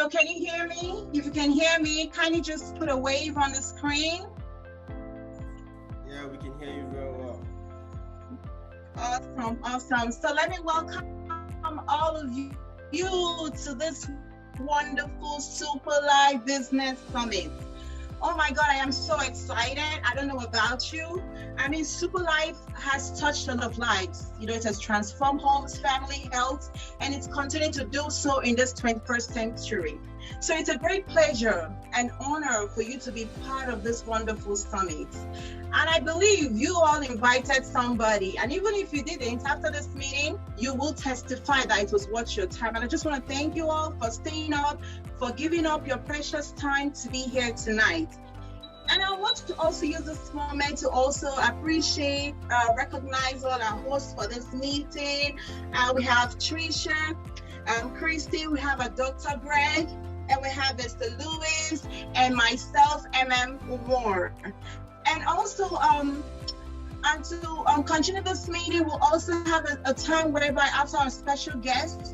Hello, can you hear me? If you can hear me, kindly just put a wave on the screen. Yeah, we can hear you very well. Awesome. So let me welcome all of you to this wonderful Superlife Business Summit. Oh my God, I am so excited. I don't know about you. I mean, Superlife has touched a lot of lives. You know, it has transformed homes, family, health, and it's continuing to do so in this 21st century. So it's a great pleasure and honor for you to be part of this wonderful summit. And I believe you all invited somebody. And even if you didn't, after this meeting, you will testify that it was worth your time. And I just want to thank you all for staying up, for giving up your precious time to be here tonight. And I want to also use this moment to also appreciate, recognize all our hosts for this meeting. We have Tricia, Christy, we have a Dr. Greg, and we have Mr. Lewis, and myself, Moore. And also, and to continue this meeting, we'll also have a time whereby after our special guests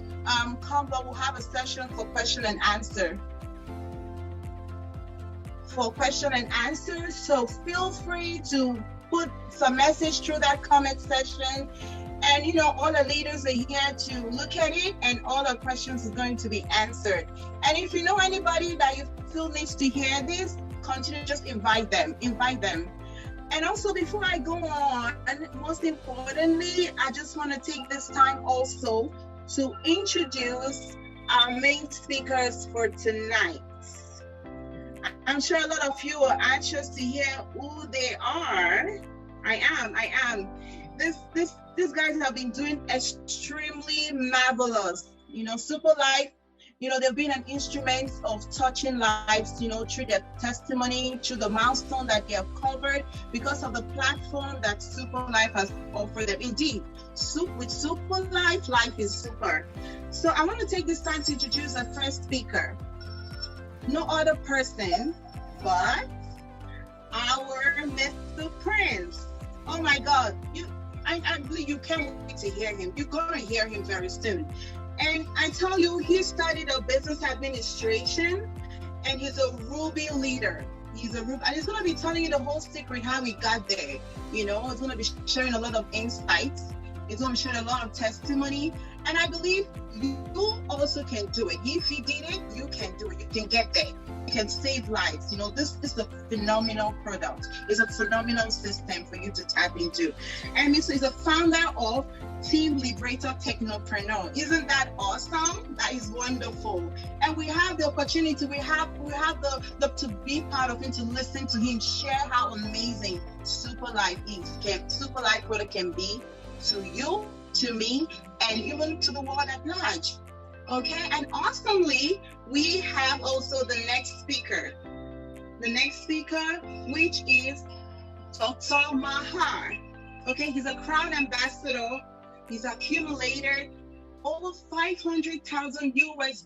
come, we'll have a session for question and answer. So feel free to put some message through that comment section. And you know, all the leaders are here to look at it, and all the questions are going to be answered. And if you know anybody that you feel needs to hear this, continue, just invite them. And also, before I go on, and most importantly, I just want to take this time also to introduce our main speakers for tonight. I'm sure a lot of you are anxious to hear who they are. I am. These guys have been doing extremely marvelous. You know, Superlife, you know, they've been an instrument of touching lives, you know, through their testimony, through the milestone that they have covered, because of the platform that Superlife has offered them. Indeed, with Superlife, life is super. So I want to take this time to introduce our first speaker. No other person but our Mr. Prince. Oh my God, I believe you can't wait to hear him. You're going to hear him very soon. And I tell you, he studied a business administration, and he's a Ruby leader. And he's going to be telling you the whole secret how he got there. You know, he's going to be sharing a lot of insights. He's going to share a lot of testimony. And I believe you also can do it. If he did it, you can do it. You can get there. You can save lives. You know, this is a phenomenal product. It's a phenomenal system for you to tap into. And he's a founder of Team Liberator Technopreneur. Isn't that awesome? That is wonderful. And we have the opportunity, we have the to be part of him, to listen to him share how amazing Superlife is. Superlife product can be to you, to me, and even to the world at large. Okay, and awesomely, we have also the next speaker. Which is Dr. Mahar. Okay, he's a Crown Ambassador. He's accumulated over $500,000 US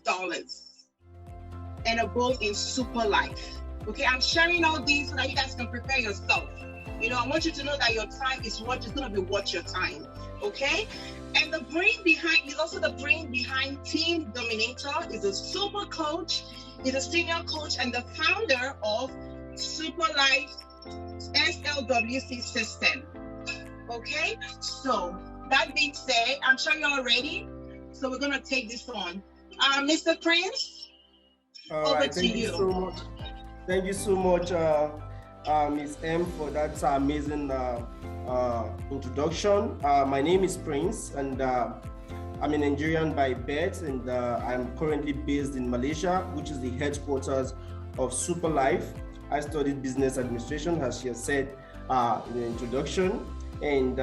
and above in Superlife. Okay, I'm sharing all these so that you guys can prepare yourself. You know, I want you to know that your time is going to be worth your time. Okay, and the brain behind, he's also the brain behind Team Dominator. He's a super coach, he's a senior coach, and the founder of Superlife SLWC system. Okay, so that being said, I'm sure you're all ready. So we're gonna take this on. Mr. Prince, over to you. So much. Thank you so much, Ms. M, for that amazing introduction. My name is Prince, and I'm a Nigerian by birth, and I'm currently based in Malaysia, which is the headquarters of Superlife. I studied business administration, as she has said in the introduction, and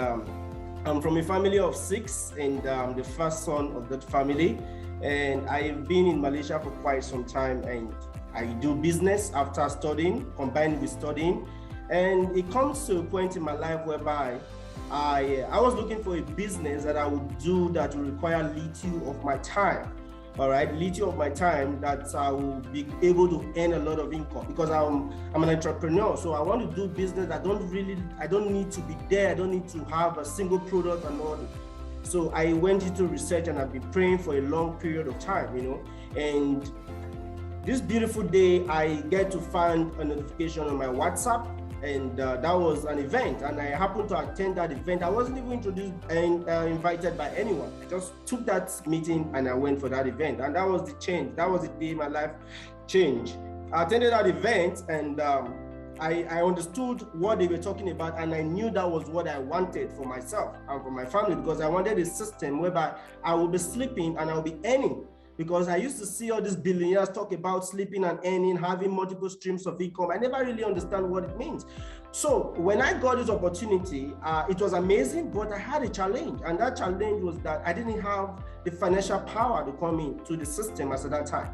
I'm from a family of 6, and I'm the first son of that family. And I've been in Malaysia for quite some time, and I do business after studying, combined with studying. And it comes to a point in my life whereby I was looking for a business that I would do that will require little of my time. All right, little of my time that I will be able to earn a lot of income, because I'm an entrepreneur. So I want to do business that I don't need to be there. I don't need to have a single product and all. So I went into research, and I've been praying for a long period of time, you know, and this beautiful day, I get to find a notification on my WhatsApp, and that was an event, and I happened to attend that event. I wasn't even introduced and invited by anyone. I just took that meeting and I went for that event, and that was the change. That was the day my life changed. I attended that event, and I understood what they were talking about, and I knew that was what I wanted for myself and for my family, because I wanted a system whereby I will be sleeping and I will be earning. Because I used to see all these billionaires talk about sleeping and earning, having multiple streams of income. I never really understand what it means. So when I got this opportunity, it was amazing, but I had a challenge. And that challenge was that I didn't have the financial power to come into the system as at that time.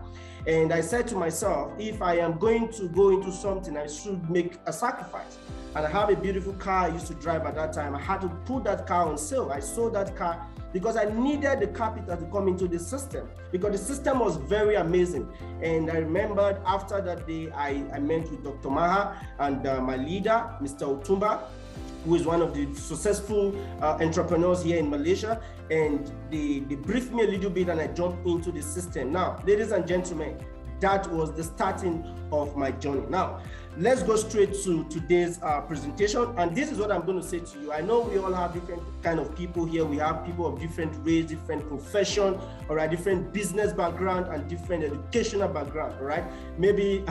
And I said to myself, if I am going to go into something, I should make a sacrifice. And I have a beautiful car I used to drive at that time. I had to put that car on sale. I sold that car because I needed the capital to come into the system, because the system was very amazing. And I remembered after that day, I met with Dr. Maha and my leader, Mr. Otumba, who is one of the successful entrepreneurs here in Malaysia. And they briefed me a little bit and I jumped into the system. Now, ladies and gentlemen, that was the starting of my journey. Now, let's go straight to today's presentation. And this is what I'm going to say to you. I know we all have different kind of people here. We have people of different race, different profession, all right, different business background and different educational background, all right? Maybe,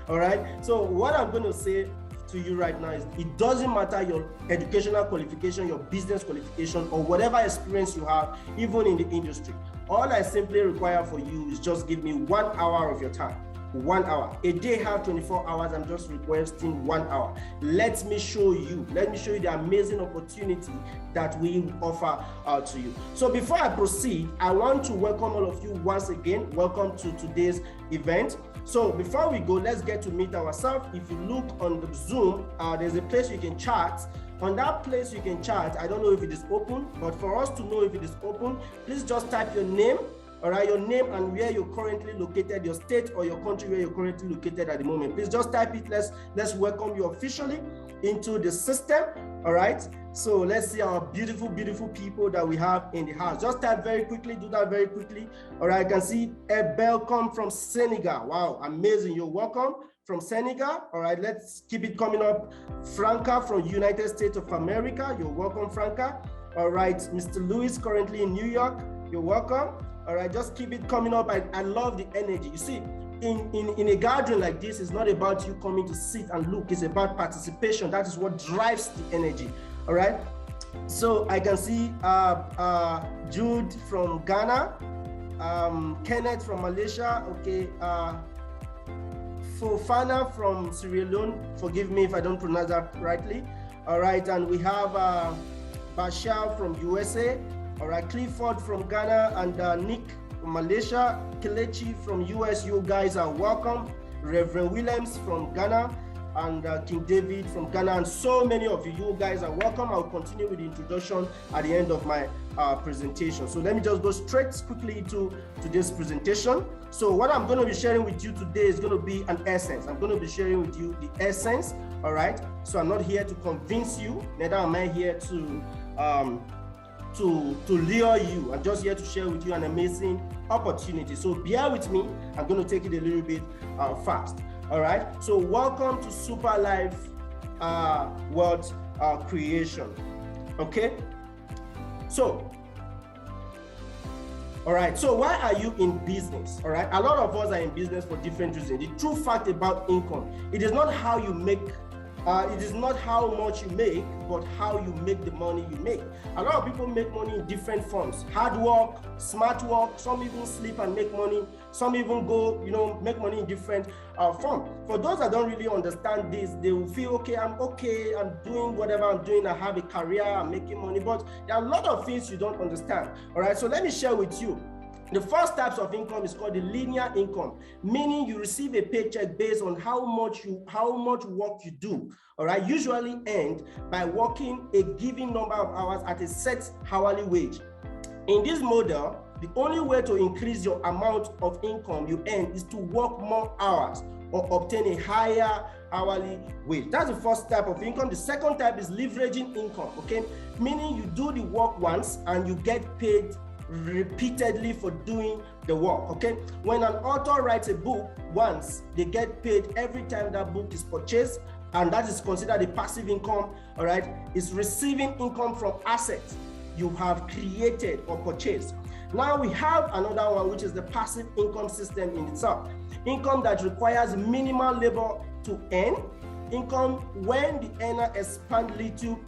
all right? So what I'm going to say to you right now is it doesn't matter your educational qualification, your business qualification, or whatever experience you have, even in the industry. All I simply require for you is just give me 1 hour of your time. 1 hour. A day have 24 hours. I'm just requesting 1 hour. Let me show you the amazing opportunity that we offer to you. So before I proceed, I want to welcome all of you once again. Welcome to today's event. So before we go, let's get to meet ourselves. If you look on the Zoom, there's a place you can chat. On that place you can chat. I don't know if it is open, but for us to know if it is open, please just type your name, all right, your name and where you're currently located, your state or your country where you're currently located at the moment. Please just type it. Let's welcome you officially into the system, all right? So let's see our beautiful, beautiful people that we have in the house. Just type very quickly, do that very quickly. All right, I can see Ebel come from Senegal. Wow, amazing, you're welcome from Senegal. All right, let's keep it coming up. Franca from United States of America, you're welcome, Franca. All right, Mr. Lewis currently in New York, you're welcome. All right, just keep it coming up. I love the energy. You see, in a gathering like this, it's not about you coming to sit and look. It's about participation. That is what drives the energy. All right. So I can see Jude from Ghana, Kenneth from Malaysia. Okay. Fofana from Sierra Leone. Forgive me if I don't pronounce that rightly. All right, and we have Bashar from USA. All right, Clifford from Ghana and Nick from Malaysia, Kelechi from US, you guys are welcome. Reverend Williams from Ghana and King David from Ghana, and so many of you guys are welcome. I'll continue with the introduction at the end of my presentation. So let me just go straight quickly to today's presentation. So what I'm going to be sharing with you today is going to be an essence. I'm going to be sharing with you the essence, all right? So I'm not here to convince you, neither am I here to lure you. I'm just here to share with you an amazing opportunity. So bear with me. I'm going to take it a little bit fast. All right. So welcome to Superlife World Creation. Okay. So, all right. So why are you in business? All right. A lot of us are in business for different reasons. The true fact about income, it is not how you make. It is not how much you make, but how you make the money you make. A lot of people make money in different forms. Hard work, smart work, some even sleep and make money. Some even go, make money in different forms. For those that don't really understand this, they will feel, okay, I'm doing whatever I'm doing, I have a career, I'm making money, but there are a lot of things you don't understand. All right, so let me share with you. The first types of income is called the linear income, meaning you receive a paycheck based on how much work you do. All right, usually earned by working a given number of hours at a set hourly wage. In this model, the only way to increase your amount of income you earn is to work more hours or obtain a higher hourly wage. That's the first type of income. The second type is leveraging income, okay? Meaning you do the work once and you get paid repeatedly for doing the work, okay? When an author writes a book once, they get paid every time that book is purchased, and that is considered a passive income, all right? It's receiving income from assets you have created or purchased. Now we have another one, which is the passive income system in itself. Income that requires minimal labor to earn. Income when the earner expand little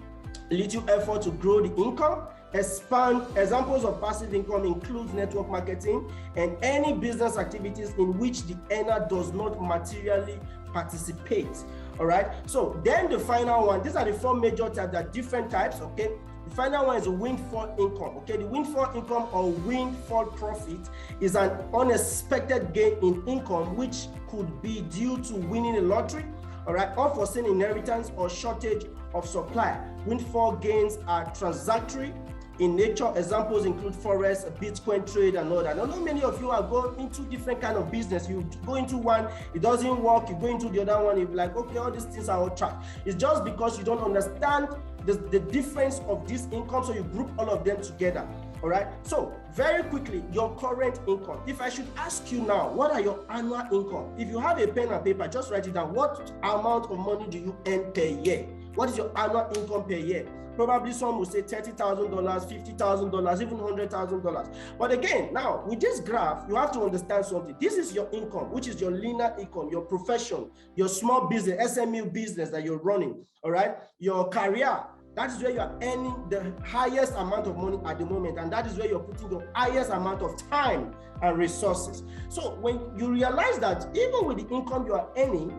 effort to grow the income. Expand. Examples of passive income include network marketing and any business activities in which the earner does not materially participate. All right. So then the final one, these are the four major types, there are different types, okay? The final one is a windfall income, okay? The windfall income or windfall profit is an unexpected gain in income which could be due to winning a lottery, all right, unforeseen inheritance or shortage of supply. Windfall gains are transitory in nature. Examples include forex, Bitcoin trade, and all that. I know many of you are going into different kind of business. You go into one, it doesn't work. You go into the other one, you're like, okay, all these things are on track. It's just because you don't understand the difference of this income, so you group all of them together. All right. So very quickly, your current income. If I should ask you now, what are your annual income? If you have a pen and paper, just write it down. What amount of money do you earn per year? What is your annual income per year? Probably some will say $30,000, $50,000, even $100,000. But again, now with this graph, you have to understand something. This is your income, which is your linear income, your profession, your small business, SME business that you're running. All right. Your career. That is where you are earning the highest amount of money at the moment, and that is where you're putting your highest amount of time and resources. So when you realize that even with the income you are earning,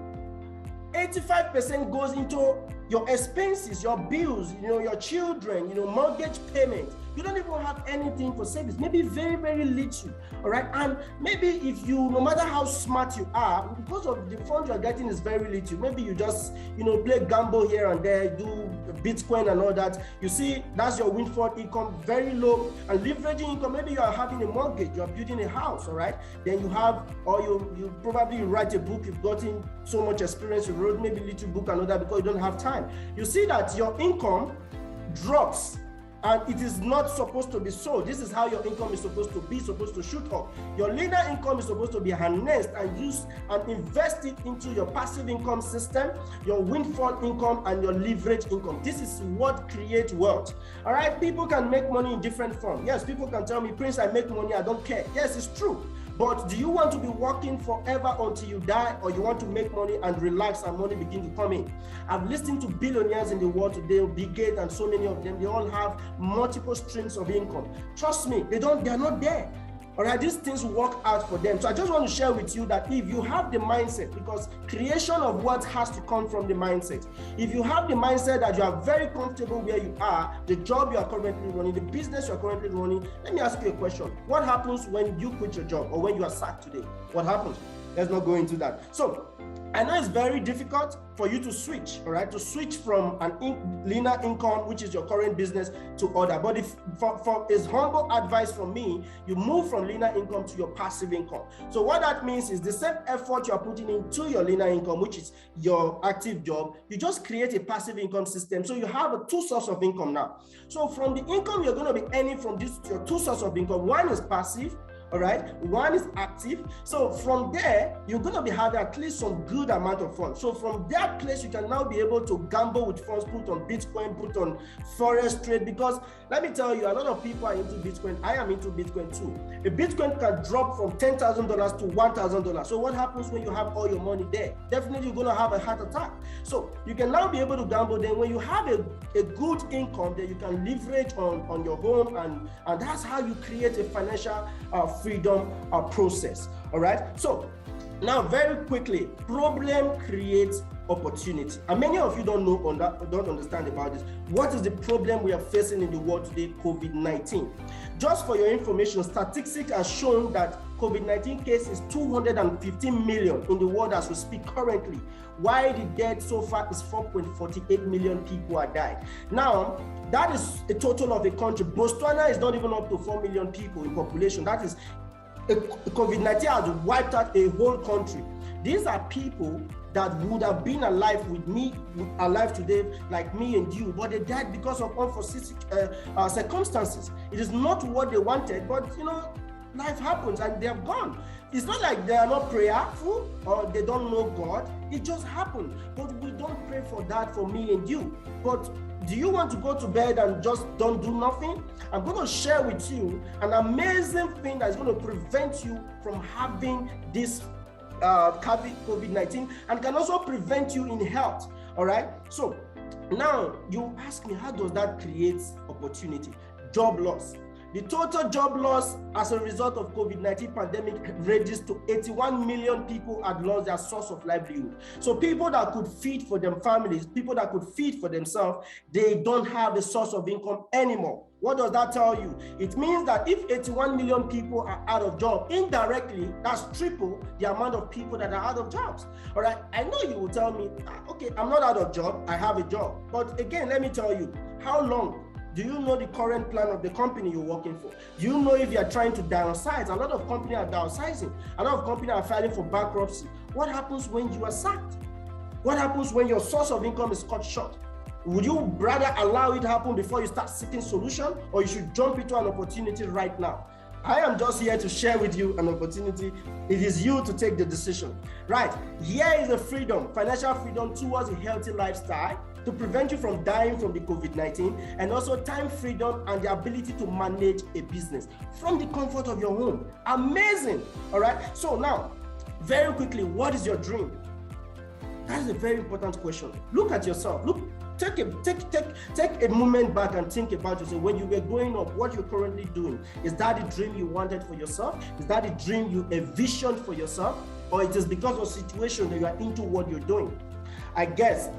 85% goes into your expenses, your bills, your children, mortgage payment. You don't even have anything for savings, maybe very, very little, all right? And maybe if you, no matter how smart you are, because of the funds you're getting is very little, maybe you just, play gamble here and there, do Bitcoin and all that. You see, that's your windfall income, very low. And leveraging income, maybe you are having a mortgage, you're building a house, all right? Then you have, or you probably write a book, you've gotten so much experience, you wrote maybe a little book and all that because you don't have time. You see that your income drops, and it is not supposed to be so. This is how your income is supposed to shoot up. Your linear income is supposed to be harnessed and used and invested into your passive income system, your windfall income, and your leverage income. This is what creates wealth. All right, people can make money in different forms. Yes, people can tell me, Prince, I make money, I don't care. Yes, it's true. But do you want to be working forever until you die, or you want to make money and relax and money begin to come in? I've listened to billionaires in the world today, Bill Gates and so many of them, they all have multiple streams of income. Trust me, they're not there. All right, these things work out for them. So I just want to share with you that if you have the mindset, because creation of wealth has to come from the mindset. If you have the mindset that you are very comfortable where you are, the job you are currently running, the business you are currently running, let me ask you a question. What happens when you quit your job or when you are sacked today? What happens? Let's not go into that. So I know it's very difficult for you to switch, all right, to switch from an linear income, which is your current business, to other. But if for is humble advice from me, you move from linear income to your passive income. So what that means is the same effort you are putting into your linear income, which is your active job, you just create a passive income system. So you have two sources of income now. So from the income you're going to be earning from your two sources of income, one is passive, all right, one is active. So from there, you're going to be having at least some good amount of funds. So from that place, you can now be able to gamble with funds, put on Bitcoin, put on forex trade, because let me tell you, a lot of people are into Bitcoin. I am into Bitcoin too. A Bitcoin can drop from $10,000 to $1,000. So what happens when you have all your money there? Definitely you're going to have a heart attack. So you can now be able to gamble. Then when you have a good income that you can leverage on your home, and that's how you create a financial freedom process. All right. So now very quickly, problem creates opportunity. And many of you don't understand about this. What is the problem we are facing in the world today? COVID-19. Just for your information, statistics have shown that COVID-19 cases 215 million in the world as we speak currently, while the death so far is 4.48 million people are died. Now, that is a total of a country. Botswana is not even up to 4 million people in population. That is COVID-19 has wiped out a whole country. These are people that would have been alive with me, alive today, like me and you, but they died because of unforeseen circumstances. It is not what they wanted, but life happens and they have gone. It's not like they are not prayerful or they don't know God. It just happened. But we don't pray for that for me and you. But do you want to go to bed and just don't do nothing? I'm going to share with you an amazing thing that's going to prevent you from having this COVID-19 and can also prevent you in health. All right. So now you ask me, how does that create opportunity? Job loss. The total job loss as a result of COVID-19 pandemic ranges to 81 million people had lost their source of livelihood. So people that could feed for their families, people that could feed for themselves, they don't have the source of income anymore. What does that tell you? It means that if 81 million people are out of job, indirectly, that's triple the amount of people that are out of jobs. All right, I know you will tell me, okay, I'm not out of job, I have a job. But again, let me tell you, how long? Do you know the current plan of the company you're working for? Do you know if you're trying to downsize? A lot of companies are downsizing. A lot of companies are filing for bankruptcy. What happens when you are sacked? What happens when your source of income is cut short? Would you rather allow it to happen before you start seeking solution, or you should jump into an opportunity right now? I am just here to share with you an opportunity. It is you to take the decision. Right, here is a freedom, financial freedom towards a healthy lifestyle, to prevent you from dying from the COVID-19, and also time freedom and the ability to manage a business from the comfort of your home. Amazing. All right. So now, very quickly, what is your dream? That is a very important question. Look at yourself. Look, take a moment back and think about yourself. When you were growing up, what you're currently doing, is that the dream you wanted for yourself? Is that the dream you envisioned for yourself? Or it is because of situation that you are into what you're doing? I guess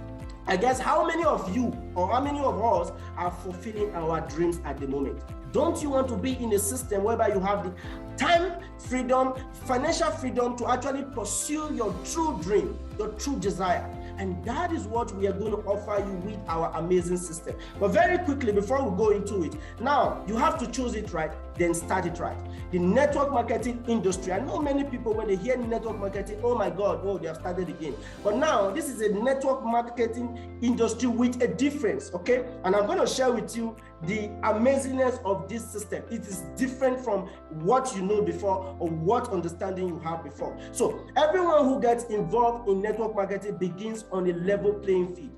how many of you or how many of us are fulfilling our dreams at the moment? Don't you want to be in a system whereby you have the time freedom, financial freedom to actually pursue your true dream, your true desire? And that is what we are going to offer you with our amazing system. But very quickly, before we go into it, now you have to choose it right, then start it right. The network marketing industry. I know many people, when they hear network marketing, oh my God, oh, they have started again. But now this is a network marketing industry with a difference, okay? And I'm going to share with you the amazingness of this system. It is different from what you know before or what understanding you have before. So everyone who gets involved in network marketing begins on a level playing field.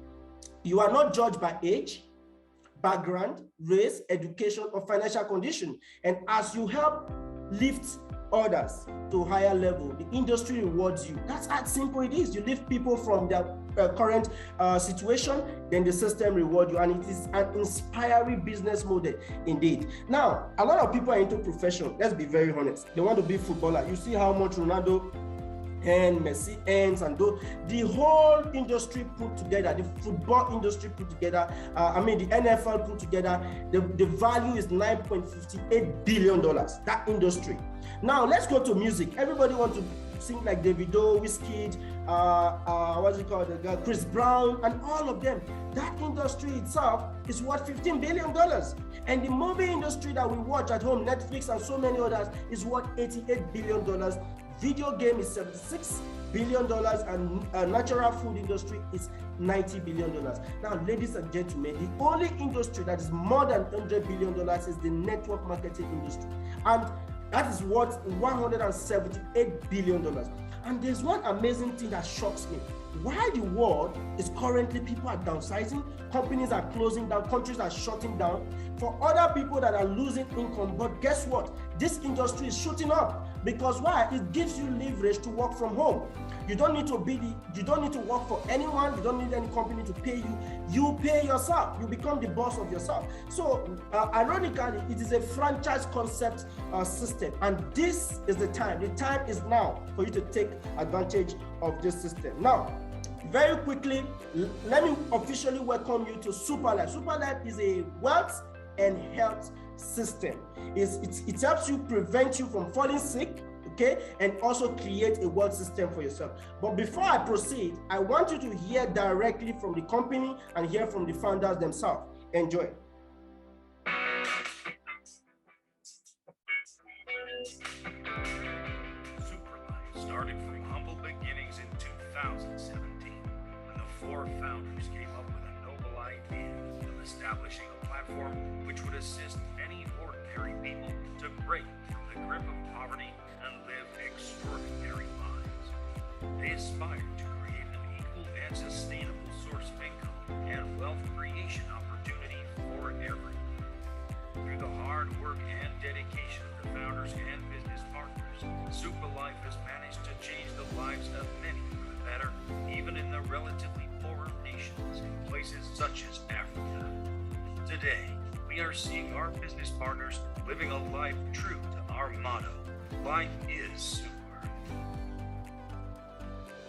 You are not judged by age, background, race, education, or financial condition. And as you help lift others to a higher level, the industry rewards you. That's how simple it is. You lift people from their current situation, then the system rewards you, and it is an inspiring business model indeed. Now, a lot of people are into profession. Let's be very honest. They want to be footballer. You see how much Ronaldo and Messi ends, and the whole industry put together, the football industry put together, the NFL put together, the value is $9.58 billion, that industry. Now let's go to music. Everybody wants to sing like Davido, Wizkid, Chris Brown, and all of them. That industry itself is worth $15 billion. And the movie industry that we watch at home, Netflix and so many others, is worth $88 billion. Video game is $76 billion, and natural food industry is $90 billion. Now, ladies and gentlemen, the only industry that is more than $100 billion is the network marketing industry. And that is worth $178 billion. And there's one amazing thing that shocks me. Why the world is currently, people are downsizing, companies are closing down, countries are shutting down, for other people that are losing income. But guess what? This industry is shooting up. Because why? It gives you leverage to work from home. You don't need to work for anyone. You don't need any company to pay you. You pay yourself. You become the boss of yourself. So ironically, it is a franchise concept system. And this is the time. The time is now for you to take advantage of this system. Now, very quickly, let me officially welcome you to Superlife. Superlife is a wealth and health system. It helps you prevent you from falling sick, okay, and also create a wealth system for yourself. But before I proceed, I want you to hear directly from the company and hear from the founders themselves. Enjoy. started from humble beginnings in 2017, when the four founders came up with a noble idea of establishing a platform which would assist many ordinary people to break from the grip of poverty and live extraordinary lives. They aspired to create an equal and sustainable source of income and wealth creation opportunity for everyone. Through the hard work and dedication of the founders and business partners, Superlife has managed to change the lives of many for the better, even in the relatively poorer nations, places such as Africa. Today, we are seeing our business partners living a life true to our motto, life is super.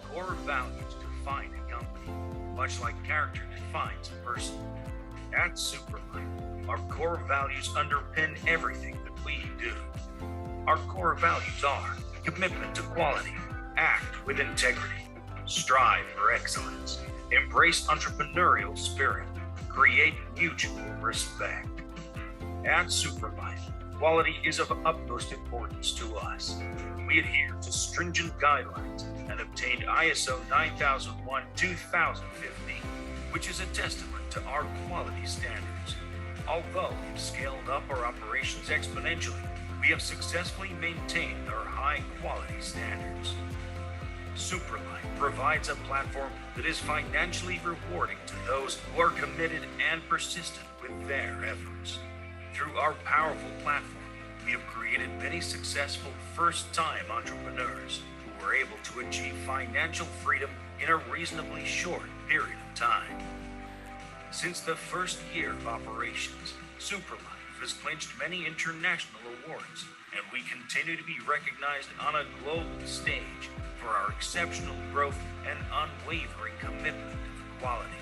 Core values define a company, much like character defines a person. At Superlife, our core values underpin everything that we do. Our core values are commitment to quality, act with integrity, strive for excellence, embrace entrepreneurial spirit, create mutual respect. At Superlife, quality is of utmost importance to us. We adhere to stringent guidelines and obtained ISO 9001-2015, which is a testament to our quality standards. Although we've scaled up our operations exponentially, we have successfully maintained our high quality standards. Superlife provides a platform that is financially rewarding to those who are committed and persistent with their efforts. Through our powerful platform, we have created many successful first-time entrepreneurs who were able to achieve financial freedom in a reasonably short period of time. Since the first year of operations, Superlife has clinched many international awards, and we continue to be recognized on a global stage for our exceptional growth and unwavering commitment to quality.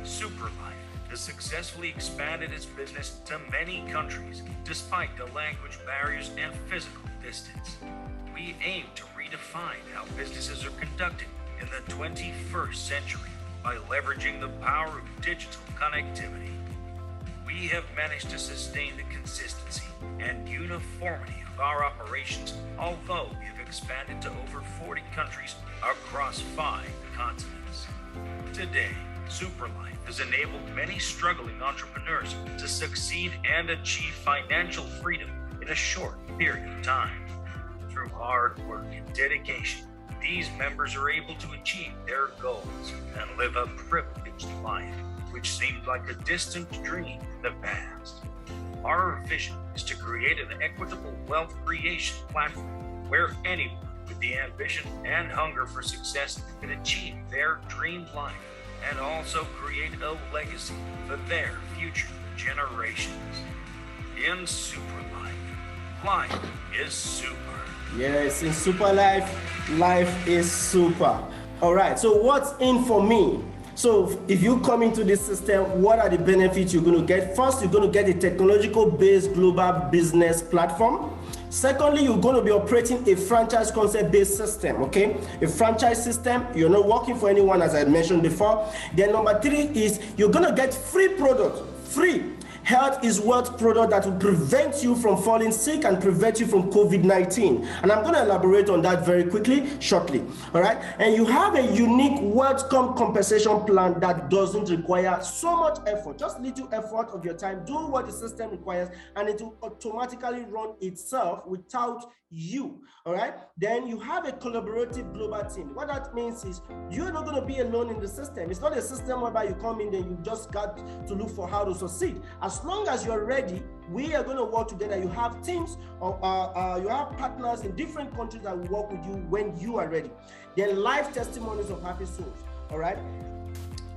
Superlife has successfully expanded its business to many countries despite the language barriers and physical distance. We aim to redefine how businesses are conducted in the 21st century by leveraging the power of digital connectivity. We have managed to sustain the consistency and uniformity of our operations, although we have expanded to over 40 countries across 5 continents. Today, Superlife has enabled many struggling entrepreneurs to succeed and achieve financial freedom in a short period of time. Through hard work and dedication, these members are able to achieve their goals and live a privileged life, which seemed like a distant dream in the past. Our vision is to create an equitable wealth creation platform where anyone with the ambition and hunger for success can achieve their dream life and also create a legacy for their future generations. In Superlife, life is super. Yes, in Superlife, life is super. All right, so what's in for me? So if you come into this system, what are the benefits you're going to get? First, you're going to get a technological-based global business platform. Secondly, you're going to be operating a franchise concept-based system, okay? A franchise system, you're not working for anyone, as I mentioned before. Then number 3 is you're going to get free products, free. Health is wealth product that will prevent you from falling sick and prevent you from COVID-19. And I'm going to elaborate on that very quickly, shortly. All right. And you have a unique welcome compensation plan that doesn't require so much effort, just little effort of your time. Do what the system requires, and it will automatically run itself without you. All right. Then you have a collaborative global team. What that means is you're not going to be alone in the system. It's not a system whereby you come in, then you just got to look for how to succeed. As long as you're ready, we are going to work together. You have teams, or you have partners in different countries that will work with you when you are ready. Then live testimonies of happy souls. All right.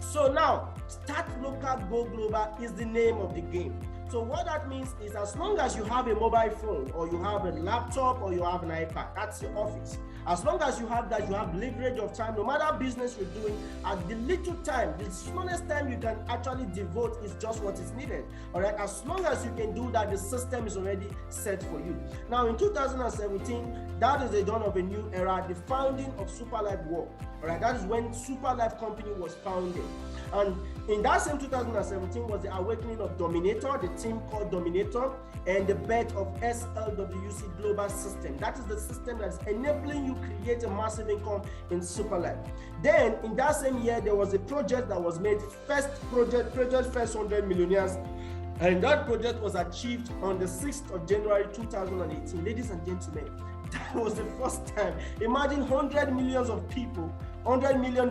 So now, start local, go global is the name of the game. So what that means is, as long as you have a mobile phone, or you have a laptop, or you have an iPad, that's your office. As long as you have that, you have leverage of time. No matter business you're doing, at the little time, the smallest time you can actually devote is just what is needed. All right. As long as you can do that, the system is already set for you. Now, in 2017, that is the dawn of a new era, the founding of Superlife World. All right. That is when Superlife Company was founded. And in that same 2017 was the awakening of Dominator, the team called Dominator, and the birth of SLWC Global System. That is the system that's enabling you create a massive income in Superlife. Then in that same year, there was a project that was made, first 100 millionaires. And that project was achieved on the 6th of January 2018. Ladies and gentlemen, that was the first time. Imagine 100 million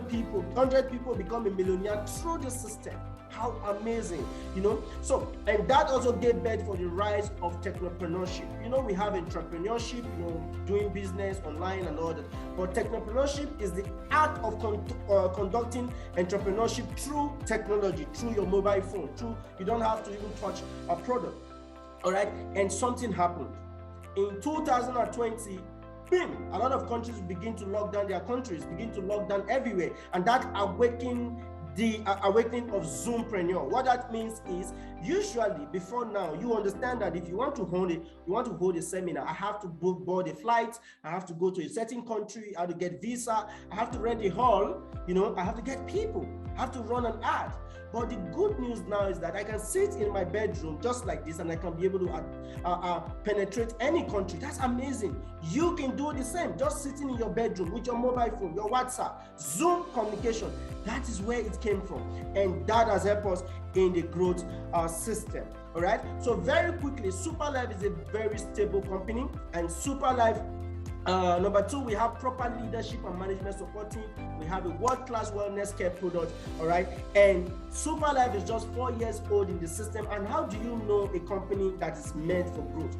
people become a millionaire through the system. How amazing, you know? So, and that also gave birth for the rise of technopreneurship. You know, we have entrepreneurship, you know, doing business online and all that. But technopreneurship is the art of conducting entrepreneurship through technology, through your mobile phone, you don't have to even touch a product, all right? And something happened. In 2020, a lot of countries begin to lock down their countries, begin to lock down everywhere. And that awakening of Zoompreneur. What that means is, usually before now, you understand that if you want to hold a seminar, I have to board a flight, I have to go to a certain country, I have to get visa, I have to rent a hall, you know, I have to get people, I have to run an ad. But the good news now is that I can sit in my bedroom just like this and I can be able to penetrate any country. That's amazing. You can do the same, just sitting in your bedroom with your mobile phone, your WhatsApp, Zoom communication. That is where it came from. And that has helped us in the growth system. All right. So very quickly, Superlife is a very stable company, and Superlife, number 2, we have proper leadership and management support team. We have a world-class wellness care product, all right? And Superlife is just 4 years old in the system. And how do you know a company that is meant for growth?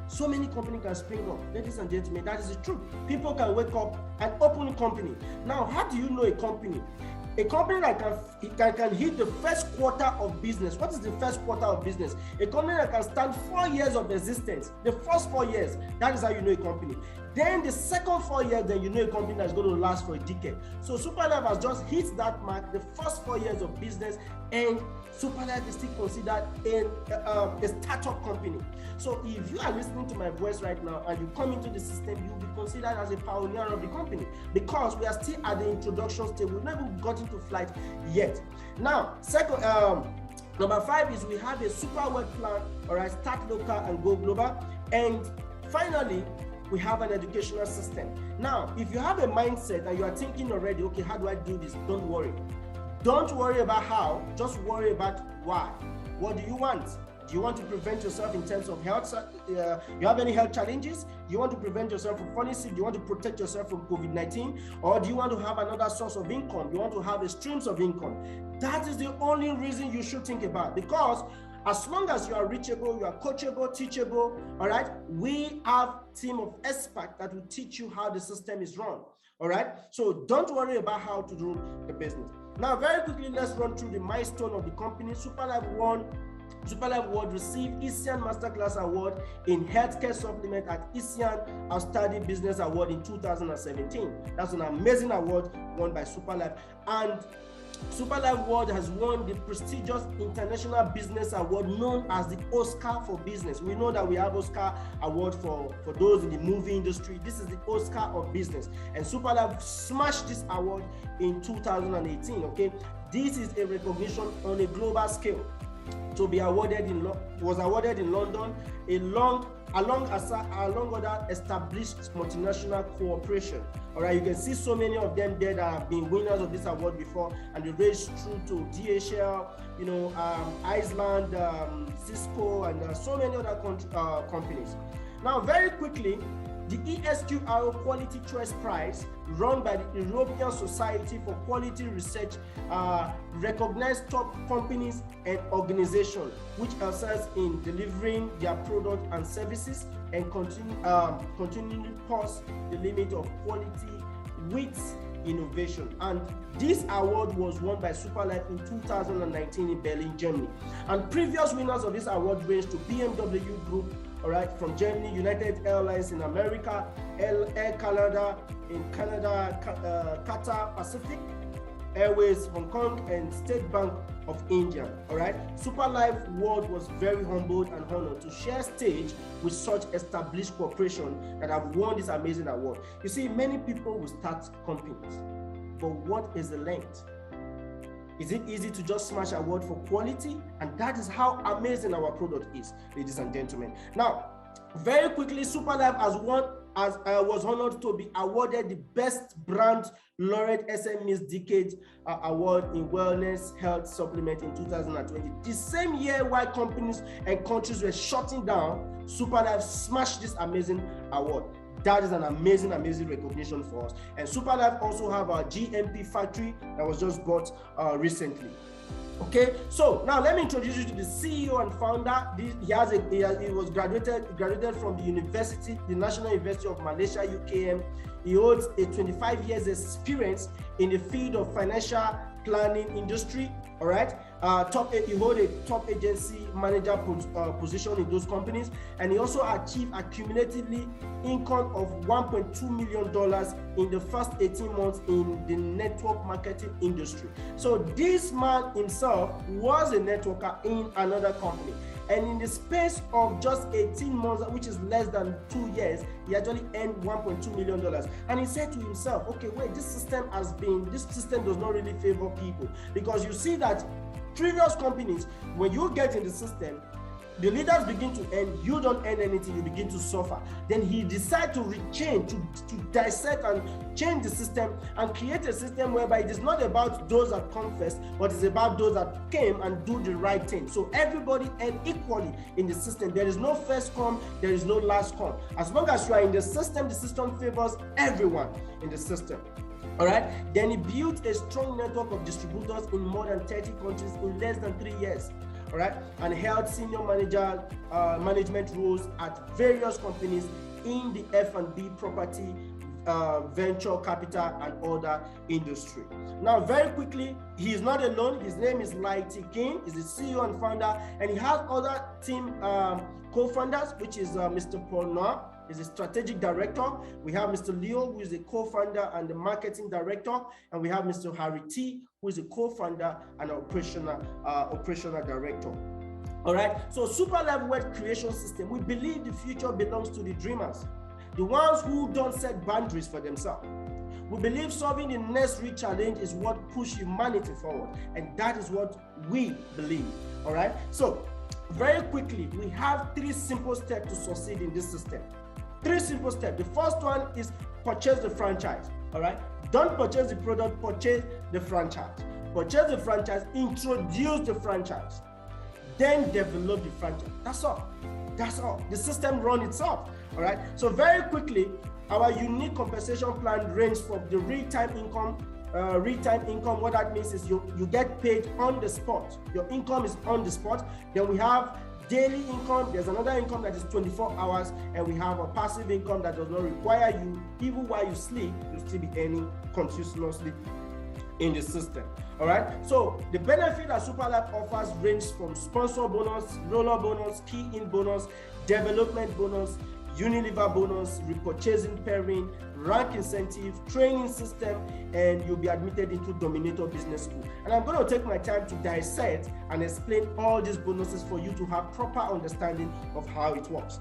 So many companies can spring up. Ladies and gentlemen, that is the truth. People can wake up and open a company. Now, how do you know a company? A company that can hit the first quarter of business. What is the first quarter of business? A company that can stand 4 years of existence. The first 4 years, that is how you know a company. Then the second 4 years, then you know a company that's going to last for a decade. So Superlife has just hit that mark, the first 4 years of business, and Superlife is still considered a startup company. So if you are listening to my voice right now and you come into the system, you'll be considered as a pioneer of the company, because we are still at the introduction stage. We've never got into flight yet. Now, second, number 5 is we have a super work plan, all right, start local and go global. And finally, we have an educational system. Now, if you have a mindset and you are thinking already, okay, how do I do this? Don't worry. Don't worry about how, just worry about why. What do you want? Do you want to prevent yourself in terms of health? You have any health challenges? Do you want to prevent yourself from falling sick? Do you want to protect yourself from COVID-19? Or do you want to have another source of income? You want to have a streams of income? That is the only reason you should think about, because as long as you are reachable, you are coachable, teachable, all right, we have a team of experts that will teach you how the system is run, all right? So don't worry about how to do the business. Now, very quickly, let's run through the milestone of the company. Superlife World received ASEAN Masterclass Award in Healthcare Supplement at ASEAN Outstanding Business Award in 2017. That's an amazing award won by Superlife. And Superlife World has won the prestigious International Business Award known as the Oscar for Business. We know that we have Oscar Award for those in the movie industry. This is the Oscar of Business. And Superlife smashed this award in 2018, okay? This is a recognition on a global scale. To be awarded was awarded in London, along other established multinational cooperation. All right, you can see so many of them there that have been winners of this award before, and they ranged through to DHL, you know, Iceland, Cisco, and so many other companies. Now, very quickly, the ESQRO Quality Choice Prize, run by the European Society for Quality Research, recognized top companies and organizations which excel in delivering their products and services and continually push the limit of quality with innovation. And this award was won by Superlife in 2019 in Berlin, Germany. And previous winners of this award ranged to BMW Group, all right, from Germany, United Airlines in America, Air Canada in Canada, Qatar Pacific Airways, Hong Kong, and State Bank of India. All right, Superlife World was very humbled and honored to share stage with such established corporations that have won this amazing award. You see, many people will start companies, but what is the length? Is it easy to just smash award for quality? And that is how amazing our product is, ladies and gentlemen. Now, very quickly, Superlife was honored to be awarded the Best Brand Laureate SMEs Decade Award in Wellness Health Supplement in 2020. The same year while companies and countries were shutting down, Superlife smashed this amazing award. That is an amazing, amazing recognition for us. And Superlife also have our GMP factory that was just bought recently. Okay, so now let me introduce you to the CEO and founder. He was graduated from the university, the National University of Malaysia, UKM. He holds a 25 years experience in the field of financial planning industry. All right, he hold a top agency manager position in those companies, and he also achieved accumulatively income of $1.2 million in the first 18 months in the network marketing industry. So this man himself was a networker in another company, and in the space of just 18 months, which is less than 2 years, he actually earned $1.2 million. And he said to himself, okay, wait, this system does not really favor people, because you see that previous companies, when you get in the system, the leaders begin to earn, you don't earn anything, you begin to suffer. Then he decided to rechange, to dissect and change the system and create a system whereby it is not about those that come first, but it's about those that came and do the right thing. So everybody earn equally in the system. There is no first come, there is no last come. As long as you are in the system favors everyone in the system. All right. Then he built a strong network of distributors in more than 30 countries in less than 3 years. All right, and held senior management roles at various companies in the F&B, property, venture capital, and other industry. Now, very quickly, he is not alone. His name is Attain. He's the CEO and founder, and he has other team co-founders, which is Mr. Paul Noah. Is a strategic director. We have Mr. Leo, who is a co-founder and the marketing director, and we have Mr. Harry T, who is a co-founder and operational director. All right. So Superlife Wealth Creation System. We believe the future belongs to the dreamers, the ones who don't set boundaries for themselves. We believe solving the next real challenge is what pushes humanity forward, and that is what we believe. All right. So very quickly, we have 3 simple steps to succeed in this system. 3 simple steps. The first one is purchase the franchise. All right. Don't purchase the product, purchase the franchise. Purchase the franchise, introduce the franchise, then develop the franchise. That's all. That's all. The system runs itself. All right. So very quickly, our unique compensation plan ranges from the real-time income. What that means is you get paid on the spot. Your income is on the spot. Then we have daily income. There's another income that is 24 hours, and we have a passive income that does not require you, even while you sleep, you'll still be earning continuously in the system. All right. So the benefit that Superlife offers range from sponsor bonus, roller bonus, key-in bonus, development bonus, Unilever bonus, repurchasing pairing, rank incentive, training system, and you'll be admitted into Dominator Business School. And I'm going to take my time to dissect and explain all these bonuses for you to have proper understanding of how it works.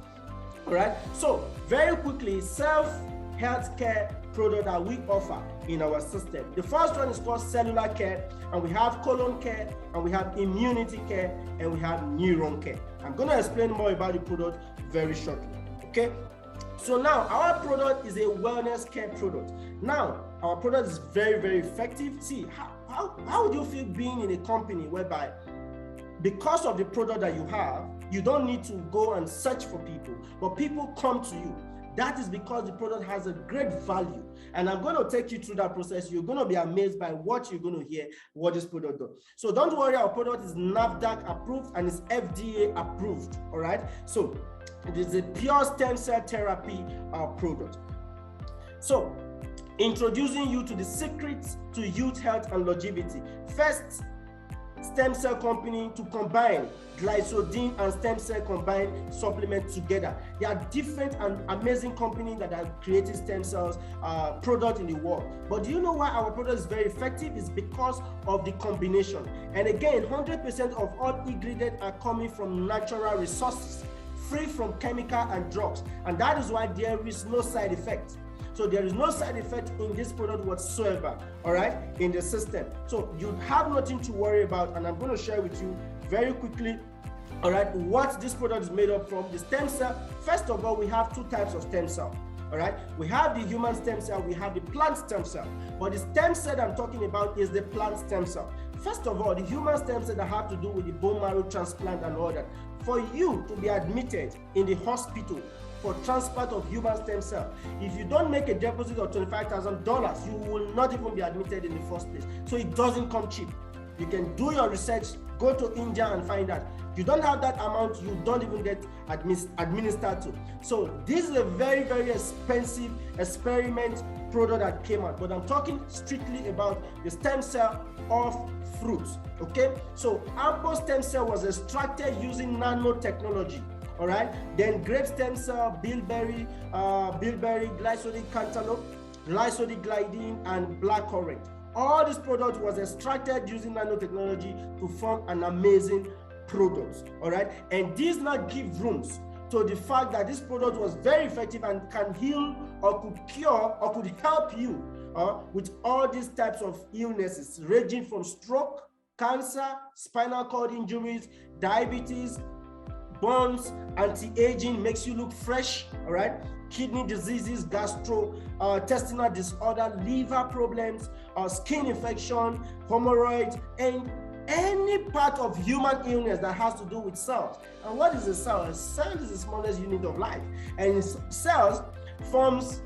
All right. So very quickly, self-healthcare product that we offer in our system. The first one is called cellular care, and we have colon care, and we have immunity care, and we have neuron care. I'm going to explain more about the product very shortly. Okay, so now our product is a wellness care product. Now our product is very, very effective. See, how would you feel being in a company whereby because of the product that you have, you don't need to go and search for people, but people come to you? That is because the product has a great value. And I'm going to take you through that process. You're going to be amazed by what you're going to hear, what this product does. So don't worry, our product is NAFDAC approved and is FDA approved. All right. So it is a pure stem cell therapy product. So introducing you to the secrets to youth health and longevity. First stem cell company to combine glycoside and stem cell combined supplement together. There are different and amazing companies that are creating stem cells product in the world. But do you know why our product is very effective? It's because of the combination. And again, 100% of all ingredients are coming from natural resources, free from chemical and drugs. And that is why there is no side effect. So there is no side effect in this product whatsoever, all right, in the system. So you have nothing to worry about, and I'm going to share with you very quickly, all right, what this product is made up from. The stem cell, first of all, we have two types of stem cell. All right, we have the human stem cell, we have the plant stem cell. But the stem cell that I'm talking about is the plant stem cell. First of all, the human stem cell that have to do with the bone marrow transplant and all that. For you to be admitted in the hospital for transplant of human stem cell, if you don't make a deposit of $25,000, you will not even be admitted in the first place. So it doesn't come cheap. You can do your research, go to India and find out. You don't have that amount, you don't even get administered to. So this is a very, very expensive experiment product that came out, but I'm talking strictly about the stem cell of fruits, okay? So ample stem cell was extracted using nanotechnology, all right? Then grape stem cell, bilberry, glycolic cantaloupe, glycolic glidine, and blackcurrant. All this product was extracted using nanotechnology to form an amazing product, all right? And these now give rooms to the fact that this product was very effective and can heal or could cure or could help you with all these types of illnesses, ranging from stroke, cancer, spinal cord injuries, diabetes, burns, anti-aging, makes you look fresh, all right? Kidney diseases, gastrointestinal disorder, liver problems, skin infection, hemorrhoids, and any part of human illness that has to do with cells. And what is a cell? A cell is the smallest unit of life, and cells forms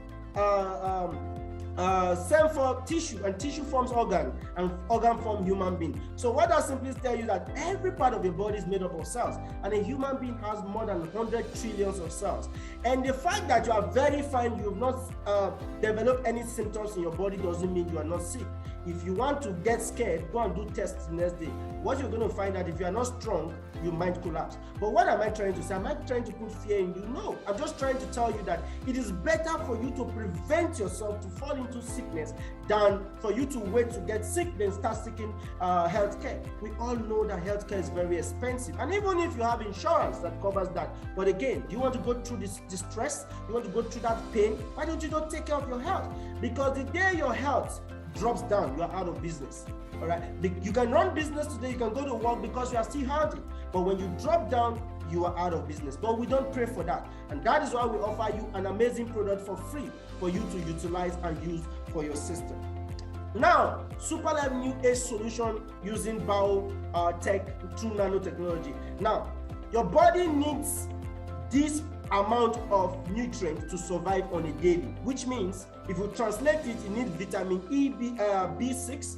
cell form tissue, and tissue forms organ, and organ form human being. So what that simply tells you that every part of your body is made up of cells, and a human being has more than 100 trillions of cells. And the fact that you are very fine, you have not developed any symptoms in your body, doesn't mean you are not sick. If you want to get scared, go and do tests the next day. What you're going to find out, if you are not strong, you might collapse. But what am I trying to say? Am I trying to put fear in you? No, I'm just trying to tell you that it is better for you to prevent yourself to fall into sickness than for you to wait to get sick, then start seeking health care. We all know that health care is very expensive. And even if you have insurance that covers that, but again, you want to go through this stress, you want to go through that pain, why don't you not take care of your health? Because the day your health drops down, you are out of business. All right, you can run business today, you can go to work because you are still healthy, but when you drop down, you are out of business. But we don't pray for that, and that is why we offer you an amazing product for free for you to utilize and use for your system. Now, Superlife new age solution using biotech through nanotechnology. Now, your body needs this amount of nutrients to survive on a daily, which means if you translate it, you need vitamin E, B6,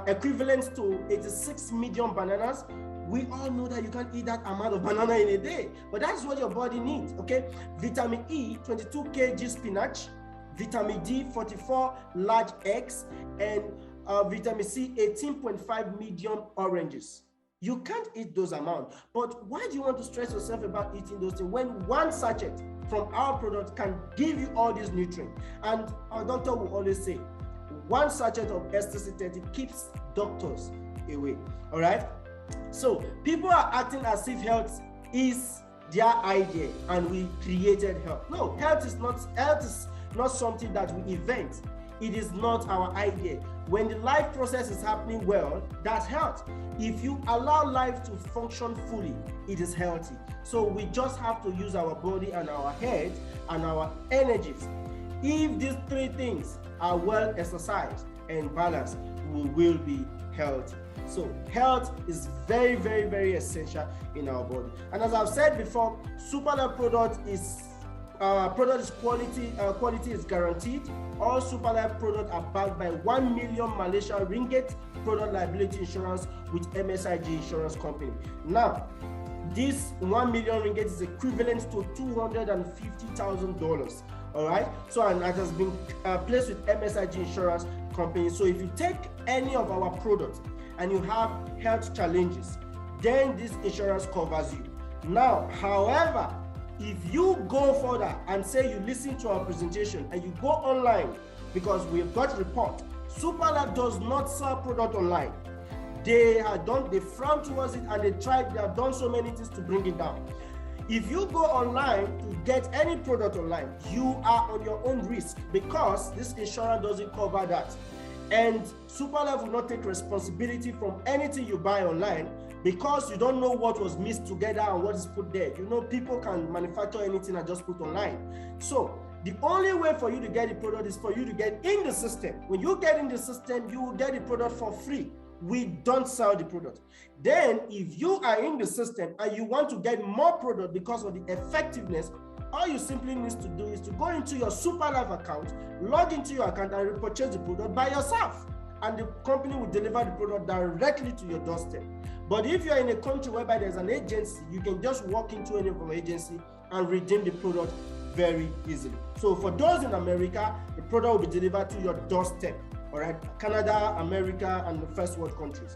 equivalent to 86 million bananas. We all know that you can't eat that amount of banana in a day, but that's what your body needs, okay? Vitamin E, 22 kg spinach, vitamin D, 44 large eggs, and vitamin C, 18.5 million oranges. You can't eat those amounts, but why do you want to stress yourself about eating those things when one sachet from our product can give you all these nutrients? And our doctor will always say, one sachet of STC30 keeps doctors away, all right? So people are acting as if health is their idea and we created health. No, health is not something that we invent. It is not our idea. When the life process is happening well, that's health. If you allow life to function fully, it is healthy. So we just have to use our body and our head and our energies. If these three things are well exercised and balanced, we will be healthy. So health is very, very, very essential in our body. And as I've said before, Superlife product is quality is guaranteed. All Superlife products are backed by 1 million Malaysia ringgit product liability insurance with MSIG insurance company. Now, this 1 million ringgit is equivalent to $250,000. All right. So, and that has been placed with MSIG insurance company. So, if you take any of our products and you have health challenges, then this insurance covers you. Now, however, if you go further and say you listen to our presentation and you go online, because we've got report, Superlife does not sell product online. They frown towards it and they have done so many things to bring it down. if you go online to get any product online, you are on your own risk because this insurance doesn't cover that. And Superlife will not take responsibility from anything you buy online because you don't know what was mixed together and what is put there. You know, people can manufacture anything and just put online. So the only way for you to get the product is for you to get in the system. When you get in the system, you will get the product for free. We don't sell the product. Then if you are in the system and you want to get more product because of the effectiveness, all you simply need to do is to go into your Superlife account, log into your account and repurchase the product by yourself. And the company will deliver the product directly to your doorstep. But if you're in a country whereby there's an agency, you can just walk into any of our agency and redeem the product very easily. So for those in America, the product will be delivered to your doorstep. All right, Canada, America, and the first world countries.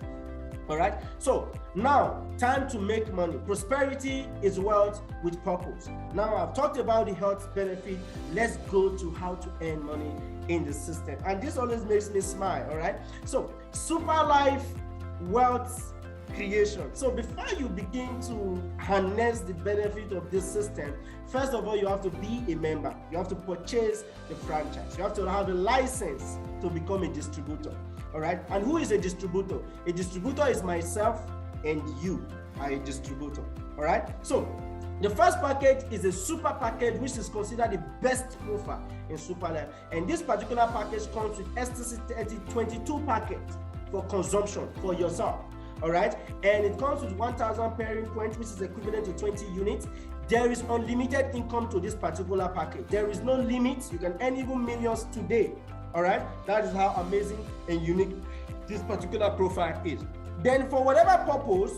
All right, so now time to make money. Prosperity is wealth with purpose. Now I've talked about the health benefit. Let's go to how to earn money in the system. And this always makes me smile. All right, so Superlife wealth creation. So before you begin to harness the benefit of this system, first of all, you have to be a member. You have to purchase the franchise. You have to have a license to become a distributor. All right. And who is a distributor? A distributor is myself and you are a distributor. All right. So the first package is a super package, which is considered the best offer in Superlife. And this particular package comes with STC 22 packets for consumption for yourself. All right. And it comes with 1,000 pairing points, which is equivalent to 20 units. There is unlimited income to this particular package. There is no limit. You can earn even millions today. All right. That is how amazing and unique this particular profile is. Then for whatever purpose,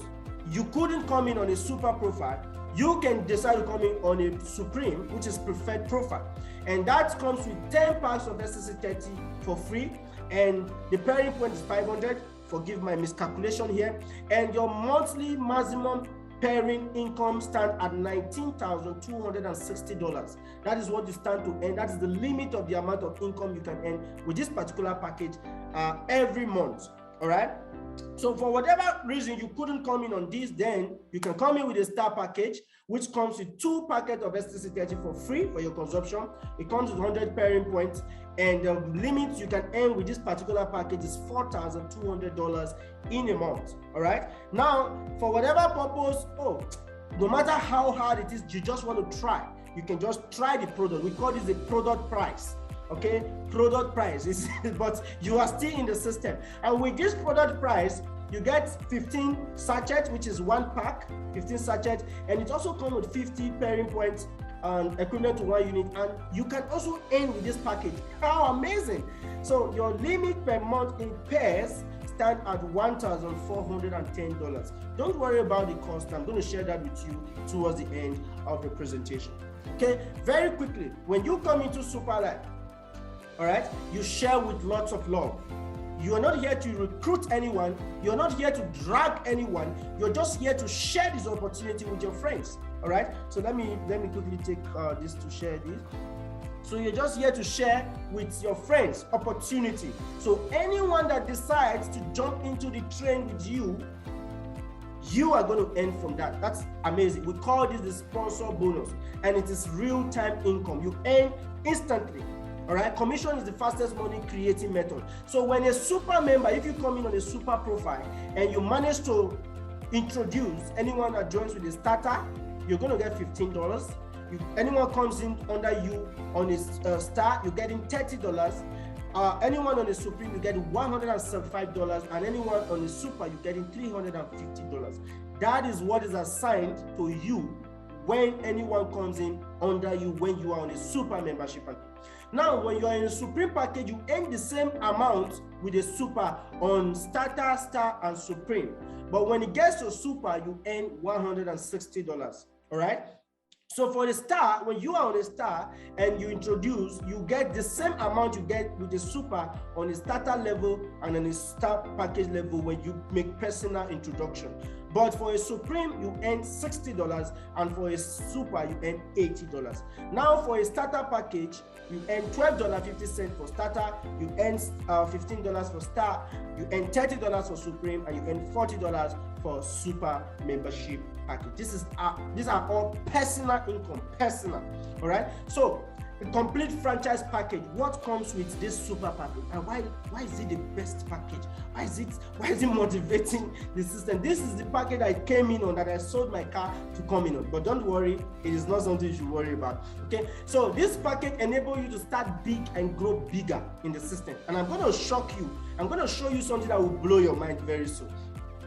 you couldn't come in on a super profile, you can decide to come in on a supreme, which is preferred profile. And that comes with 10 packs of SIC 30 for free. And the pairing point is 500. Forgive my miscalculation here. And your monthly maximum pairing income stand at $19,260. That is what you stand to earn. That is the limit of the amount of income you can earn with this particular package every month. All right. So for whatever reason you couldn't come in on this, then you can come in with a star package, which comes with 2 packets of STC 30 for free for your consumption. It comes with 100 pairing points, and the limit you can earn with this particular package is $4,200 in a month. All right. Now, for whatever purpose, no matter how hard it is, you just want to try. You can just try the product. We call this the product price. Okay, product price is, but you are still in the system. And with this product price, you get 15 sachets, which is 1 pack, 15 sachets, and it also comes with 50 pairing points equivalent to 1 unit. And you can also earn with this package. How amazing! So your limit per month in pairs stand at $1,410. Don't worry about the cost. I'm going to share that with you towards the end of the presentation. Okay, very quickly, when you come into Superlife, all right, you share with lots of love. You are not here to recruit anyone. You're not here to drag anyone. You're just here to share this opportunity with your friends. All right. So let me quickly take this to share this. So you're just here to share with your friends opportunity. So anyone that decides to jump into the train with you, you are going to earn from that. That's amazing. We call this the sponsor bonus, and it is real-time income. You earn instantly. All right, commission is the fastest money creating method. So when a super member, if you come in on a super profile and you manage to introduce anyone that joins with a starter, you're going to get $15. Anyone comes in under you on a star, you're getting $30. Anyone on a supreme, you get $175, and anyone on a super, you're getting $350. That is what is assigned to you when anyone comes in under you when you are on a super membership package. Now, when you are in a supreme package, you earn the same amount with a super on starter, star, and supreme. But when it gets to super, you earn $160. All right. So for the star, when you are on a star and you introduce, you get the same amount you get with the super on a starter level and on a star package level when you make personal introduction. But for a supreme, you earn $60, and for a super, you earn $80. Now for a starter package, you earn $12.50 for starter, you earn $15 for star, you earn $30 for supreme, and you earn $40 for super membership package. These are all personal income, personal. All right. So a complete franchise package. What comes with this super package, and why is it the best package? Why is it motivating the system? This is the package I came in on, that I sold my car to come in on. But don't worry, it is not something you should worry about. Okay, so this package enables you to start big and grow bigger in the system. And I'm going to shock you. I'm going to show you something that will blow your mind very soon.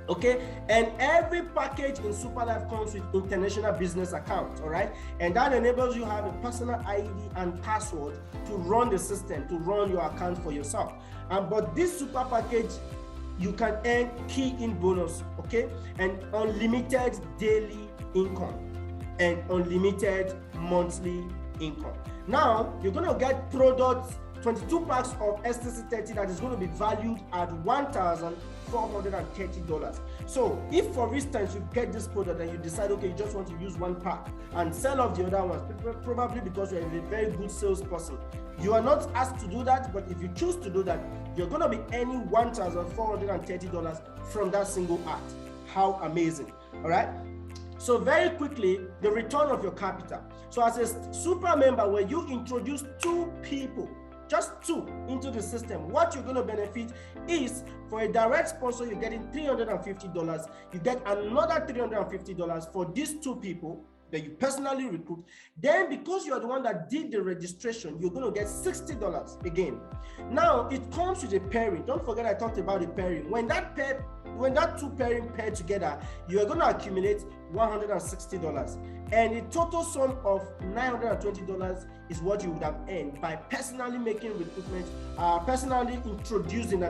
Okay, and every package in Superlife comes with international business accounts, all right, and that enables you to have a personal ID and password to run the system, to run your account for yourself. But this super package, you can earn key in bonus, okay, and unlimited daily income and unlimited monthly income. Now you're going to get products, 22 packs of STC 30 that is going to be valued at $1,430. So if, for instance, you get this product and you decide, okay, you just want to use one pack and sell off the other ones, probably because you're a very good salesperson, you are not asked to do that. But if you choose to do that, you're going to be earning $1,430 from that single ad. How amazing. All right. So very quickly, the return of your capital. So as a super member, when you introduce 2 people, just 2 into the system, what you're going to benefit is, for a direct sponsor, you're getting $350. You get another $350 for these 2 people that you personally recruit. Then, because you're the one that did the registration, you're going to get $60 again. Now, it comes with a pairing. Don't forget I talked about the pairing. When that 2 pairing pair together, you are going to accumulate $160. And the total sum of $920 is what you would have earned by personally making recruitment, personally introducing,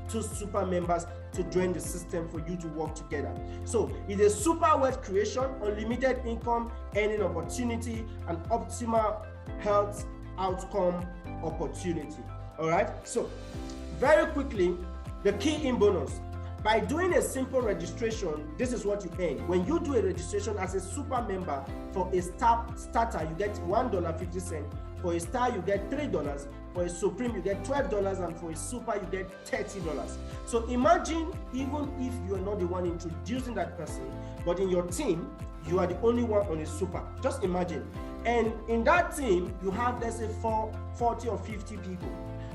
2 super members to join the system for you to work together. So it's a super wealth creation, unlimited income, earning opportunity, and optimal health outcome opportunity. All right. So very quickly, the key in bonus. By doing a simple registration, this is what you earn. When you do a registration as a super member, for a starter, you get $1.50. For a star, you get $3. For a supreme, you get $12. And for a super, you get $30. So imagine, even if you are not the one introducing that person, but in your team, you are the only one on a super. Just imagine. And in that team, you have, let's say, 40 or 50 people.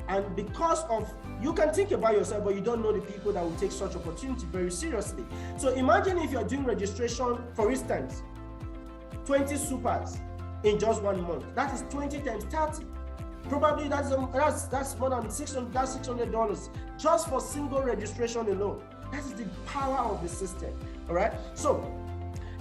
And because of, you can think about yourself, but you don't know the people that will take such opportunity very seriously. So imagine if you're doing registration, for instance, 20 supers in just 1 month. That is 20 times 30. Probably that's more than $600. That's $600 just for single registration alone. That is the power of the system. All right. So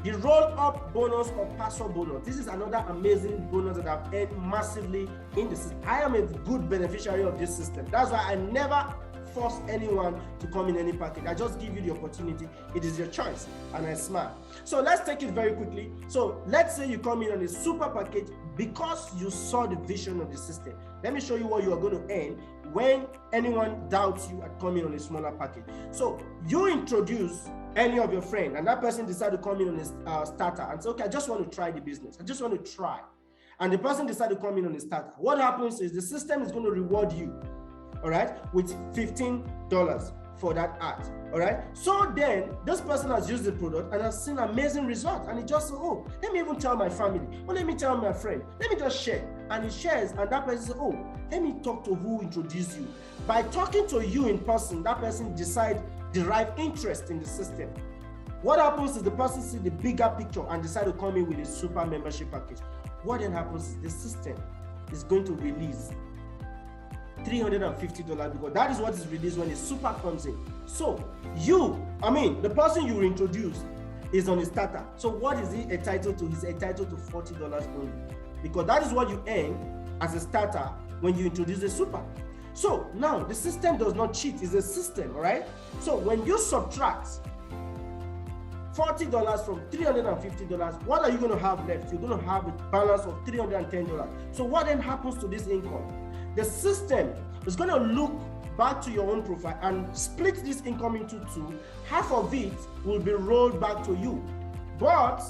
the roll-up bonus or password bonus. This is another amazing bonus that I've earned massively in the system. I am a good beneficiary of this system. That's why I never force anyone to come in any package. I just give you the opportunity. It is your choice, and I smile. So let's take it very quickly. So let's say you come in on a super package because you saw the vision of the system. Let me show you what you are going to earn when anyone doubts you at coming on a smaller package. So you introduce any of your friends, and that person decided to come in on a starter and say, okay, I just want to try the business. I just want to try. And the person decided to come in on a starter. What happens is the system is going to reward you, all right, with $15 for that ad, all right? So then this person has used the product and has seen amazing results, and he just said, oh, let me even tell my family, or let me tell my friend, let me just share. And he shares, and that person says, oh, let me talk to who introduced you. By talking to you in person, that person derive interest in the system. What happens is the person sees the bigger picture and decide to come in with a super membership package. What then happens is the system is going to release $350 because that is what is released when a super comes in. So the person you introduce is on a starter. So what is he entitled to? He's entitled to $40 only, because that is what you earn as a starter when you introduce a super. So now the system does not cheat, it's a system, all right? So when you subtract $40 from $350, what are you going to have left? You're going to have a balance of $310. So what then happens to this income? The system is going to look back to your own profile and split this income into 2. Half of it will be rolled back to you, but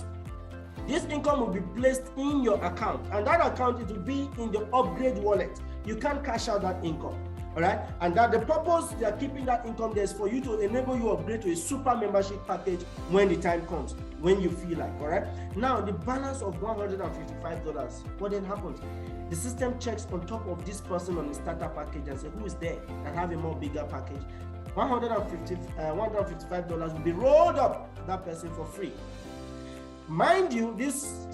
this income will be placed in your account, and that account, it will be in the upgrade wallet. You can't cash out that income. all right? And that the purpose they are keeping that income there is for you to enable you upgrade to a super membership package when the time comes, when you feel like, all right? Now, the balance of $155, what then happens? The system checks on top of this person on the starter package and say, who is there and have a more bigger package? $155 will be rolled up to that person for free. Mind you, this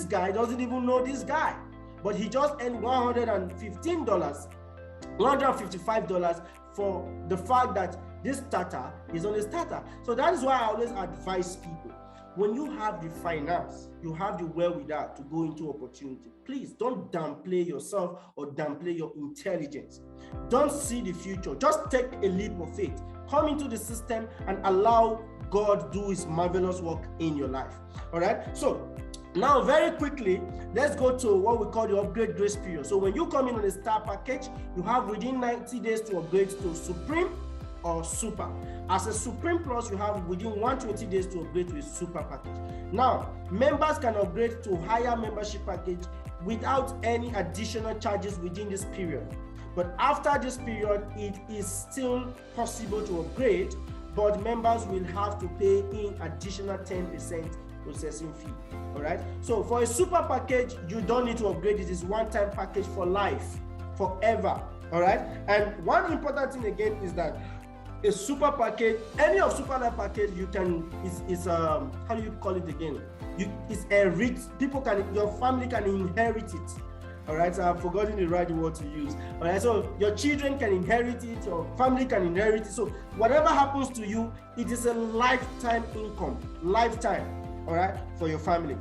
guy doesn't even know this guy, but he just earned $155 for the fact that this starter is on a starter. So that is why I always advise people, when you have the finance, you have the wherewithal to go into opportunity, please don't downplay yourself or downplay your intelligence. Don't see the future. Just take a leap of faith. Come into the system and allow God do his marvelous work in your life. All right. So now, very quickly, let's go to what we call the upgrade grace period. So when you come in on a star package, you have within 90 days to upgrade to Supreme or Super. As a Supreme Plus, you have within 120 days to upgrade to a Super package. Now, members can upgrade to higher membership package without any additional charges within this period. But after this period, it is still possible to upgrade, but members will have to pay in additional 10% processing fee. All right. So for a super package, you don't need to upgrade. It is one-time package for life, forever. All right. And one important thing again is that a super package, any of Superlife package, you can is how do you call it again? It's a rich. People can, your family can inherit it. All right, so I've forgotten the right word to use. All right, so your children can inherit it, your family can inherit it. So whatever happens to you, it is a lifetime income, lifetime, all right, for your family.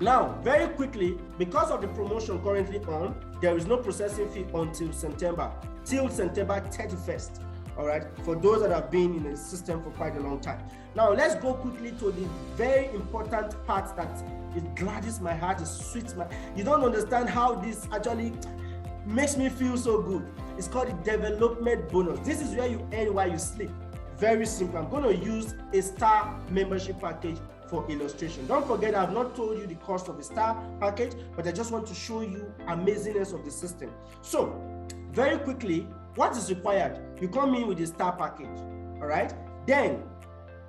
Now, very quickly, because of the promotion currently on, there is no processing fee until September, till September 31st. All right, for those that have been in the system for quite a long time. Now, let's go quickly to the very important part that it gladdens my heart, it sweets my, you don't understand how this actually makes me feel so good. It's called the development bonus. This is where you earn while you sleep. Very simple. I'm going to use a star membership package for illustration. Don't forget, I've not told you the cost of a star package, but I just want to show you amazingness of the system. So, very quickly, what is required? You come in with a star package, all right? Then,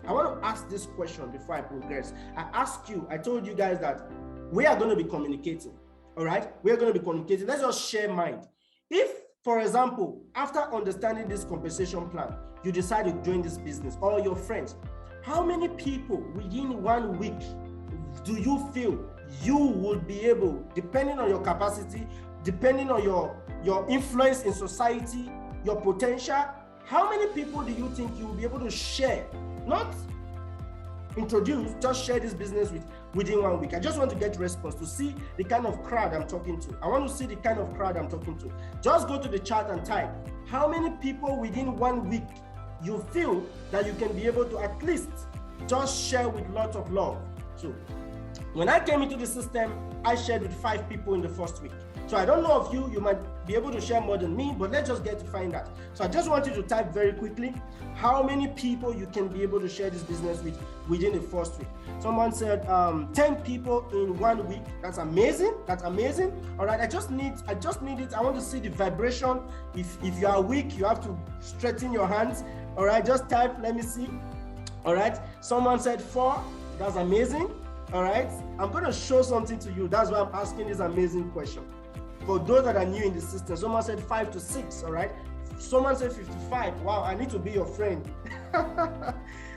I want to ask this question before I progress. I told you guys that we are going to be communicating, all right? We are going to be communicating. Let's just share mind. If, for example, after understanding this compensation plan, you decide to join this business, or your friends, how many people within 1 week do you feel you will be able, depending on your capacity, depending on your influence in society, your potential, how many people do you think you will be able to share? Not introduce, just share this business with within 1 week. I just want to get response to see the kind of crowd I'm talking to. I want to see the kind of crowd I'm talking to. Just go to the chat and type how many people within 1 week you feel that you can be able to at least just share with lots of love. So when I came into the system, I shared with 5 people in the first week. So I don't know if you might be able to share more than me, but let's just get to find out. So I just want you to type very quickly how many people you can be able to share this business with within the first week. Someone said 10 people in 1 week. That's amazing. That's amazing. All right, I just need it. I want to see the vibration. If you are weak, you have to straighten your hands. All right, just type, let me see. All right, someone said 4. That's amazing. All right, I'm going to show something to you. That's why I'm asking this amazing question. For those that are new in the system, someone said 5 to 6, all right? Someone said 55. Wow, I need to be your friend.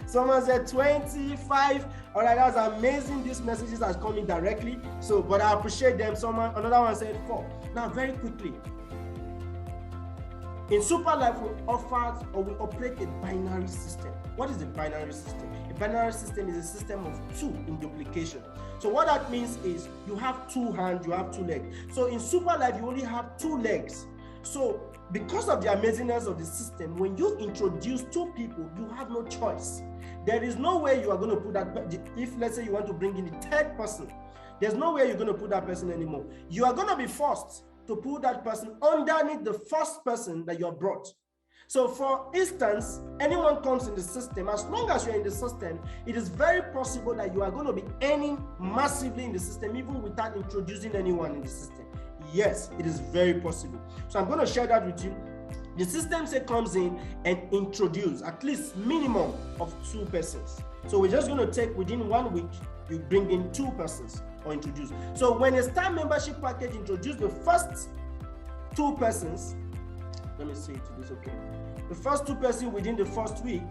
Someone said 25. All right, that's amazing. These messages are coming directly. So, but I appreciate them. Another one said 4. Now, very quickly. In Superlife, we operate a binary system. What is a binary system? A binary system is a system of 2 in duplication. So what that means is you have 2 hands, you have 2 legs. So in Superlife, you only have 2 legs. So because of the amazingness of the system, when you introduce 2 people, you have no choice. There is no way you are going to put that, if let's say you want to bring in the 3rd person, there's no way you're going to put that person anymore. You are going to be forced to put that person underneath the first person that you have brought. So for instance, anyone comes in the system, as long as you're in the system, it is very possible that you are going to be earning massively in the system, even without introducing anyone in the system. Yes, it is very possible. So I'm going to share that with you. The system say comes in and introduce at least minimum of 2 persons. So we're just going to take within 1 week, you bring in 2 persons or introduce. So when a star membership package introduce the first 2 persons, let me see to this, okay. The first 2 persons within the first week,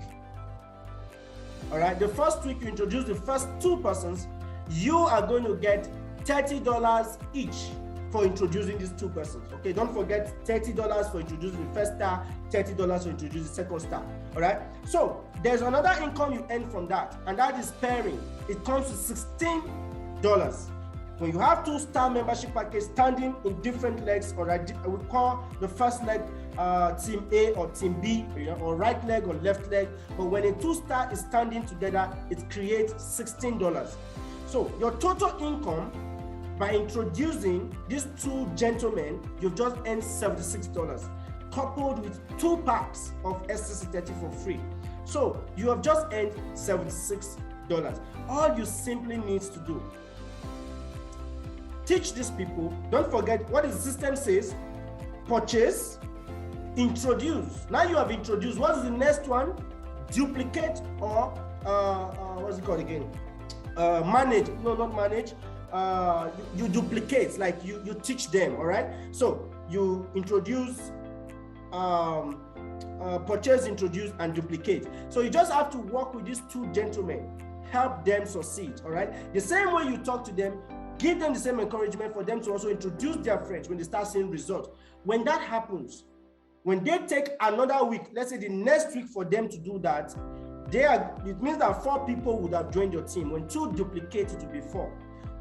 all right, the first week you introduce the first 2 persons, you are going to get $30 each for introducing these 2 persons. Okay, don't forget $30 for introducing the first star, $30 for introducing the second star. All right, so there's another income you earn from that, and that is pairing. It comes to $16. When you have 2 star membership packages standing in different legs, all right, we call the first leg team A or team B, or right leg or left leg. But when a 2 star is standing together, it creates $16. So your total income by introducing these 2 gentlemen, you've just earned $76, coupled with 2 packs of SCC30 for free. So you have just earned $76. All you simply need to do, teach these people. Don't forget what the system says: purchase, introduce. Now you have introduced. What is the next one? Duplicate, or what's it called again? Manage. No, not manage. You duplicate, like you teach them. All right. So you introduce, purchase, introduce, and duplicate. So you just have to work with these 2 gentlemen, help them succeed. All right. The same way you talk to them, give them the same encouragement for them to also introduce their friends when they start seeing results. When that happens, when they take another week, let's say the next week for them to do that, it means that 4 people would have joined your team. When 2 duplicate, it will be 4.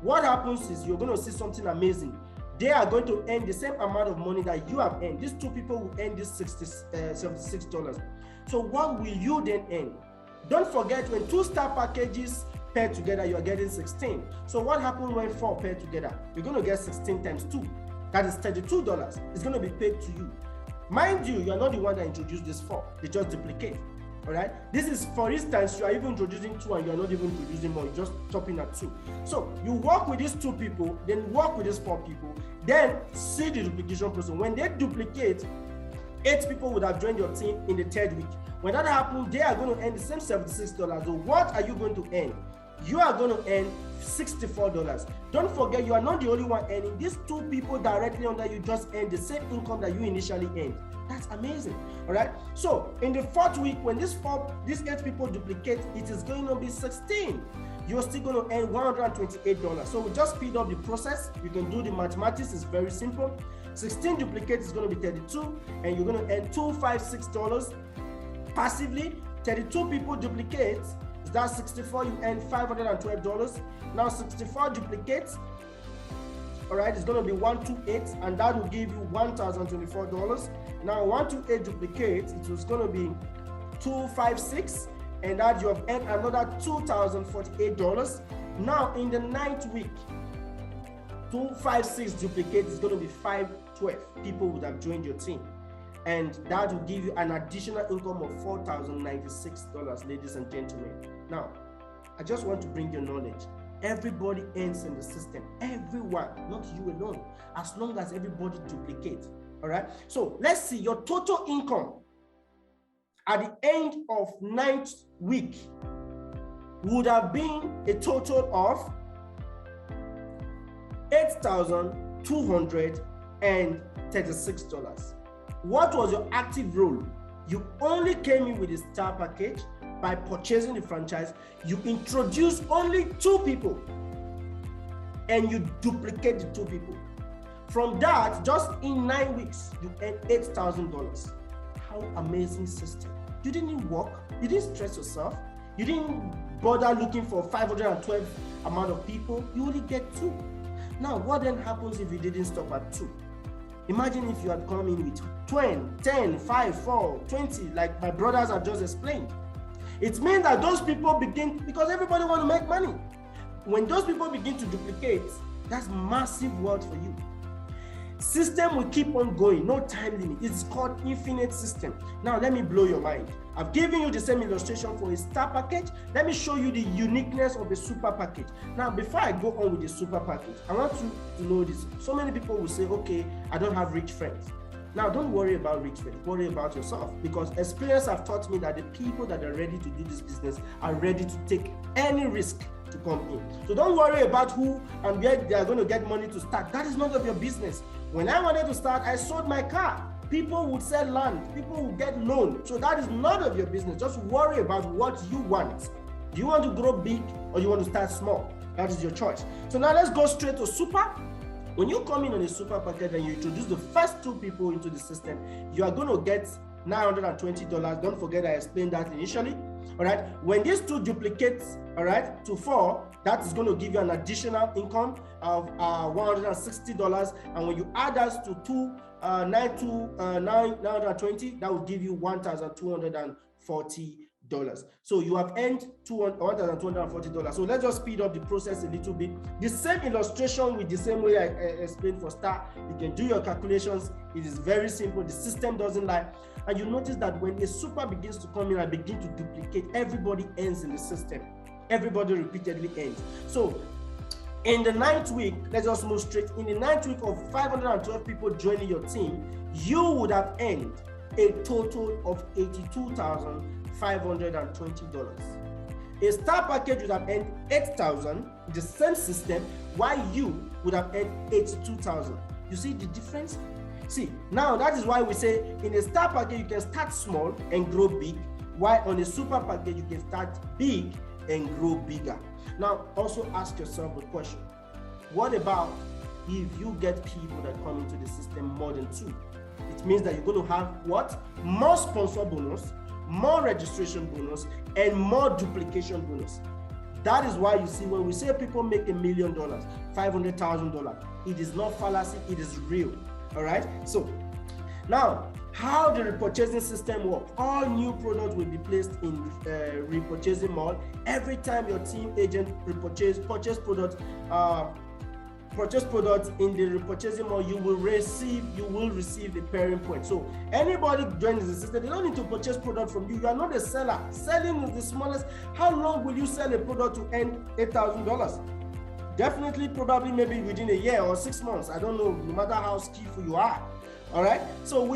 What happens is you're going to see something amazing. They are going to earn the same amount of money that you have earned. These 2 people will earn this $76. So what will you then earn? Don't forget, when 2 star packages pair together, you are getting 16. So what happens when 4 pair together? You're going to get 16 times 2. That is $32. It's going to be paid to you. Mind you, you are not the one that introduced this 4. They just duplicate. All right. This is, for instance, you are even introducing 2 and you are not even introducing more. You're just stopping at 2. So you work with these 2 people, then work with these 4 people, then see the duplication process. When they duplicate, 8 people would have joined your team in the 3rd week. When that happens, they are going to earn the same $76. So what are you going to earn? You are going to earn $64. Don't forget, you are not the only one earning. These 2 people directly under you just earn the same income that you initially earned. That's amazing. All right. So in the 4th week, when these 8 people duplicate, it is going to be 16. You're still going to earn $128. So we just speed up the process. You can do the mathematics. It's very simple. 16 duplicates is going to be 32, and you're going to earn $256 passively. 32 people duplicate. That's 64. You earn $512. Now 64 duplicates. All right, it's going to be 128, and that will give you $1,024. Now 128 duplicates, it was going to be 256, and that you have earned another $2,048. Now in the 9th week, 256 duplicates is going to be 512. People would have joined your team, and that will give you an additional income of $4,096, ladies and gentlemen. Now, I just want to bring your knowledge. Everybody earns in the system. Everyone, not you alone. As long as everybody duplicates. All right. So let's see your total income at the end of 9th week would have been a total of $8,236. What was your active role? You only came in with a star package. By purchasing the franchise, you introduce only 2 people and you duplicate the 2 people. From that, just in 9 weeks, you earn $8,000. How amazing system. You didn't work, you didn't stress yourself, you didn't bother looking for 512 amount of people, you only get 2. Now, what then happens if you didn't stop at 2? Imagine if you had come in with 20, 10, 5, 4, 20, like my brothers have just explained. It means that those people begin, because everybody wants to make money. When those people begin to duplicate, that's massive wealth for you. System will keep on going, no time limit. It's called infinite system. Now, let me blow your mind. I've given you the same illustration for a star package. Let me show you the uniqueness of a super package. Now, before I go on with the super package, I want you to know this. So many people will say, okay, I don't have rich friends. Now, don't worry about rich rate, worry about yourself, because experience have taught me that the people that are ready to do this business are ready to take any risk to come in. So don't worry about who and where they are going to get money to start. That is none of your business. When I wanted to start, I sold my car. People would sell land, people would get loan. So that is none of your business. Just worry about what you want. Do you want to grow big or you want to start small? That is your choice. So now let's go straight to super. When you come in on a super package and you introduce the first 2 people into the system, you are going to get $920. Don't forget I explained that initially. All right. When these 2 duplicates, all right, to 4, that is going to give you an additional income of $160. And when you add that to 920, that will give you $1,240. So you have earned $1,240. So let's just speed up the process a little bit. The same illustration with the same way I explained for Star. You can do your calculations. It is very simple. The system doesn't lie. And you notice that when a super begins to come in and begin to duplicate, everybody ends in the system. Everybody repeatedly ends. So in the 9th week, let's just move straight. In the 9th week of 512 people joining your team, you would have earned a total of $82,520. A star package would have earned $8,000, the same system, while you would have earned $82,000. You see the difference? See, now that is why we say in a star package, you can start small and grow big, while on a super package, you can start big and grow bigger. Now, also ask yourself a question. What about if you get people that come into the system more than 2? It means that you're going to have what? More sponsor bonus, more registration bonus, and more duplication bonus. That is why you see when we say people make $1 million, $500,000, it is not fallacy, it is real. All right. So now, how the repurchasing system works. All new products will be placed in repurchasing mall. Every time your team agent purchase products in the repurchasing mall, you will receive a pairing point. So anybody joins the system, they don't need to purchase product from you. You are not a seller. Selling is the smallest. How long will you sell a product to earn $8,000? Definitely, probably, maybe within a year or 6 months. I don't know, no matter how skillful you are. All right. So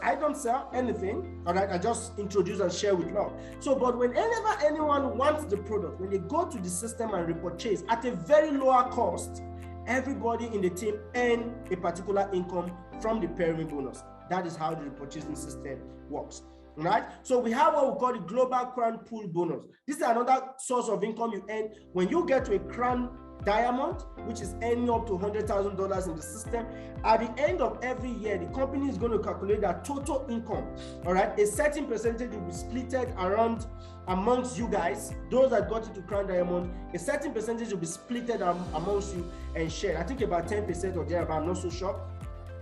I don't sell anything. All right. I just introduce and share with love. So, but whenever anyone wants the product, when they go to the system and repurchase at a very lower cost, everybody in the team earn a particular income from the pairing bonus. That is how the repurchasing system works. All right. So we have what we call the global crown pool bonus. This is another source of income you earn when you get to a crown diamond, which is earning up to $100,000 in the system. At the end of every year, the company is going to calculate their total income. All right, a certain percentage will be splitted around amongst you guys, those that got into crown diamond. A certain percentage will be splitted amongst you and shared. I think about 10% or there, but I'm not so sure.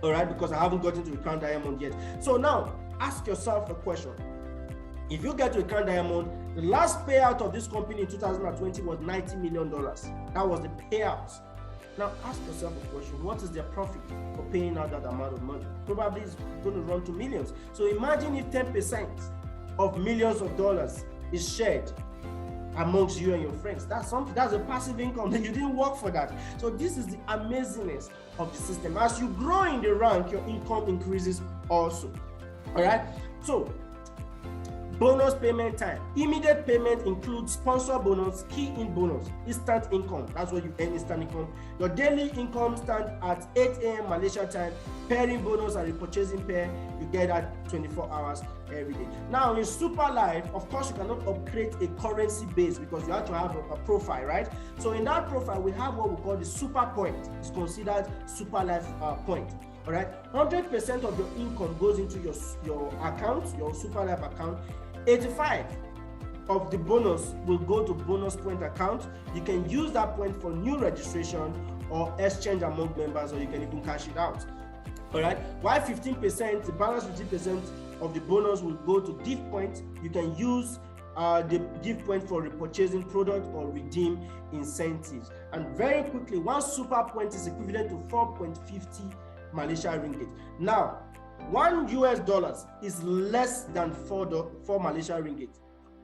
All right, because I haven't gotten to the crown diamond yet. So now ask yourself a question. If you get to a crown diamond, the last payout of this company in 2020 was $90 million. That was the payout. Now ask yourself a question. What is their profit for paying out that amount of money? Probably it's going to run to millions. So imagine if 10% of millions of dollars is shared amongst you and your friends. That's something, that's a passive income that you didn't work for that. So this is the amazingness of the system. As you grow in the rank, your income increases also. All right. So bonus payment time. Immediate payment includes sponsor bonus, key in bonus, instant income. That's what you earn, instant income. Your daily income stands at 8 a.m. Malaysia time. Pairing bonus and repurchasing pair, you get at 24 hours every day. Now in Superlife, of course, you cannot upgrade a currency base because you have to have a profile, right? So in that profile, we have what we call the super point. It's considered Superlife point. All right, 100% of your income goes into your account, your Superlife account. 85 of the bonus will go to bonus point account. You can use that point for new registration or exchange among members, or you can even cash it out. All right. While 15%, the balance 15% of the bonus will go to gift points. You can use the gift point for repurchasing product or redeem incentives. And very quickly, one super point is equivalent to 4.50 Malaysia ringgit. Now, $1 is less than 4 Malaysia ringgit.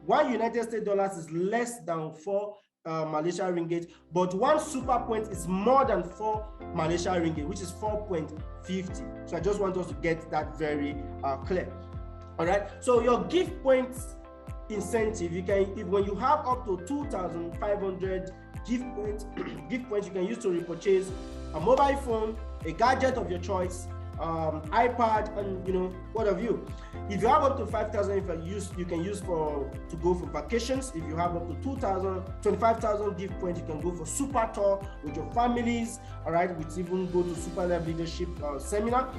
$1 United States is less than 4 Malaysia ringgit, but one super point is more than 4 Malaysia ringgit, which is 4.50. So I just want us to get that very clear. All right. So your gift points incentive, you can, when you have up to 2,500 gift points, you can use to repurchase a mobile phone, a gadget of your choice, iPad, and what have you. If you have up to 5,000, you can use to go for vacations. If you have up to 25,000 gift points, you can go for super tour with your families. All right, which even go to Superlife leadership seminar.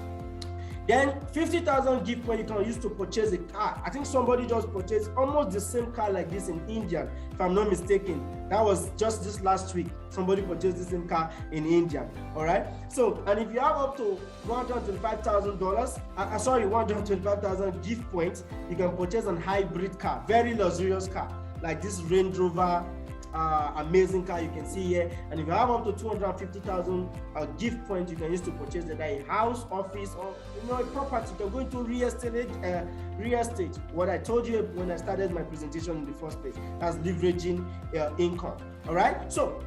Then 50,000 gift points you can use to purchase a car. I think somebody just purchased almost the same car like this in India, if I'm not mistaken. That was just this last week. Somebody purchased the same car in India. All right. So, and if you have up to $125,000 gift points, you can purchase a hybrid car, very luxurious car, like this Range Rover. Amazing car you can see here. And if you have up to 250,000 gift points, you can use to purchase a house, office, or a property. You can go into real estate. What I told you when I started my presentation in the first place, that's leveraging income. All right. So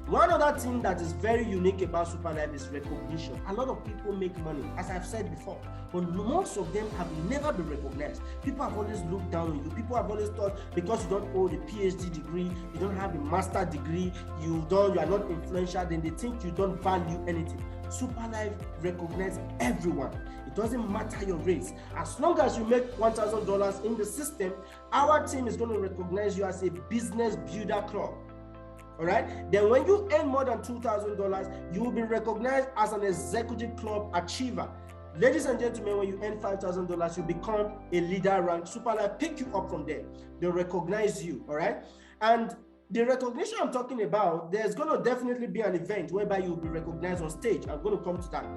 one other thing that is very unique about Superlife is recognition. A lot of people make money, as I've said before, but most of them have never been recognized. People have always looked down on you. People have always thought because you don't hold a PhD degree, you don't have a master degree, you are not influential, then they think you don't value anything. Superlife recognizes everyone. It doesn't matter your race. As long as you make $1,000 in the system, our team is going to recognize you as a business builder club. All right. Then when you earn more than $2,000, you will be recognized as an executive club achiever. Ladies and gentlemen, when you earn $5,000, you become a leader rank. Superlife pick you up from there. They recognize you. All right. And the recognition I'm talking about, there's going to definitely be an event whereby you'll be recognized on stage. I'm going to come to that.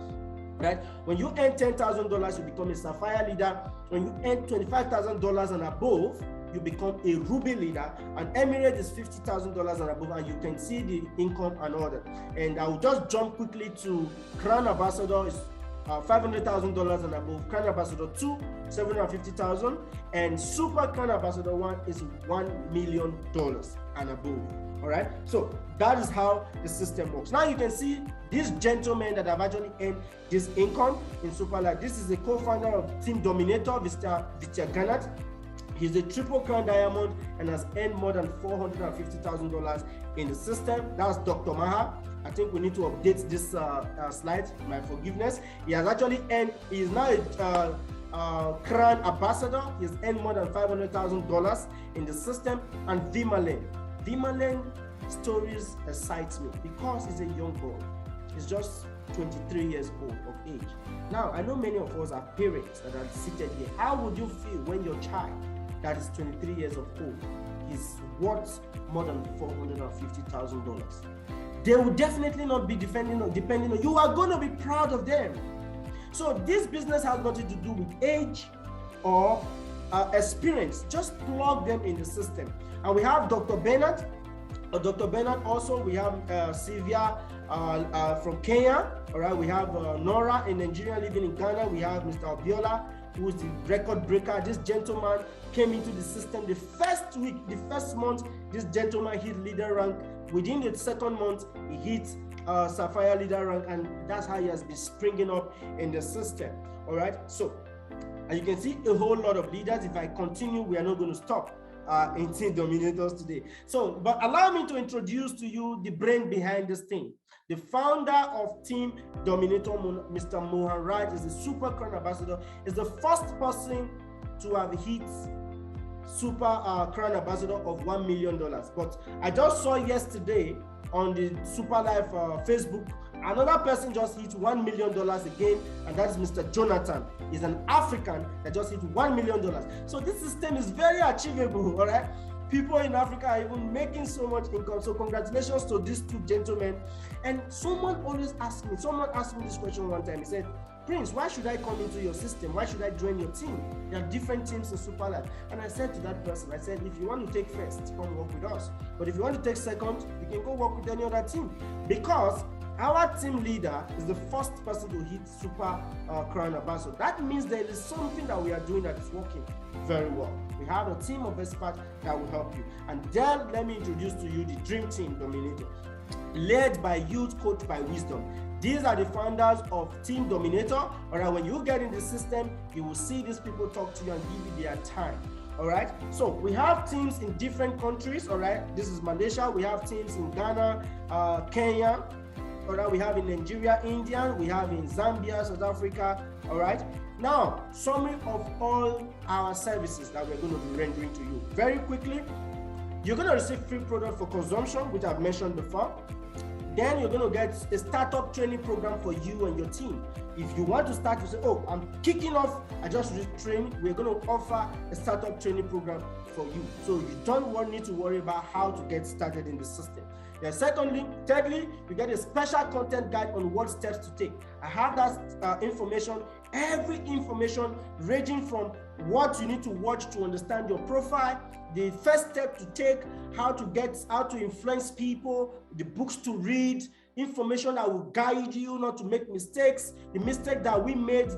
Right? When you earn $10,000, you become a Sapphire leader. When you earn $25,000 and above, you become a Ruby leader, and Emirate is $50,000 and above, and you can see the income and all that. And I will just jump quickly to Crown Ambassador is $500,000 and above, Crown Ambassador 2, $750,000, and Super Crown Ambassador 1 is $1 million and above. All right, so that is how the system works. Now you can see these gentlemen that have actually earned this income in Superlife. This is the co-founder of Team Dominator, Mr. Ganat. He's a triple crown diamond and has earned more than $450,000 in the system. That's Dr. Maha. I think we need to update this slide, my forgiveness. He has actually earned, he is now a crown ambassador. He's earned more than $500,000 in the system. And Vimalen stories excite me because he's a young boy. He's just 23 years old of age. Now, I know many of us are parents that are seated here. How would you feel when your child that is 23 years of old is worth more than $450,000? They will definitely not be depending on you. Are going to be proud of them. So this business has nothing to do with age or experience. Just plug them in the system. And we have Dr. Bernard. Dr. Bernard also, we have Sylvia from Kenya. All right, we have Nora in Nigeria living in Ghana. We have Mr. Obiola, who is the record breaker. This gentleman came into the system the first week, the first month. This gentleman hit leader rank. Within the second month, he hit Sapphire leader rank, and that's how he has been springing up in the system. All right, so and you can see a whole lot of leaders. If I continue, we are not going to stop in Team Dominators today. So, but allow me to introduce to you the brain behind this thing. The founder of Team Dominator, Mr. Mohan Raj, is the Super Crown Ambassador, is the first person to have hit Super Crown Ambassador of $1 million. But I just saw yesterday on the Superlife Facebook, another person just hit $1 million again, and that is Mr. Jonathan. He's an African that just hit $1 million. So this system is very achievable, all right? People in Africa are even making so much income. So congratulations to these two gentlemen. And someone asked me this question one time. He said, Prince, why should I come into your system? Why should I join your team? There are different teams in Superlife. And I said to that person, I said, if you want to take first, come work with us. But if you want to take second, you can go work with any other team. Because our team leader is the first person to hit Super Crown Ambassador. That means there is something that we are doing that is working very well. We have a team of experts that will help you. And then let me introduce to you the Dream Team Dominator, led by youth, coached by wisdom. These are the founders of Team Dominator. All right, when you get in the system, you will see these people talk to you and give you their time. All right, so we have teams in different countries. All right, this is Malaysia. We have teams in Ghana, Kenya. All right, we have in Nigeria, India. We have in Zambia, South Africa. All right, now summary of all our services that we're going to be rendering to you very quickly. You're going to receive free product for consumption, which I've mentioned before. Then you're going to get a startup training program for you and your team. If you want to start, you say, oh, I'm kicking off, I just trained. We're going to offer a startup training program for you. So you don't need to worry about how to get started in the system. Then thirdly, you get a special content guide on what steps to take. I have that information, every information ranging from what you need to watch to understand your profile, the first step to take, how to influence people, the books to read, information that will guide you not to make mistakes, the mistake that we made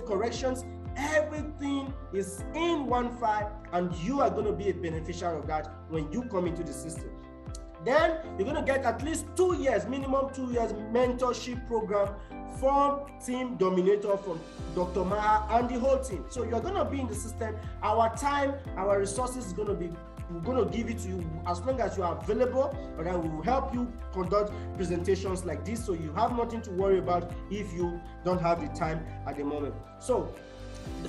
corrections. Everything is in one file, and you are going to be a beneficiary of that when you come into the system. Then you're going to get at least 2 years, minimum 2 years mentorship program from Team Dominator, from Dr. Maha and the whole team. So you're going to be in the system. Our time, our resources is going to be, we're going to give it to you as long as you are available, and then we will help you conduct presentations like this, so you have nothing to worry about if you don't have the time at the moment. So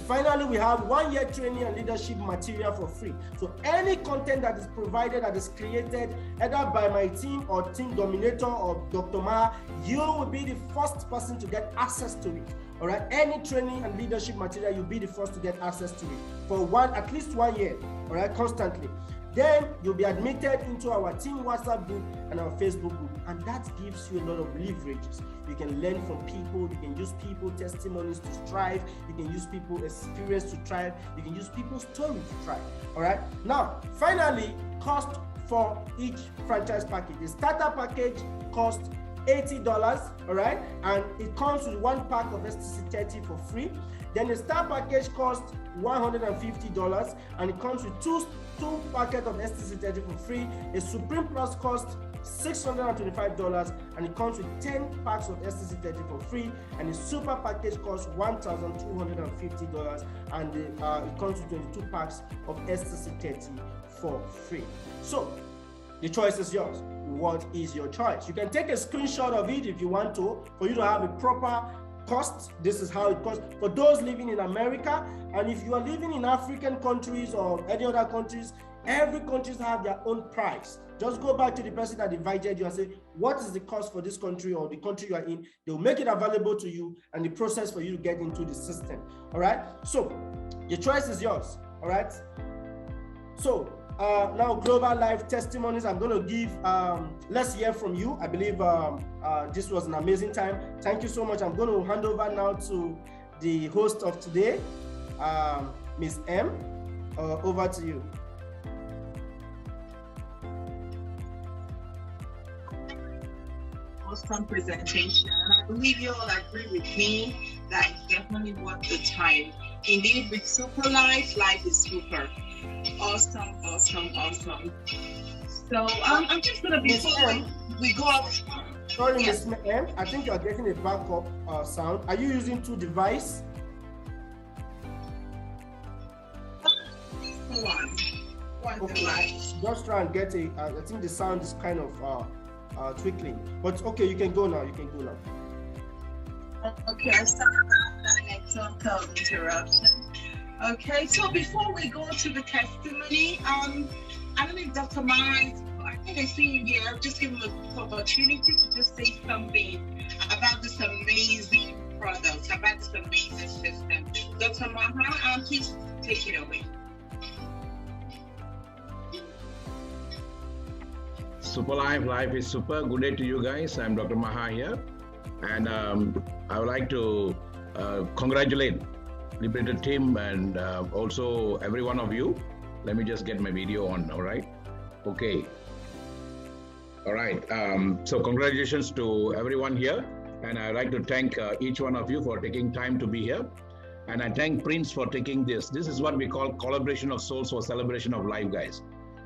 finally, we have 1 year training and leadership material for free. So any content that is provided, that is created either by my team or Team Dominator or Dr. Maha, you will be the first person to get access to it. All right, any training and leadership material, you'll be the first to get access to it for at least 1 year. All right, constantly. Then you'll be admitted into our team WhatsApp group and our Facebook group, and that gives you a lot of leverages. You can learn from people, you can use people testimonies to strive, you can use people experience to thrive, you can use people's story to thrive. All right, now finally, cost for each franchise package. The starter package costs $80, all right, and it comes with 1 pack of STC30 for free. Then the star package costs $150, and it comes with two packets of STC30 for free. A Supreme Plus costs $625, and it comes with 10 packs of STC30 for free. And the Super package costs $1,250, and it comes with 22 packs of STC30 for free. So the choice is yours. What is your choice? You can take a screenshot of it if you want to, for you to have a proper cost. This is how it costs for those living in America. And if you are living in African countries or any other countries, every country have their own price. Just go back to the person that invited you and say, what is the cost for this country or the country you are in? They will make it available to you, and the process for you to get into the system. All right, so your choice is yours. All right, so now global life testimonies. I'm going to give, let's hear from you. I believe this was an amazing time. Thank you so much. I'm going to hand over now to the host of today, Ms. M. Over to you. Awesome presentation. I believe you all agree with me that it's definitely worth the time. Indeed, with Superlife, life is super. Awesome, awesome, awesome. So I'm just gonna, before we go up. Sorry, yes. Ms. M, I think you're getting a backup sound. Are you using 2 devices? One okay. Device. Just try and get a. I think the sound is kind of twinkling, but okay, you can go now. You can go now. Okay, I started that network interruption. Okay, so before we go to the testimony, I don't know if Dr. Mara, I think I see you here. Just give him an opportunity to just say something about this amazing product, about this amazing system. Dr. Maha, please take it away. Superlife, life is super. Good day to you guys. I'm Dr. Maha here, and I would like to congratulate Liberator team and also every one of you. Let me just get my video on. All right. Okay. All right. So congratulations to everyone here. And I'd like to thank each one of you for taking time to be here. And I thank Prince for taking this. This is what we call collaboration of souls for celebration of life, guys.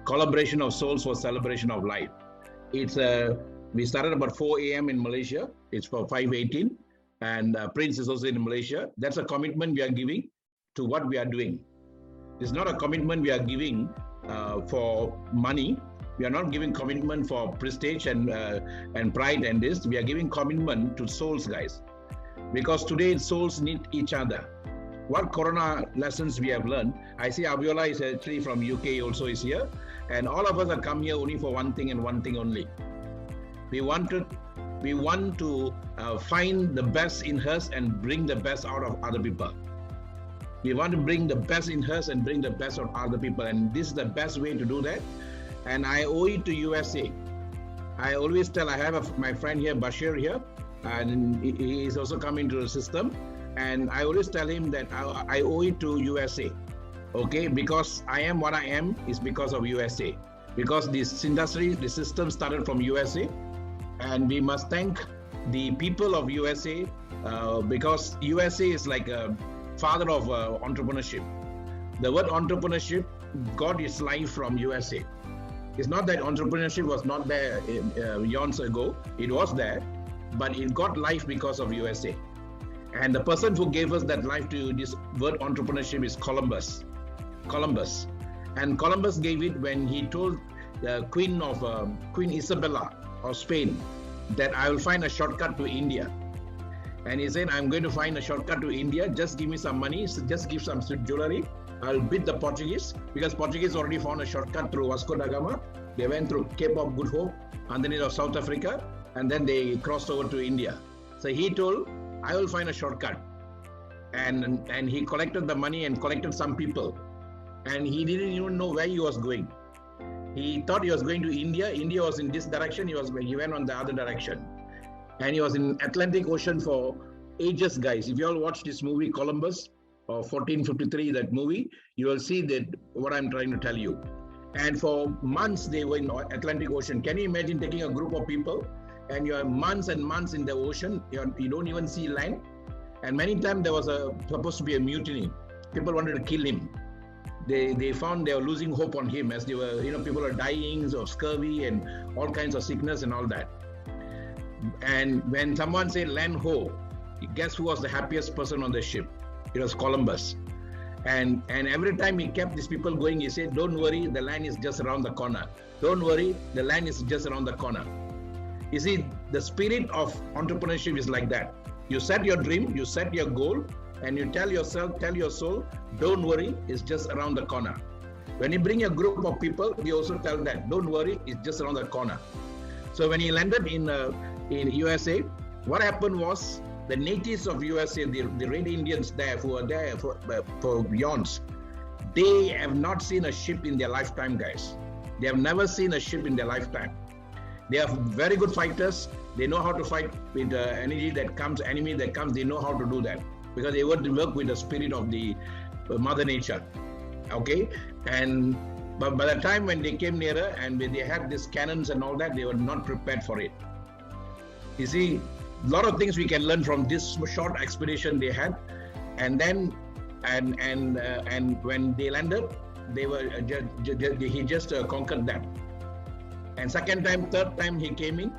Collaboration of souls for celebration of life. It's we started about 4 a.m. in Malaysia. It's for 5:18. And Prince is also in Malaysia. That's a commitment we are giving to what we are doing. It's not a commitment we are giving for money. We are not giving commitment for prestige and pride and this. We are giving commitment to souls, guys. Because today souls need each other. What Corona lessons we have learned, I see Abiola is actually from UK also is here. And all of us have come here only for one thing and one thing only. We want to find the best in us and bring the best out of other people. We want to bring the best in us and bring the best out of other people. And this is the best way to do that. And I owe it to USA. I always tell, I have my friend here, Bashir here, and he is also coming to the system. And I always tell him that I owe it to USA. Okay, because I am what I am is because of USA. Because this industry, the system started from USA. And we must thank the people of USA because USA is like a father of entrepreneurship. The word entrepreneurship got its life from USA. It's not that entrepreneurship was not there eons ago. It was there, but it got life because of USA. And the person who gave us that life to this word entrepreneurship is Columbus. And Columbus gave it when he told the Queen Isabella of Spain that I will find a shortcut to India. And he said, I'm going to find a shortcut to India. Just give me some money. Just give some jewelry. I'll beat the Portuguese because Portuguese already found a shortcut through Vasco da Gama. They went through Cape of Good Hope, underneath of South Africa, and then they crossed over to India. So he told, I will find a shortcut. And he collected the money and collected some people. And he didn't even know where he was going. He thought he was going to India. India was in this direction. He went on the other direction. And he was in Atlantic Ocean for ages, guys. If you all watch this movie, Columbus, or 1453, that movie, you will see that what I'm trying to tell you. And for months, they were in Atlantic Ocean. Can you imagine taking a group of people and you are months and months in the ocean, you don't even see land? And many times there was supposed to be a mutiny. People wanted to kill him. They found they were losing hope on him as they were, people are dying of scurvy and all kinds of sickness and all that. And when someone said land ho, guess who was the happiest person on the ship? It was Columbus. And every time he kept these people going, he said, don't worry, the land is just around the corner. Don't worry, the land is just around the corner. You see, the spirit of entrepreneurship is like that. You set your dream, you set your goal, and you tell your soul, don't worry, it's just around the corner. When you bring a group of people, we also tell that, don't worry, it's just around the corner. So when he landed in USA, what happened was the natives of USA, the Red Indians there who were there for eons, they have not seen a ship in their lifetime, guys. They have never seen a ship in their lifetime. They are very good fighters. They know how to fight with enemy that comes. They know how to do that because they work with the spirit of the Mother Nature. Okay, but by the time when they came nearer and when they had these cannons and all that, they were not prepared for it. You see, a lot of things we can learn from this short expedition they had, and then and when they landed, he just conquered them. And second time, third time he came in,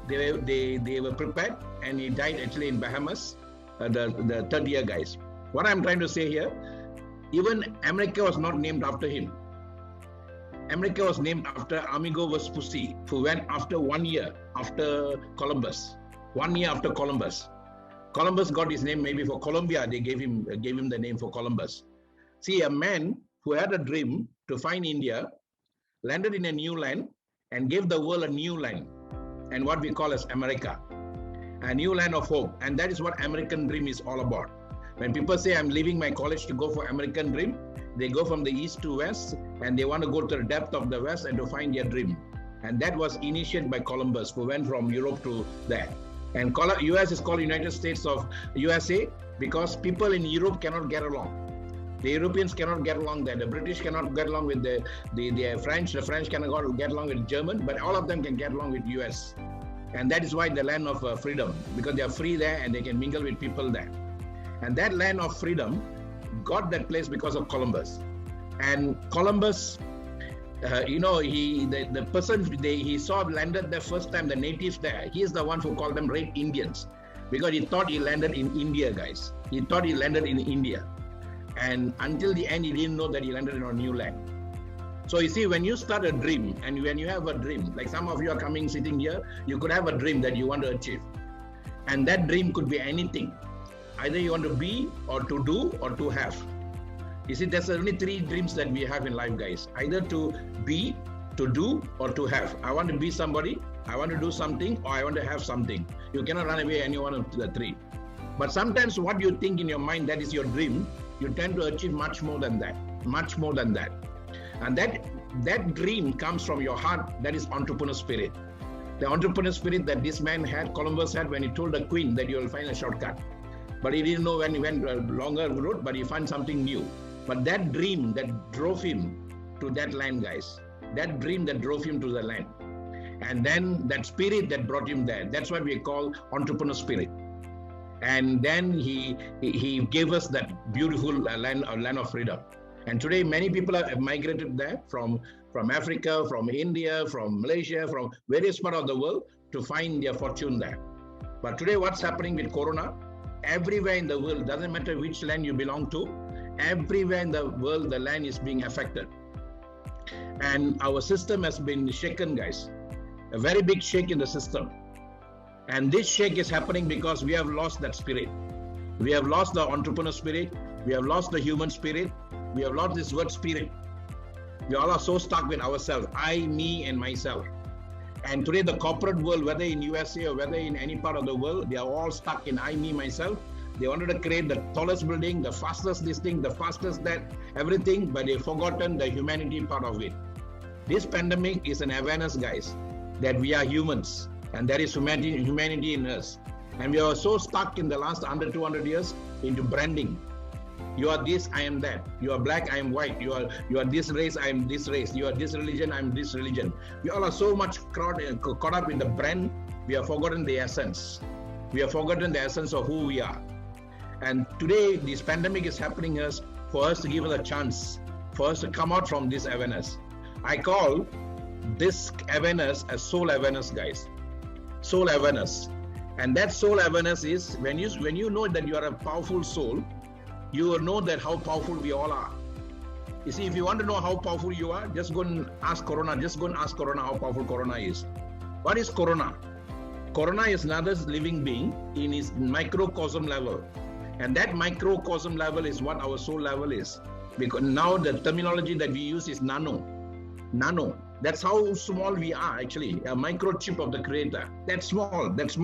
they were prepared, and he died actually in Bahamas, the third year, guys. What I'm trying to say here, even America was not named after him. America was named after Amigo Vespucci, who went after 1 year after Columbus. 1 year after Columbus. Columbus got his name maybe for Colombia. They gave him the name for Columbus. See, a man who had a dream to find India, landed in a new land, and gave the world a new land, and what we call as America, a new land of hope. And that is what American dream is all about. When people say, I'm leaving my college to go for American dream, they go from the east to west, and they want to go to the depth of the west and to find their dream. And that was initiated by Columbus, who went from Europe to there. And US is called United States of USA because people in Europe cannot get along. The Europeans cannot get along there. The British cannot get along with the French. The French cannot get along with German, but all of them can get along with US. And that is why the land of freedom, because they are free there and they can mingle with people there. And that land of freedom got that place because of Columbus. And Columbus, the person he saw landed the first time, the natives there, he is the one who called them Red Indians, because he thought he landed in India, guys. He thought he landed in India. And until the end, he didn't know that he landed on a new land. So you see, when you start a dream, and when you have a dream, like some of you are coming, sitting here, you could have a dream that you want to achieve. And that dream could be anything. Either you want to be, or to do, or to have. You see, there's only three dreams that we have in life, guys. Either to be, to do, or to have. I want to be somebody, I want to do something, or I want to have something. You cannot run away any one of the three. But sometimes what you think in your mind, that is your dream, you tend to achieve much more than that. Much more than that. And that dream comes from your heart, that is entrepreneur spirit. The entrepreneur spirit that this man had, Columbus had, when he told the queen that you will find a shortcut. But he didn't know when he went a longer route, but he found something new. But that dream that drove him to that land, guys, that dream that drove him to the land. And then that spirit that brought him there, that's what we call entrepreneur spirit. And then he gave us that beautiful land of freedom. And today, many people have migrated there from Africa, from India, from Malaysia, from various parts of the world to find their fortune there. But today, what's happening with Corona? Everywhere in the world, doesn't matter which land you belong to, everywhere in the world, the land is being affected. And our system has been shaken, guys. A very big shake in the system. And this shake is happening because we have lost that spirit. We have lost the entrepreneur spirit. We have lost the human spirit. We have lost this word spirit. We all are so stuck with ourselves. I, me, and myself. And today the corporate world, whether in USA or whether in any part of the world, they are all stuck in I, me, myself. They wanted to create the tallest building, the fastest this thing, the fastest that, everything, but they've forgotten the humanity part of it. This pandemic is an awareness, guys, that we are humans and there is humanity in us. And we are so stuck in the last 100, 200 years into branding. You are this, I am that. You are black, I am white. You are this race, I am this race. You are this religion, I am this religion. We all are so much caught up in the brand, we have forgotten the essence. We have forgotten the essence of who we are. And today, this pandemic is happening for us to give us a chance, for us to come out from this awareness. I call this awareness as soul awareness, guys. Soul awareness. And that soul awareness is when you know that you are a powerful soul, you will know that how powerful we all are. You see, if you want to know how powerful you are, just go and ask Corona. Just go and ask Corona how powerful Corona is. What is Corona? Corona is another living being in its microcosm level. And that microcosm level is what our soul level is. Because now the terminology that we use is nano. Nano. That's how small we are actually, a microchip of the creator. That's small that's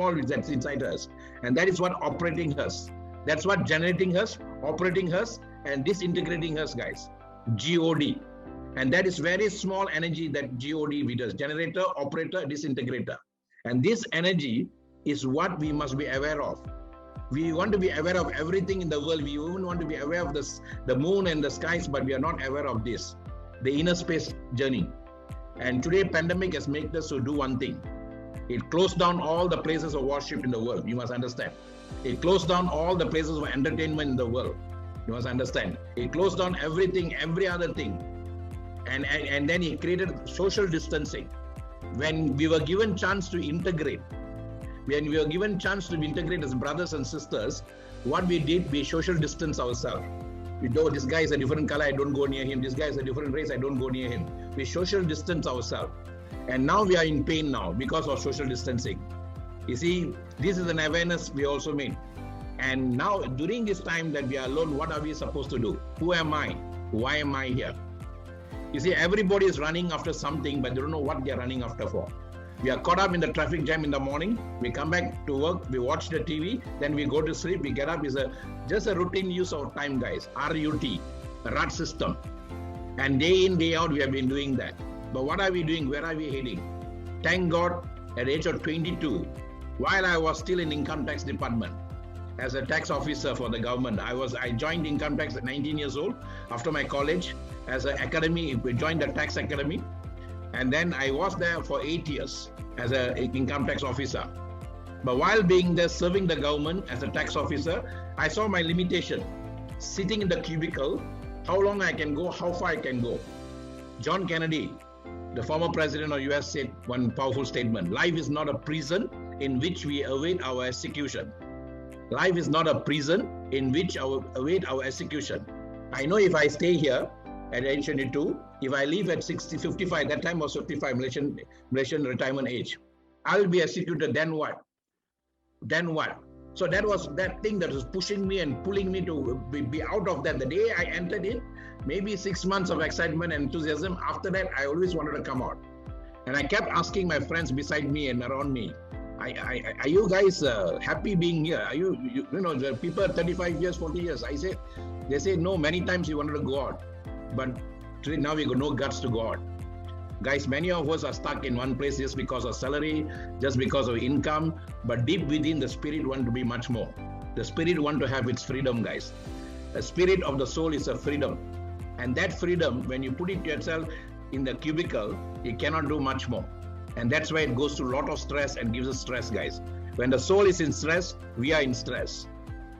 inside us. And that is what operating us. That's what generating us, operating us, and disintegrating us, guys. GOD. And that is very small energy that GOD does. Generator, operator, disintegrator. And this energy is what we must be aware of. We want to be aware of everything in the world. We even want to be aware of the moon and the skies, but we are not aware of this, the inner space journey. And today, pandemic has made us to do one thing. It closed down all the places of worship in the world. You must understand. It closed down all the places of entertainment in the world. You must understand. It closed down everything, every other thing. And then it created social distancing. When we were given chance to integrate, when we were given chance to integrate as brothers and sisters, what we did, we social distance ourselves. We know this guy is a different color, I don't go near him. This guy is a different race, I don't go near him. We social distance ourselves. And now we are in pain now because of social distancing. You see, this is an awareness we also made. And now during this time that we are alone, what are we supposed to do? Who am I? Why am I here? You see, everybody is running after something, but they don't know what they're running after for. We are caught up in the traffic jam in the morning. We come back to work, we watch the TV, then we go to sleep, we get up. It's just a routine use of time, guys. RUT, a RUT system. And day in, day out, we have been doing that. But what are we doing? Where are we heading? Thank God, at the age of 22, while I was still in income tax department, as a tax officer for the government. I joined income tax at 19 years old after my college as an academy. We joined the tax academy, and then I was there for 8 years as an income tax officer. But while being there serving the government as a tax officer, I saw my limitation. Sitting in the cubicle, how long I can go, how far I can go. John Kennedy, the former president of US, said one powerful statement: life is not a prison in which we await our execution. Life is not a prison in which we await our execution. I know if I stay here at age 22, if I leave at 55, that time was 55, Malaysian retirement age, I'll be executed, then what? Then what? So that was that thing that was pushing me and pulling me to be out of that. The day I entered in, maybe 6 months of excitement and enthusiasm. After that, I always wanted to come out. And I kept asking my friends beside me and around me, are you guys happy being here? Are you know, the people 35 years, 40 years. They say, no, many times we wanted to go out. But today, now we got no guts to go out. Guys, many of us are stuck in one place just because of salary, just because of income, but deep within the spirit want to be much more. The spirit want to have its freedom, guys. The spirit of the soul is a freedom. And that freedom, when you put it yourself in the cubicle, you cannot do much more. And that's why it goes through a lot of stress and gives us stress, guys. When the soul is in stress, we are in stress.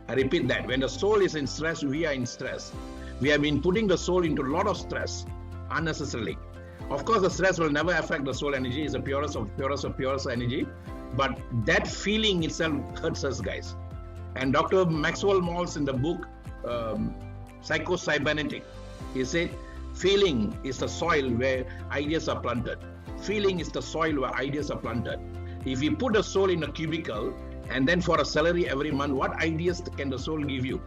I repeat that. When the soul is in stress, we are in stress. We have been putting the soul into a lot of stress unnecessarily. Of course, the stress will never affect the soul energy. It's the purest of purest energy. But that feeling itself hurts us, guys. And Dr. Maxwell Maltz in the book, Psycho-Cybernetic, he said, feeling is the soil where ideas are planted. Feeling is the soil where ideas are planted. If you put the soul in a cubicle and then for a salary every month, what ideas can the soul give you?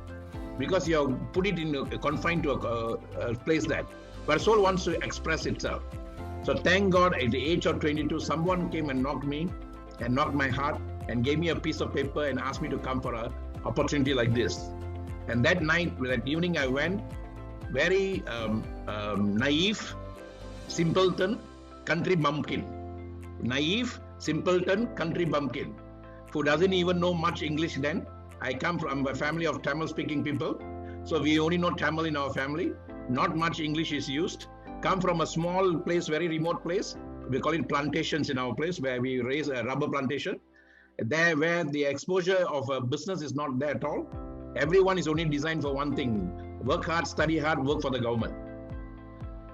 Because you have put it in confined to a place that. But soul wants to express itself. So thank God at the age of 22, someone came and knocked me and knocked my heart and gave me a piece of paper and asked me to come for an opportunity like this. And that night, that evening, I went, very naive, simpleton, country bumpkin. Naive, simpleton, country bumpkin, who doesn't even know much English then. I come from a family of Tamil-speaking people. So we only know Tamil in our family. Not much English is used. Come from a small place, very remote place. We call it plantations in our place, where we raise a rubber plantation. There, where the exposure of a business is not there at all. Everyone is only designed for one thing: work hard, study hard, work for the government.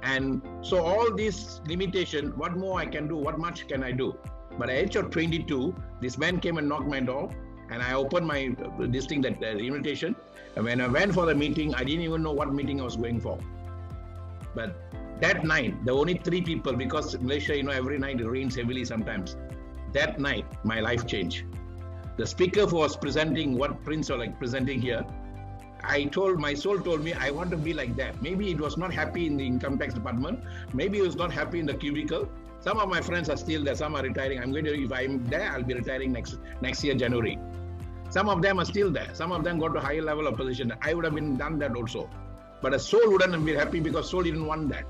And so all these limitations, what more I can do? What much can I do? But at the age of 22, this man came and knocked my door, and I opened my invitation. And when I went for the meeting, I didn't even know what meeting I was going for. But that night, there were only 3 people, because in Malaysia, you know, every night it rains heavily sometimes. That night, my life changed. The speaker who was presenting what Prince was presenting here, my soul told me, I want to be like that. Maybe it was not happy in the income tax department. Maybe it was not happy in the cubicle. Some of my friends are still there. Some are retiring. If I'm there, I'll be retiring next year, January. Some of them are still there. Some of them got to higher level of position. I would have done that also. But a soul wouldn't be happy, because soul didn't want that.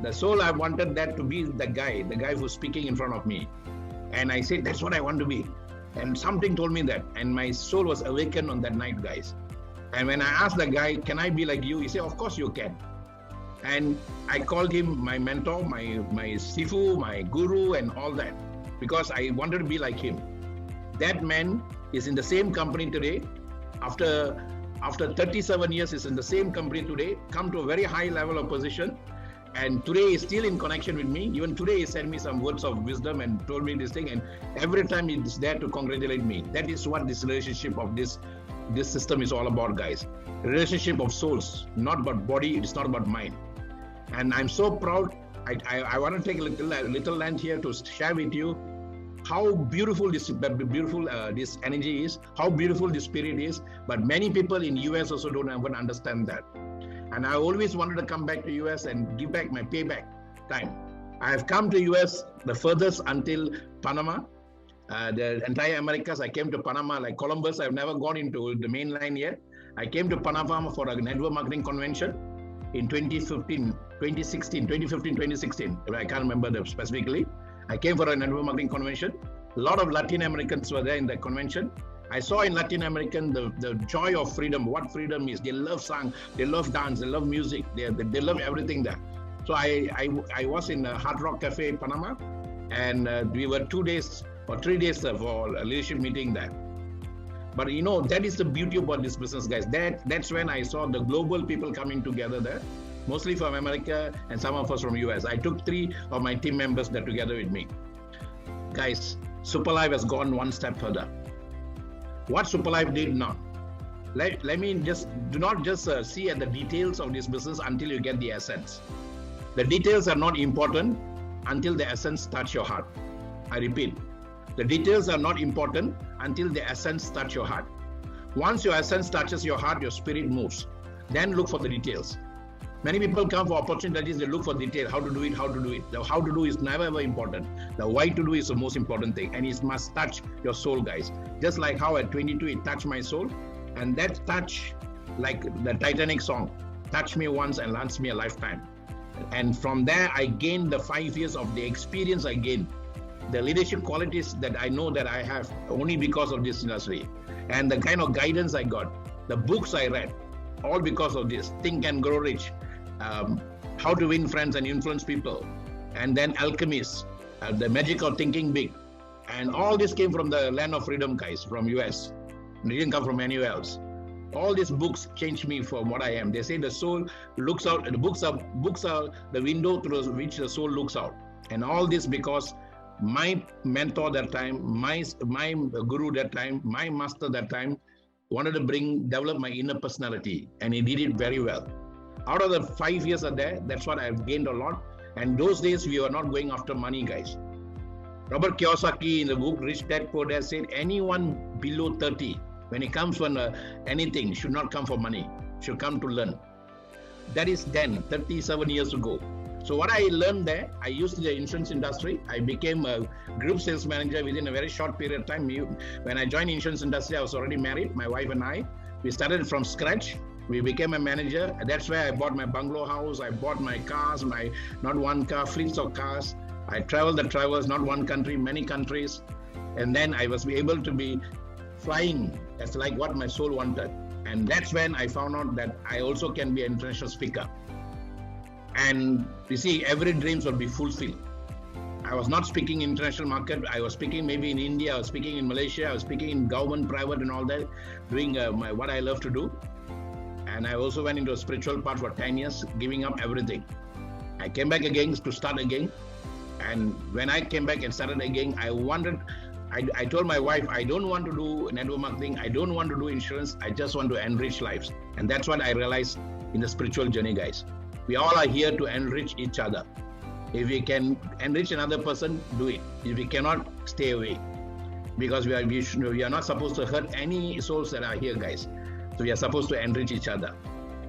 The soul, I wanted that to be the guy who's speaking in front of me. And I said, that's what I want to be. And something told me that. And my soul was awakened on that night, guys. And when I asked the guy, can I be like you? He said, of course you can. And I called him my mentor, my sifu, my guru, and all that, because I wanted to be like him. That man is in the same company today. After 37 years, is in the same company today, come to a very high level of position. And today is still in connection with me. Even today, he sent me some words of wisdom and told me this thing. And every time he's there to congratulate me. That is what this relationship of this system is all about, guys. Relationship of souls, not about body. It's not about mind. And I'm so proud. I want to take a little land here to share with you how beautiful this energy is, how beautiful this spirit is. But many people in US also don't even understand that. And I always wanted to come back to US and give back my payback time. I have come to US the furthest until Panama. The entire Americas, I came to Panama, like Columbus. I've never gone into the main line yet. I came to Panama for a network marketing convention in 2015, 2016. I can't remember them specifically. I came for a network marketing convention. A lot of Latin Americans were there in the convention. I saw in Latin American the joy of freedom, what freedom is. They love song, they love dance, they love music, they love everything there. So I was in a Hard Rock Cafe, Panama, and we were 2 days or 3 days for a leadership meeting there. But you know, that is the beauty about this business, guys. That's when I saw the global people coming together there, mostly from America and some of us from US. I took 3 of my team members there together with me. Guys, Superlife has gone one step further. What Superlife did now, let me just, do not just see at the details of this business until you get the essence. The details are not important until the essence touch your heart. I repeat, the details are not important until the essence touch your heart. Once your essence touches your heart, your spirit moves. Then look for the details. Many people come for opportunities, they look for detail, how to do it, how to do it. The how to do is never ever important. The why to do is the most important thing, and it must touch your soul, guys. Just like how at 22 it touched my soul, and that touch, like the Titanic song, touched me once and lasts me a lifetime. And from there, I gained the 5 years of the experience I gained, the leadership qualities that I know that I have only because of this industry, and the kind of guidance I got, the books I read, all because of this. Think and Grow Rich, How to Win Friends and Influence People, and then Alchemist, the Magic of Thinking Big. And all this came from the land of freedom, guys, from US. It didn't come from anywhere else. All these books changed me from what I am. They say the soul looks out, the books are the window through which the soul looks out. And all this because my mentor that time, my guru that time, my master that time wanted to develop my inner personality, and he did it very well. Out of the 5 years are there, that's what I've gained a lot. And those days we were not going after money, guys. Robert Kiyosaki in the book Rich Dad Poor Dad said anyone below 30, when it comes from anything, should not come for money, should come to learn. That is then, 37 years ago. So what I learned there, I used the insurance industry. I became a group sales manager within a very short period of time. When I joined the insurance industry, I was already married, my wife and I. We started from scratch. We became a manager. That's where I bought my bungalow house. I bought my cars, not one car, fleets of cars. I traveled the travels, not one country, many countries. And then I was able to be flying. That's like what my soul wanted. And that's when I found out that I also can be an international speaker. And you see, every dreams will be fulfilled. I was not speaking in international market. I was speaking maybe in India, I was speaking in Malaysia, I was speaking in government, private and all that, doing what I love to do. And I also went into a spiritual part for 10 years, giving up everything. I came back again to start again. And when I came back and started again, I told my wife, I don't want to do network marketing. I don't want to do insurance. I just want to enrich lives. And that's what I realized in the spiritual journey, guys. We all are here to enrich each other. If we can enrich another person, do it. If we cannot, stay away. Because we are not supposed to hurt any souls that are here, guys. So we are supposed to enrich each other.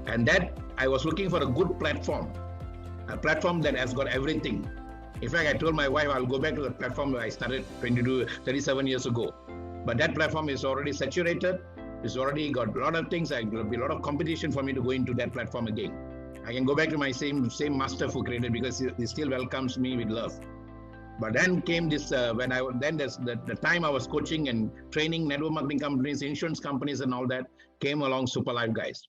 And that, I was looking for a good platform. A platform that has got everything. In fact, I told my wife I'll go back to the platform where I started 37 years ago. But that platform is already saturated. It's already got a lot of things. There will be a lot of competition for me to go into that platform again. I can go back to my same master who created, because he still welcomes me with love. But then came this, the time I was coaching and training network marketing companies, insurance companies and all that, came along Superlife, guys.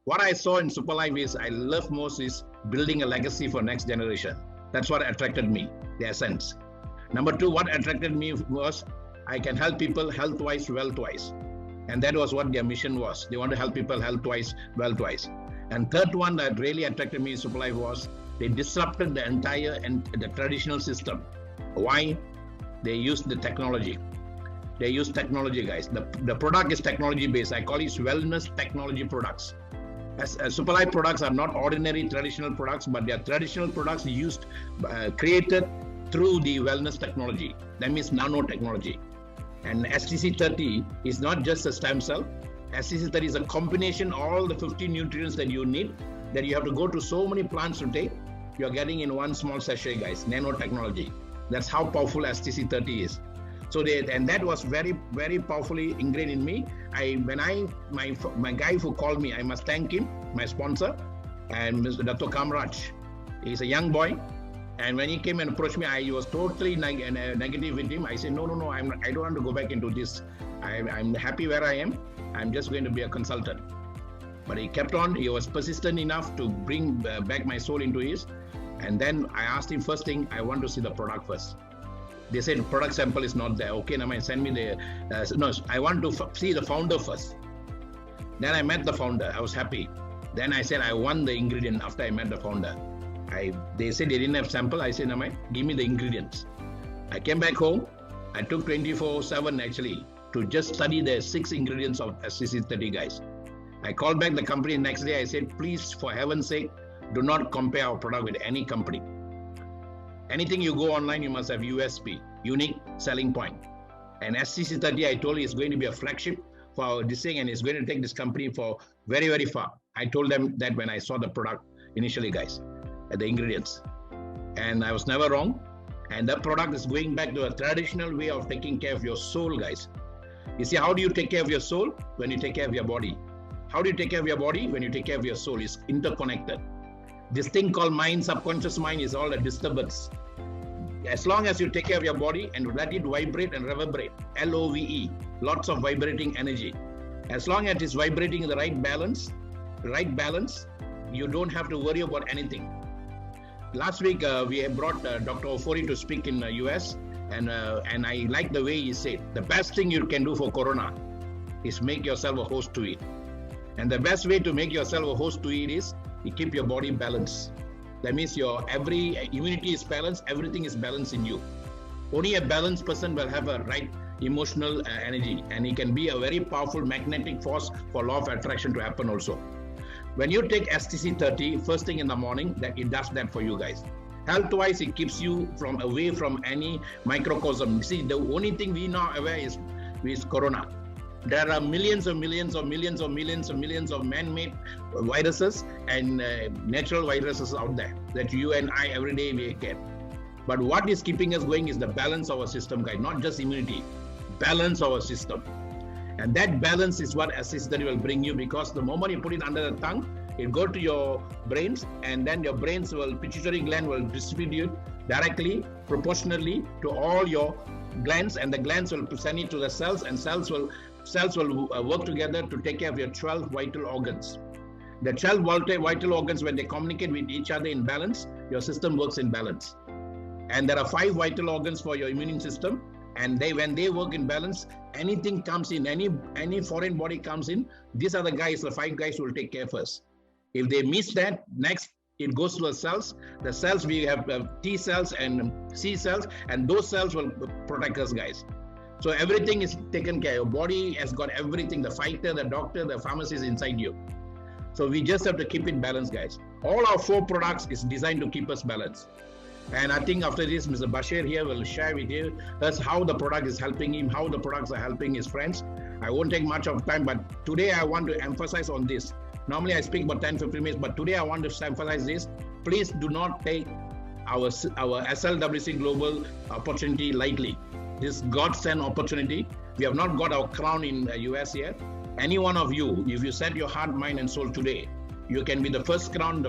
What I saw in Superlife is, I love most is building a legacy for next generation. That's what attracted me, the essence. Number 2, what attracted me was, I can help people health-wise, wealth-wise. And that was what their mission was. They want to help people health-wise, wealth-wise. And third one that really attracted me in Superlife was, they disrupted the entire the traditional system. Why? They used the technology. They use technology, guys. The product is technology based. I call it wellness technology products. As Superlife products are not ordinary traditional products, but they are traditional products used, created through the wellness technology. That means nanotechnology. And STC30 is not just a stem cell. STC30 is a combination of all the 50 nutrients that you need, that you have to go to so many plants to take. You're getting in one small sachet, guys, nanotechnology. That's how powerful STC30 is. So and that was very, very powerfully ingrained in me. My guy who called me, I must thank him, my sponsor, and Mr. Dato Kamraj. He's a young boy. And when he came and approached me, I was totally negative with him. I said, no, I don't want to go back into this. I'm happy where I am. I'm just going to be a consultant. But he kept on. He was persistent enough to bring back my soul into his. And then I asked him, first thing, I want to see the product first. They said product sample is not there. Okay, now send me the, no, I want to see the founder first. Then I met the founder. I was happy. Then I said, I want the ingredient after I met the founder. They said they didn't have sample. I said, Namai, give me the ingredients. I came back home. I took 24/7 actually to just study the 6 ingredients of SCC30 guys. I called back the company next day. I said, please, for heaven's sake, do not compare our product with any company. Anything you go online, you must have USP, unique selling point. And SCC30, I told you, is going to be a flagship for this thing, and it's going to take this company for very, very far. I told them that when I saw the product initially, guys, the ingredients. And I was never wrong. And that product is going back to a traditional way of taking care of your soul, guys. You see, how do you take care of your soul? When you take care of your body. How do you take care of your body? When you take care of your soul. It's interconnected. This thing called mind, subconscious mind, is all a disturbance. As long as you take care of your body and let it vibrate and reverberate, LOVE, lots of vibrating energy. As long as it's vibrating in the right balance, you don't have to worry about anything. Last week, we have brought Dr. Ofori to speak in the US, and I like the way he said, the best thing you can do for Corona is make yourself a host to it. And the best way to make yourself a host to it is you keep your body balanced. That means your every immunity is balanced, everything is balanced in you. Only a balanced person will have a right emotional energy, and he can be a very powerful magnetic force for law of attraction to happen also. When you take STC30 first thing in the morning, that it does that for you guys. Health-wise, it keeps you away from any microcosm. See, the only thing we now aware is Corona. There are millions of man-made viruses and natural viruses out there that you and I every day we get. But what is keeping us going is the balance of our system, guys, not just immunity, balance of our system. And that balance is what SCC30 will bring you, because the moment you put it under the tongue, it go to your brains, and then your brains pituitary gland will distribute directly, proportionally to all your glands, and the glands will send it to the cells, and cells will work together to take care of your 12 vital organs. The 12 vital organs, when they communicate with each other in balance, your system works in balance. And there are 5 vital organs for your immune system, and when they work in balance, anything comes in, any foreign body comes in, these are the 5 guys who will take care first. If they miss that, next it goes to the cells. The cells, we have T cells and C cells, and those cells will protect us, guys. So everything is taken care. Your body has got everything, the fighter, the doctor, the pharmacist inside you. So we just have to keep it balanced, guys. All our 4 products is designed to keep us balanced. And I think after this, Mr. Bashir here will share with you us how the product is helping him, how the products are helping his friends. I won't take much of time, but today I want to emphasize on this. Normally I speak about 10-15 minutes, but today I want to emphasize this. Please do not take our SLWC Global opportunity lightly. This God-sent opportunity. We have not got our crown in the US yet. Any one of you, if you set your heart, mind, and soul today, you can be the first crown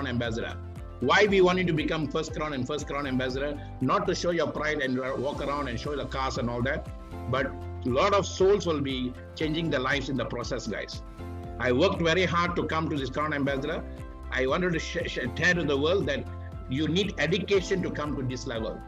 ambassador. Why we want you to become first crown ambassador? Not to show your pride and walk around and show the cars and all that, but a lot of souls will be changing their lives in the process, guys. I worked very hard to come to this crown ambassador. I wanted to tell to the world that you need education to come to this level,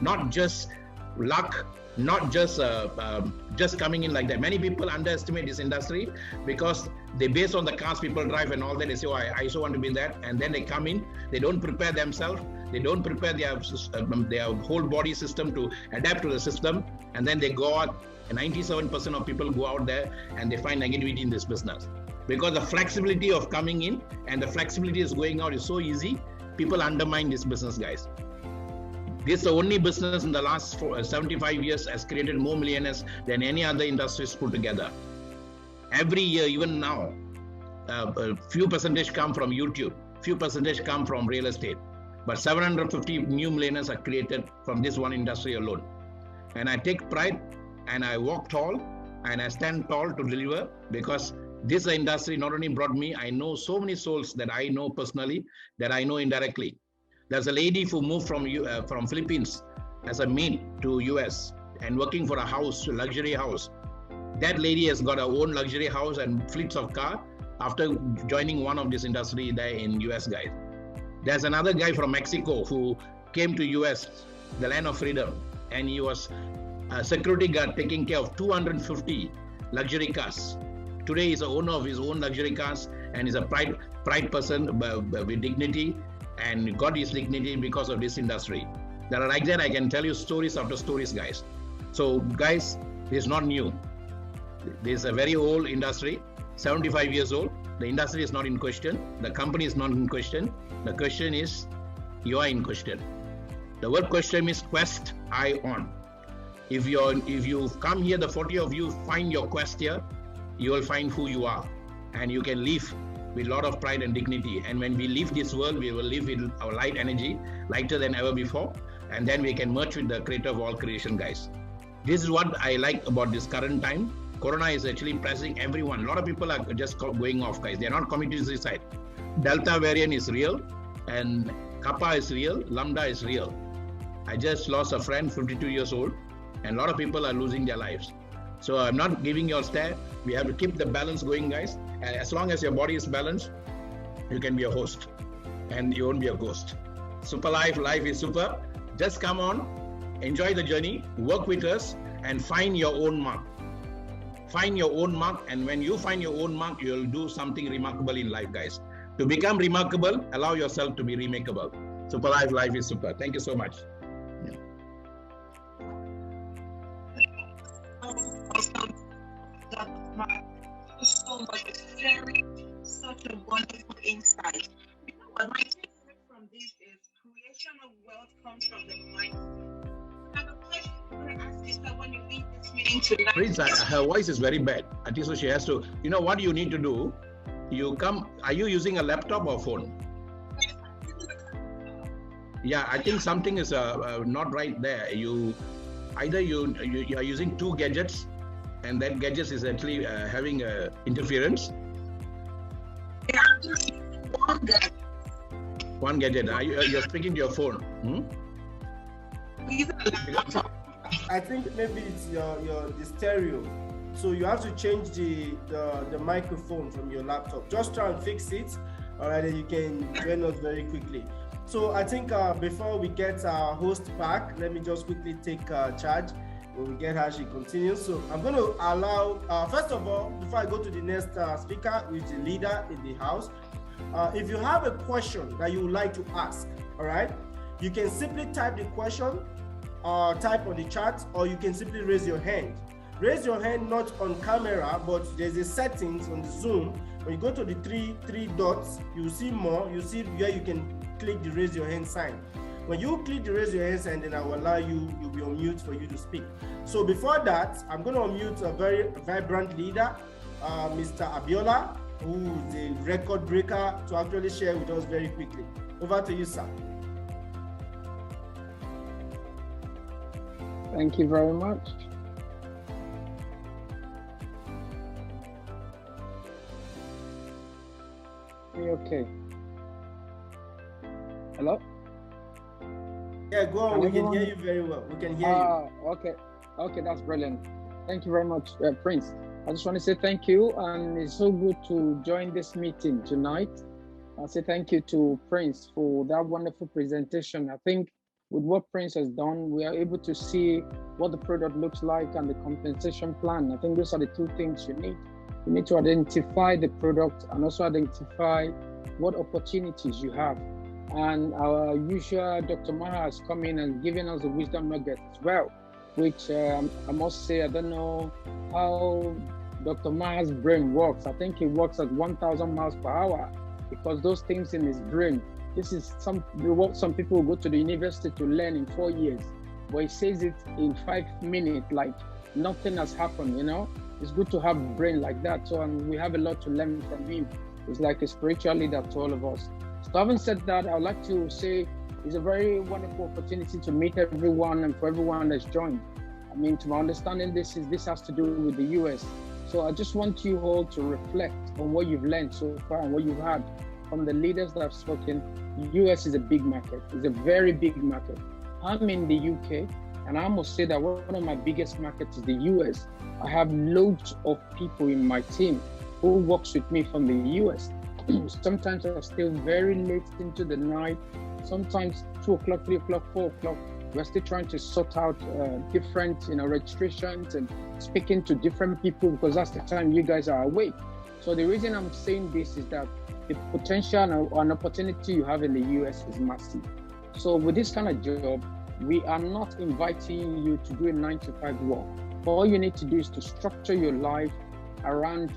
not just luck, not just coming in like that. Many people underestimate this industry because they base on the cars people drive and all that. They say, oh, I also want to be in that, and then they come in. They don't prepare themselves. They don't prepare their whole body system to adapt to the system, and then they go out. And 97% of people go out there and they find negativity in this business because the flexibility of coming in and the flexibility is going out is so easy. People undermine this business, guys. This is the only business in the last 75 years has created more millionaires than any other industries put together. Every year, even now, a few percentage come from YouTube, few percentage come from real estate, but 750 new millionaires are created from this one industry alone. And I take pride and I walk tall and I stand tall to deliver, because this industry not only brought me, I know so many souls that I know personally, that I know indirectly. There's a lady who moved from Philippines as a maid to US and working for a house, a luxury house. That lady has got her own luxury house and fleets of car after joining one of this industry there in US, guys. There's another guy from Mexico who came to US, the land of freedom, and he was a security guard taking care of 250 luxury cars. Today he's the owner of his own luxury cars and is a pride person with dignity, and got his dignity because of this industry. There are like that, I can tell you stories after stories, guys. So guys, it's not new. This is a very old industry, 75 years old. The industry is not in question. The company is not in question. The question is, you are in question. The word question is quest, I on. If you come here, the 40 of you find your quest here, you will find who you are. And you can live with a lot of pride and dignity. And when we leave this world, we will live with our light energy, lighter than ever before. And then we can merge with the creator of all creation, guys. This is what I like about this current time. Corona is actually pressing everyone. A lot of people are just going off, guys. They're not committing suicide. Delta variant is real, and Kappa is real, Lambda is real. I just lost a friend, 52 years old, and a lot of people are losing their lives. So I'm not giving you a stare. We have to keep the balance going, guys. And as long as your body is balanced, you can be a host, and you won't be a ghost. Super life is super. Just come on, enjoy the journey, work with us, and find your own mark. Find your own mark, and when you find your own mark, you'll do something remarkable in life, guys. To become remarkable, allow yourself to be remarkable. Super life is super. Thank you so much. Awesome. Thank you so much for sharing such a wonderful insight. You know what? My takeaway from this is creation of wealth comes from the mind. I have a question to ask you, so when you leave this meeting tonight. Prince, her voice is very bad. I think so she has to, you know what you need to do? You come, are you using a laptop or phone? Yeah, I think something is not right there. You are using two gadgets, and that gadget is actually having interference. Yeah, I'm just using one gadget. One gadget. You're speaking to your phone. I think maybe it's the stereo. So you have to change the microphone from your laptop. Just try and fix it. All right, and you can join us very quickly. So I think before we get our host back, let me just quickly take charge. When we get her, she continues. So I'm going to allow, first of all, before I go to the next speaker, which is the leader in the house, if you have a question that you would like to ask, all right, you can simply type the question, type on the chat, or you can simply raise your hand. Raise your hand not on camera, but there's a settings on the Zoom. When you go to the three dots, you see more. You see where you can click the raise your hand sign. When you click the raise your hand sign, then I will allow you'll be on mute for you to speak. So before that, I'm going to unmute a very vibrant leader, Mr. Abiola, who is a record breaker, to actually share with us very quickly. Over to you, sir. Thank you very much. Are you okay? Hello? Yeah, go on. We can hear you very well. We can hear you. Okay. Okay, that's brilliant. Thank you very much, Prince. I just want to say thank you, and it's so good to join this meeting tonight. I'll say thank you to Prince for that wonderful presentation. I think with what Prince has done, we are able to see what the product looks like and the compensation plan. I think those are the two things you need. You need to identify the product and also identify what opportunities you have. And our usual Dr. Maha has come in and given us a wisdom nugget as well, which I must say, I don't know how Dr. Maha's brain works. I think he works at 1,000 miles per hour because those things in his brain, this is what some people go to the university to learn in 4 years, but he says it in 5 minutes, like nothing has happened, you know? It's good to have a brain like that. So we have a lot to learn from him. He's like a spiritual leader to all of us. So having said that, I would like to say it's a very wonderful opportunity to meet everyone and for everyone that's joined. I mean, to my understanding, this has to do with the US. So I just want you all to reflect on what you've learned so far and what you've had. from the leaders that have spoken, US is a big market. It's a very big market. I'm in the UK, and I must say that one of my biggest markets is the US. I have loads of people in my team who works with me from the US. Sometimes I stay very late into the night, sometimes 2 o'clock, 3 o'clock, 4 o'clock. We're still trying to sort out different registrations and speaking to different people, because that's the time you guys are awake. So the reason I'm saying this is that the potential and opportunity you have in the US is massive. So with this kind of job, we are not inviting you to do a 9-to-5 work. All you need to do is to structure your life around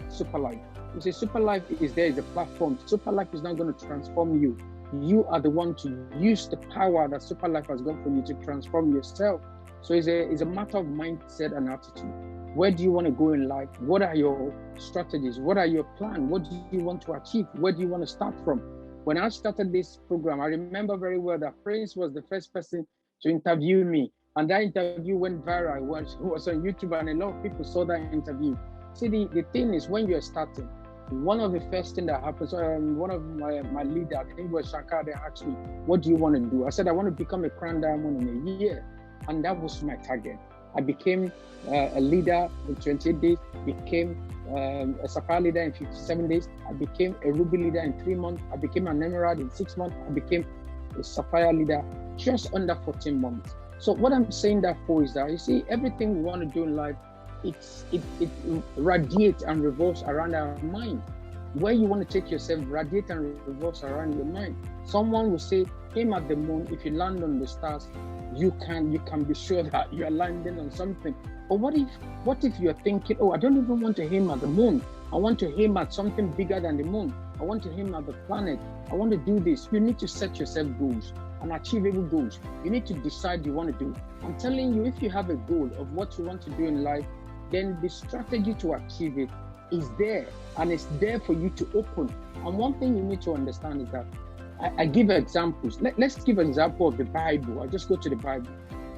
Superlife. You see, Superlife is there as a platform. Superlife is not going to transform you. You are the one to use the power that Superlife has got for you to transform yourself. So it's a matter of mindset and attitude. Where do you want to go in life? What are your strategies? What are your plans? What do you want to achieve? Where do you want to start from? When I started this program, I remember very well that Prince was the first person to interview me. And that interview went viral. It was on YouTube, and a lot of people saw that interview. See, the thing is, when you're starting, one of the first things that happens, one of my leader, I think it was Shankar, they asked me, what do you want to do? I said, I want to become a crown diamond in a year. And that was my target. I became a leader in 28 days, became a sapphire leader in 57 days. I became a ruby leader in 3 months. I became an emerald in 6 months. I became a sapphire leader just under 14 months. So what I'm saying that for is that, you see, everything we want to do in life, it radiates and revolves around our mind. Where you want to take yourself, radiate and revolves around your mind. Someone will say, aim at the moon. If you land on the stars, you can be sure that you are landing on something. But what if you're thinking, oh, I don't even want to aim at the moon. I want to aim at something bigger than the moon. I want to aim at the planet. I want to do this. You need to set yourself goals and achievable goals. You need to decide you want to do. I'm telling you, if you have a goal of what you want to do in life, then the strategy to achieve it is there, and it's there for you to open. And one thing you need to understand is that I give examples. Let's give an example of the Bible. I'll just go to the Bible.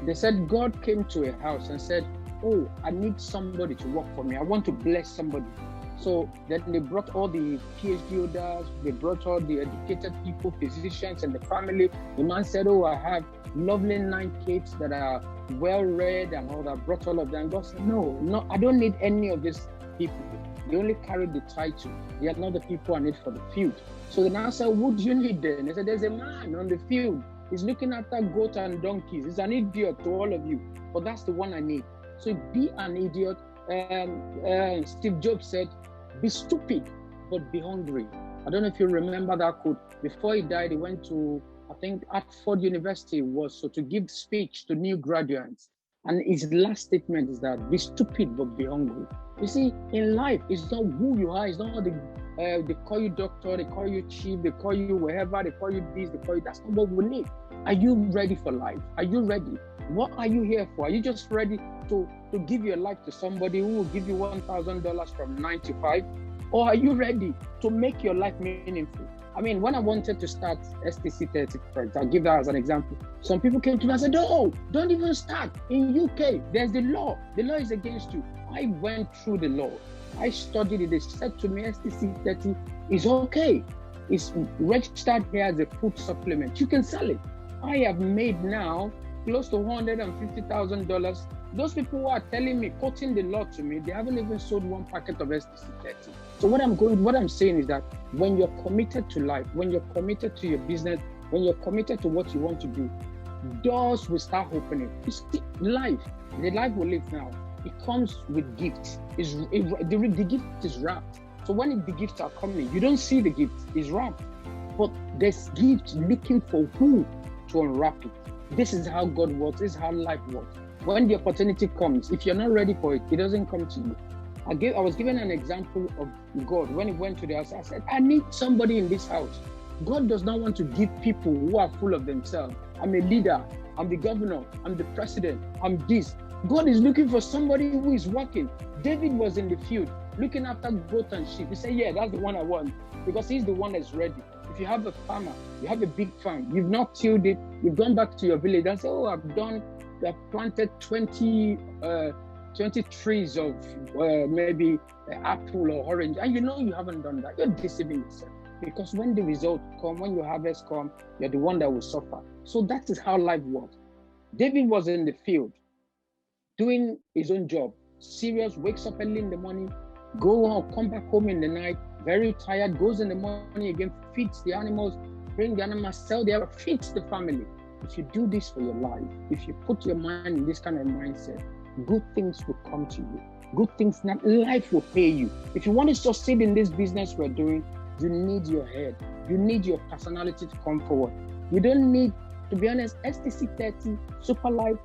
They said God came to a house and said, oh, I need somebody to work for me. I want to bless somebody. So then they brought all the PhD holders, they brought all the educated people, physicians, and the family. The man said, oh, I have lovely 9 kids that are well-read and all that. Brought all of them. God said, no, I don't need any of these people. They only carry the title. They are not the people I need for the field. So the man said, what do you need then? They said, there's a man on the field. He's looking after goats and donkeys. He's an idiot to all of you, but that's the one I need. So be an idiot. Steve Jobs said, be stupid, but be hungry. I don't know if you remember that quote. Before he died, he went to, I think, Hartford University to give speech to new graduates. And his last statement is that be stupid, but be hungry. You see, in life, it's not who you are. It's not they call you doctor, they call you chief, they call you wherever, they call you this, they call you, that's not what we need. Are you ready for life? Are you ready? What are you here for? Are you just ready to give your life to somebody who will give you $1,000 from 9 to 5? Or are you ready to make your life meaningful? I mean, when I wanted to start STC 30, I'll give that as an example. Some people came to me and said, no, don't even start. In UK, there's the law. The law is against you. I went through the law. I studied it. They said to me, STC 30 is okay. It's registered here as a food supplement. You can sell it. I have made now close to $150,000. Those people who are telling me, quoting the law to me, they haven't even sold 1 packet of STC 30. So what I'm saying is that when you're committed to life, when you're committed to your business, when you're committed to what you want to do, doors will start opening. You see, the life we live now, it comes with gifts. The gift is wrapped. So when the gifts are coming, you don't see the gift, it's wrapped. But there's gifts looking for who to unwrap it. This is how God works, this is how life works. When the opportunity comes, if you're not ready for it, it doesn't come to you. I was given an example of God. When he went to the house, I said, I need somebody in this house. God does not want to give people who are full of themselves. I'm a leader, I'm the governor, I'm the president, I'm this. God is looking for somebody who is working. David was in the field, looking after goats and sheep. He said, yeah, that's the one I want, because he's the one that's ready. If you have a farmer, you have a big farm, you've not tilled it, you've gone back to your village and said, oh, I've planted 20 trees of maybe apple or orange, and you know you haven't done that. You're deceiving yourself. Because when the results come, when your harvest come, you're the one that will suffer. So that is how life works. David was in the field doing his own job, serious, wakes up early in the morning, go home, come back home in the night, very tired, goes in the morning again, feeds the animals, bring the animals, sell the animals, feeds the family. If you do this for your life, if you put your mind in this kind of mindset, good things will come to you. Good things, life will pay you. If you want to succeed in this business we're doing, you need your head. You need your personality to come forward. You don't need, to be honest, STC 30, Superlife,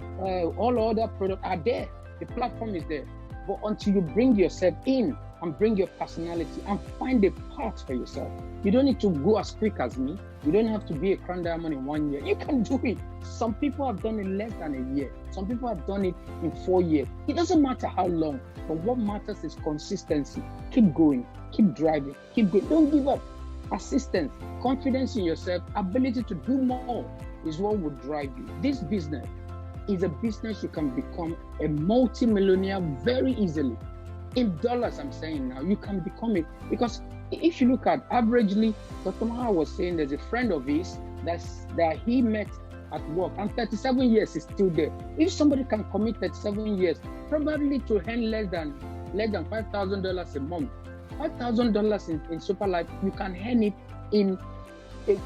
all other products are there. The platform is there. But until you bring yourself in and bring your personality and find a path for yourself, you don't need to go as quick as me. You don't have to be a crown diamond in 1 year. You can do it. Some people have done it less than a year. Some people have done it in 4 years. It doesn't matter how long, but what matters is consistency. Keep going, keep driving, keep going. Don't give up. Persistence, confidence in yourself, ability to do more is what will drive you. This business is a business you can become a multi-millionaire very easily. In dollars, I'm saying now, you can become it. Because if you look at averagely, Dr. Maha was saying there's a friend of his that he met at work, and 37 years is still there. If somebody can commit 37 years, probably to earn less than $5,000 a month, $5,000 in Superlife, you can earn it in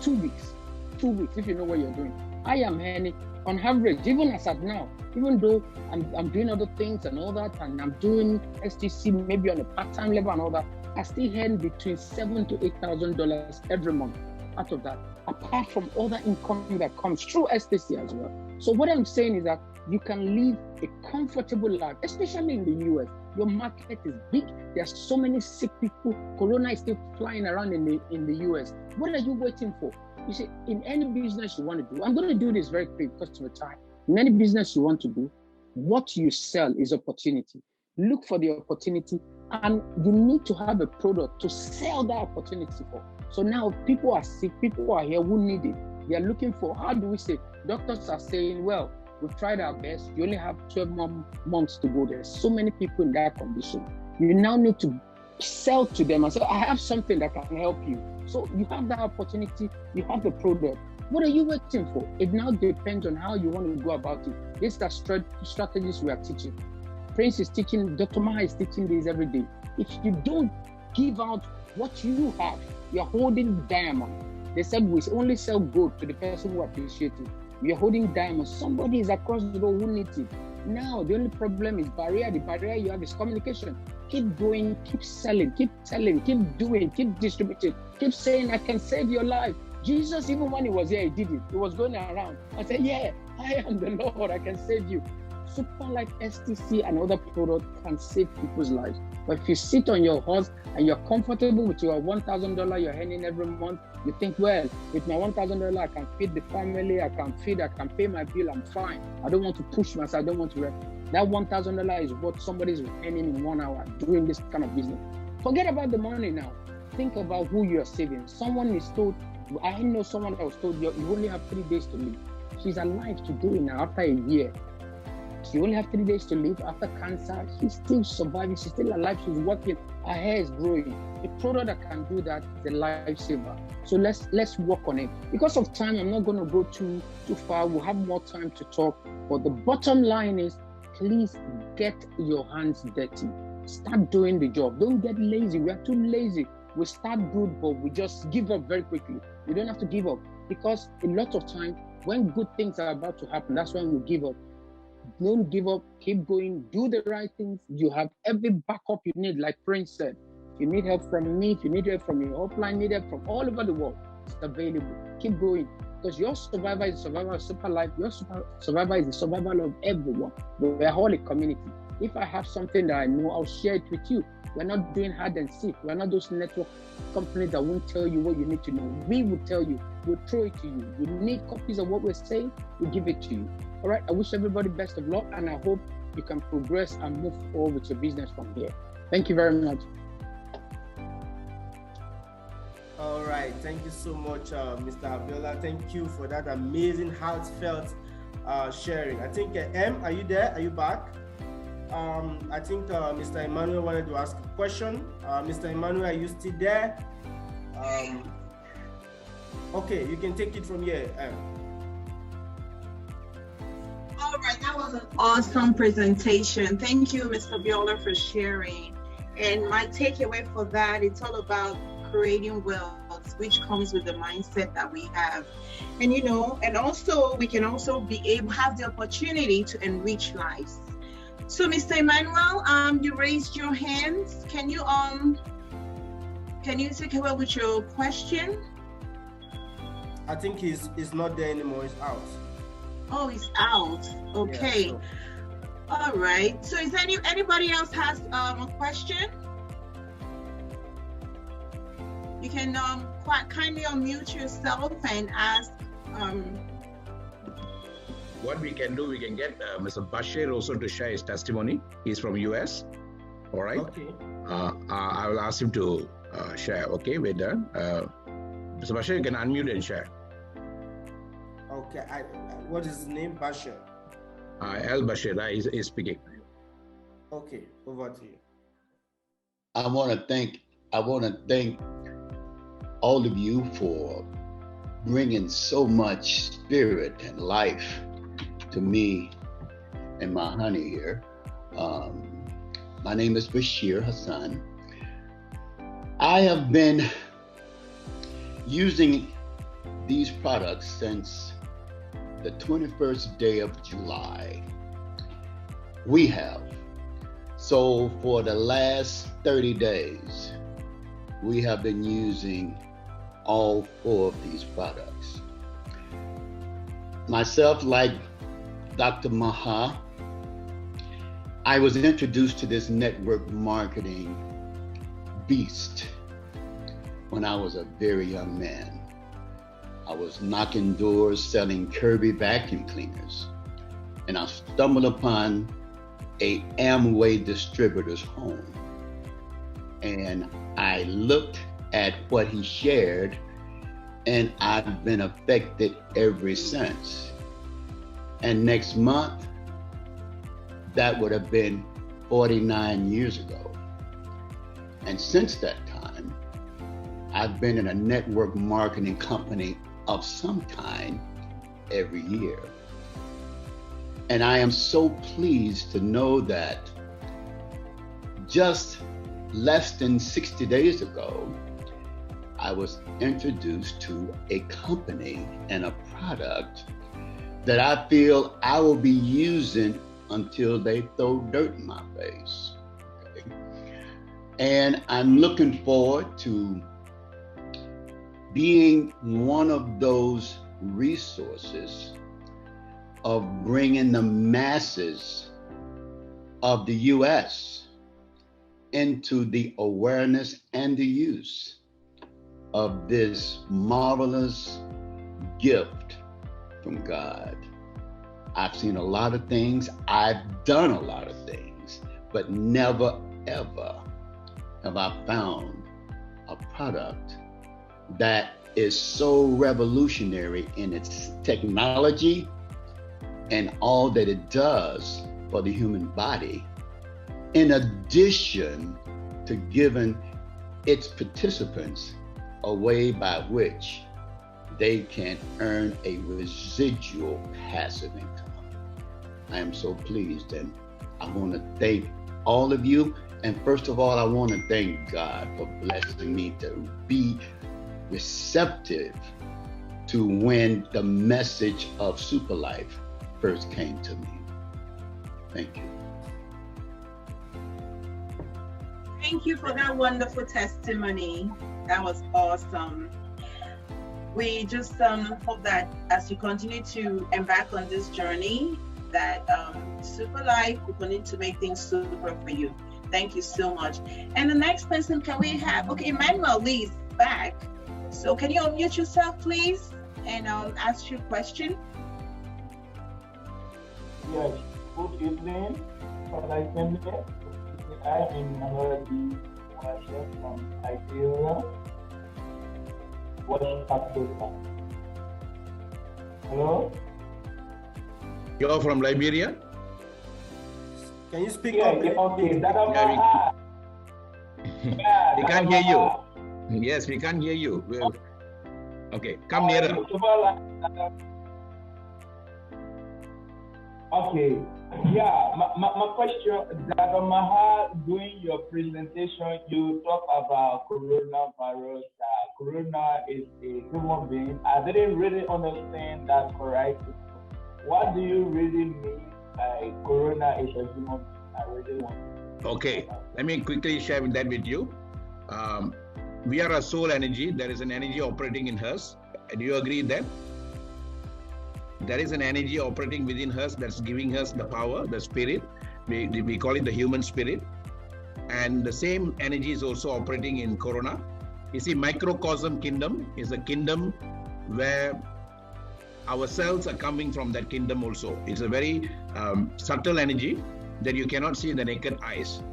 2 weeks. 2 weeks, if you know what you're doing. I am earning on average, even as at now, even though I'm doing other things and all that, and I'm doing STC maybe on a part-time level and all that, I still earn between $7,000 to $8,000 every month out of that, apart from other income that comes through STC as well. So what I'm saying is that you can live a comfortable life, especially in the US. Your market is big. There's so many sick people. Corona is still flying around in the US. What are you waiting for? You see, in any business you want to do, I'm going to do this very quick because of the time. In any business you want to do, what you sell is opportunity. Look for the opportunity, and you need to have a product to sell that opportunity for. So now people are sick, people are here who need it. They are looking for, how do we say, doctors are saying, well, we've tried our best. You only have 12 more months to go. There's so many people in that condition. You now need to sell to them and say, I have something that can help you. So you have that opportunity, you have the product. What are you waiting for? It now depends on how you want to go about it. These are strategies we are teaching. Prince is teaching, Dr. Maha is teaching this every day. If you don't give out what you have, you're holding diamond. They said we only sell gold to the person who appreciates it. You're holding diamond. Somebody is across the road who needs it. Now, the only problem is barrier. The barrier you have is communication. Keep going, keep selling, keep telling, keep doing, keep distributing, keep saying, I can save your life. Jesus, even when he was here, he did it. He was going around. I said, yeah, I am the Lord. I can save you. Superlife, STC, and other products can save people's lives. But if you sit on your horse and you're comfortable with your $1,000 you're earning every month, you think, well, with my $1,000, I can feed the family, I can pay my bill, I'm fine. I don't want to push myself, I don't want to rest. That $1,000 is what somebody is earning in 1 hour doing this kind of business. Forget about the money now. Think about who you're saving. Someone is told, I know someone that was told, you only have 3 days to live. She's alive today now after a year. She only have 3 days to live after cancer. She's still surviving. She's still alive. She's working. Her hair is growing. A product that can do that is a lifesaver. So let's work on it. Because of time, I'm not going to go too far. We'll have more time to talk. But the bottom line is, please get your hands dirty. Start doing the job. Don't get lazy. We are too lazy. We start good, but we just give up very quickly. You don't have to give up, because a lot of time when good things are about to happen, that's when we give up. Don't give up, keep going, do the right things. You have every backup you need, like Prince said. If you need help from me, if you need help from your upline, need help from all over the world, it's available. Keep going, because your survivor is the survivor of Superlife. Your survivor is the survivor of everyone. We are all a community. If I have something that I know, I'll share it with you. We're not doing hide and seek. We're not those network companies that won't tell you what you need to know. We will tell you. We'll throw it to you. You need copies of what we're saying, we'll give it to you. All right, I wish everybody best of luck, and I hope you can progress and move forward with your business from here. Thank you very much. All right, thank you so much, Mr. Abiola. Thank you for that amazing, heartfelt sharing. I think, are you there? Are you back? I think Mr. Emmanuel wanted to ask a question. Mr. Emmanuel, are you still there? Okay, you can take it from here. All right, that was an awesome presentation. Thank you, Mr. Biola, for sharing. And my takeaway for that, it's all about creating wealth, which comes with the mindset that we have. And you know, and also we can also be able have the opportunity to enrich lives. So Mr. Emmanuel, you raised your hands. Can you take away with your question? I think he's not there anymore, he's out. Oh, he's out. Okay. Yeah, so. All right. So is anybody else has a question? You can quite kindly unmute yourself and ask. What we can do, we can get Mr. Bashir also to share his testimony. He's from US. All right. Okay. I will ask him to share. Okay, we're done. Mr. Bashir, you can unmute and share. Okay. What is his name? Bashir. Al Bashir is speaking. Okay, over to you. I want to thank all of you for bringing so much spirit and life to me and my honey here. My name is Bashir Hassan. I have been using these products since the 21st day of July. We have. So for the last 30 days, we have been using all 4 of these products. Myself, like Dr. Maha, I was introduced to this network marketing beast when I was a very young man. I was knocking doors selling Kirby vacuum cleaners, and I stumbled upon a Amway distributor's home. And I looked at what he shared, and I've been affected ever since. And next month, that would have been 49 years ago. And since that time, I've been in a network marketing company of some kind every year. And I am so pleased to know that just less than 60 days ago, I was introduced to a company and a product that I feel I will be using until they throw dirt in my face. Okay? And I'm looking forward to being one of those resources of bringing the masses of the US into the awareness and the use of this marvelous gift from God. I've seen a lot of things, I've done a lot of things, but never ever have I found a product that is so revolutionary in its technology and all that it does for the human body, in addition to giving its participants a way by which they can earn a residual passive income. I am so pleased, and I want to thank all of you. And first of all, I want to thank God for blessing me to be receptive to when the message of Superlife first came to me. Thank you. Thank you for that wonderful testimony. That was awesome. We just hope that as you continue to embark on this journey, that Superlife will continue to make things super for you. Thank you so much. And the next person, can we have, okay, Emmanuel Lee is back. So can you unmute yourself, please, and ask your question? Yes, good evening. I came here. I am Malaysia from Nigeria. West Africa. Hello? You're from Liberia? Can you speak Yeah, up? okay. We can't hear you. Yes, we can't hear you. Okay, come nearer. Okay. Yeah, my question, Dr. Maha, during your presentation, you talk about coronavirus. Corona is a human being. I didn't really understand that correct. What do you really mean by corona is a human being? I really want to. Okay, let me quickly share that with you. We are a soul energy. There is an energy operating in us. Do you agree with that? There is an energy operating within us that's giving us the power, the spirit. We call it the human spirit. And the same energy is also operating in Corona. You see, microcosm kingdom is a kingdom where our cells are coming from that kingdom also. It's a very subtle energy that you cannot see in the naked eyes.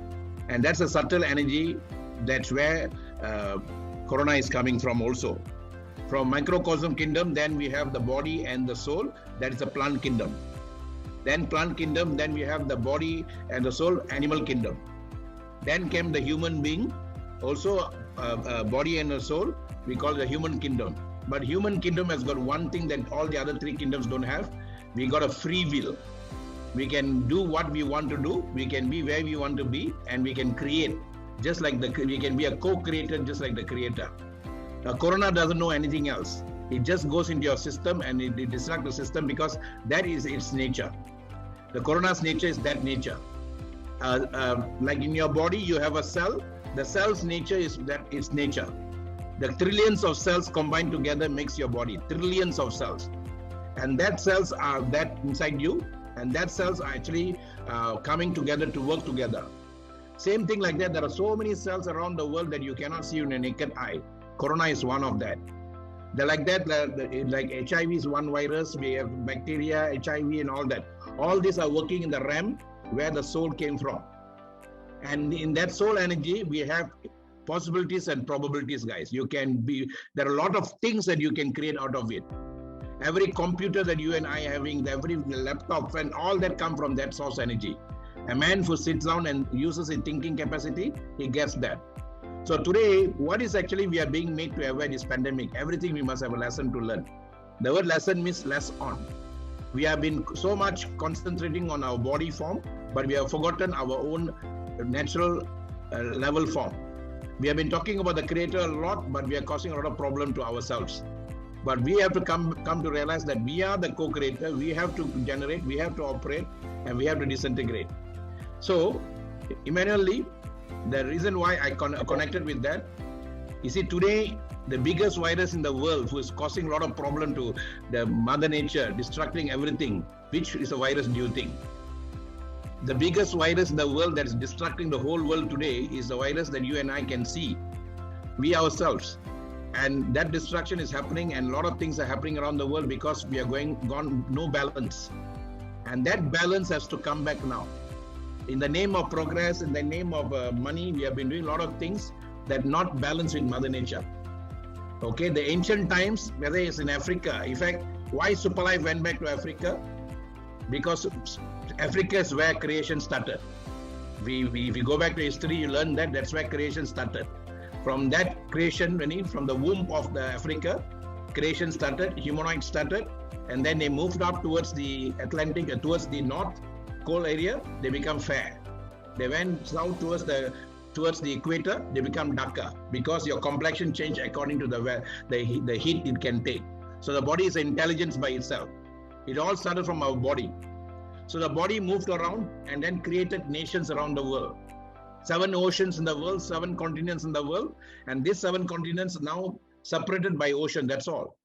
And that's a subtle energy. That's where Corona is coming from also. From microcosm kingdom, then we have the body and the soul. That is the plant kingdom. Then plant kingdom, then we have the body and the soul, animal kingdom. Then came the human being, also body and a soul. We call it the human kingdom. But human kingdom has got one thing that all the other three kingdoms don't have. We got a free will. We can do what we want to do. We can be where we want to be, and we can create. Just like we can be a co-creator, just like the creator. Now, Corona doesn't know anything else. It just goes into your system and it disrupts the system because that is its nature. The Corona's nature is that nature. Like in your body, you have a cell. The cell's nature is that its nature. The trillions of cells combined together makes your body. Trillions of cells. And that cells are that inside you. And that cells are actually coming together to work together. Same thing like that. There are so many cells around the world that you cannot see in a naked eye. Corona is one of that. They're like that, like HIV is one virus, we have bacteria, HIV and all that. All these are working in the realm where the soul came from. And in that soul energy, we have possibilities and probabilities, guys. There are a lot of things that you can create out of it. Every computer that you and I are having, every laptop and all that come from that source energy. A man who sits down and uses his thinking capacity, he gets that. So today, what is actually we are being made to avoid this pandemic? Everything we must have a lesson to learn. The word lesson means less on. We have been so much concentrating on our body form, but we have forgotten our own natural level form. We have been talking about the creator a lot, but we are causing a lot of problem to ourselves. But we have to come to realize that we are the co-creator. We have to generate, we have to operate, and we have to disintegrate. So, Emmanuel Lee, the reason why I connected with that, you see, today, the biggest virus in the world who is causing a lot of problem to the mother nature, destructing everything, which is a virus do you think? The biggest virus in the world that is destructing the whole world today is the virus that you and I can see, we ourselves. And that destruction is happening, and a lot of things are happening around the world because we are gone no balance. And that balance has to come back now. In the name of progress, in the name of money, we have been doing a lot of things that not balanced with Mother Nature. Okay, the ancient times, whether it's in Africa, in fact, why Superlife went back to Africa? Because Africa is where creation started. If you go back to history, you learn that that's where creation started. From that creation, from the womb of the Africa, creation started, humanoid started, and then they moved up towards the Atlantic, towards the north cold area, they become fair. They went south towards the equator, they become darker because your complexion changed according to the heat it can take. So the body is intelligence by itself. It all started from our body. So the body moved around and then created nations around the world. 7 oceans in the world, 7 continents in the world, and these 7 continents are now separated by ocean, that's all.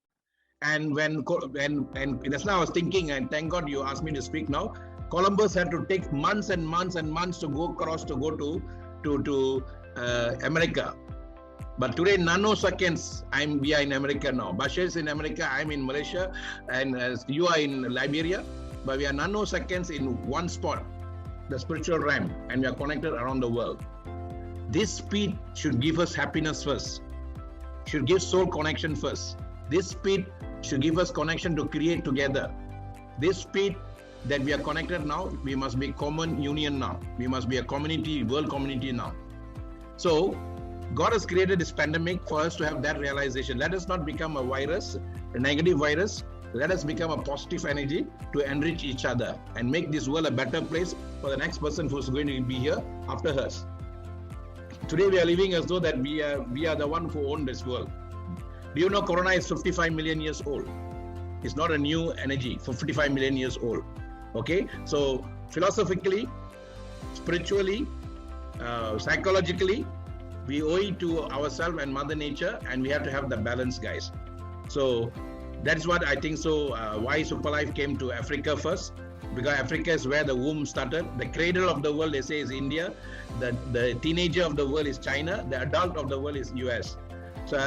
And that's now I was thinking, and thank God you asked me to speak now. Columbus had to take months and months and months to go across to go to America. But today, nanoseconds, we are in America now. Bashir is in America, I'm in Malaysia, and you are in Liberia. But we are nanoseconds in one spot, the spiritual realm, and we are connected around the world. This speed should give us happiness first, should give soul connection first. This speed should give us connection to create together. This speed that we are connected now, we must be common union now. We must be a community, world community now. So God has created this pandemic for us to have that realization. Let us not become a virus, a negative virus. Let us become a positive energy to enrich each other and make this world a better place for the next person who's going to be here after us. Today we are living as though that we are the one who own this world. Do you know Corona is 55 million years old? It's not a new energy, 55 million years old. Okay, so philosophically, spiritually, psychologically, we owe it to ourselves and Mother Nature, and we have to have the balance, guys. So that's what I think. So why Superlife came to Africa first, because Africa is where the womb started. The cradle of the world, they say, is India. The teenager of the world is China. The adult of the world is US. So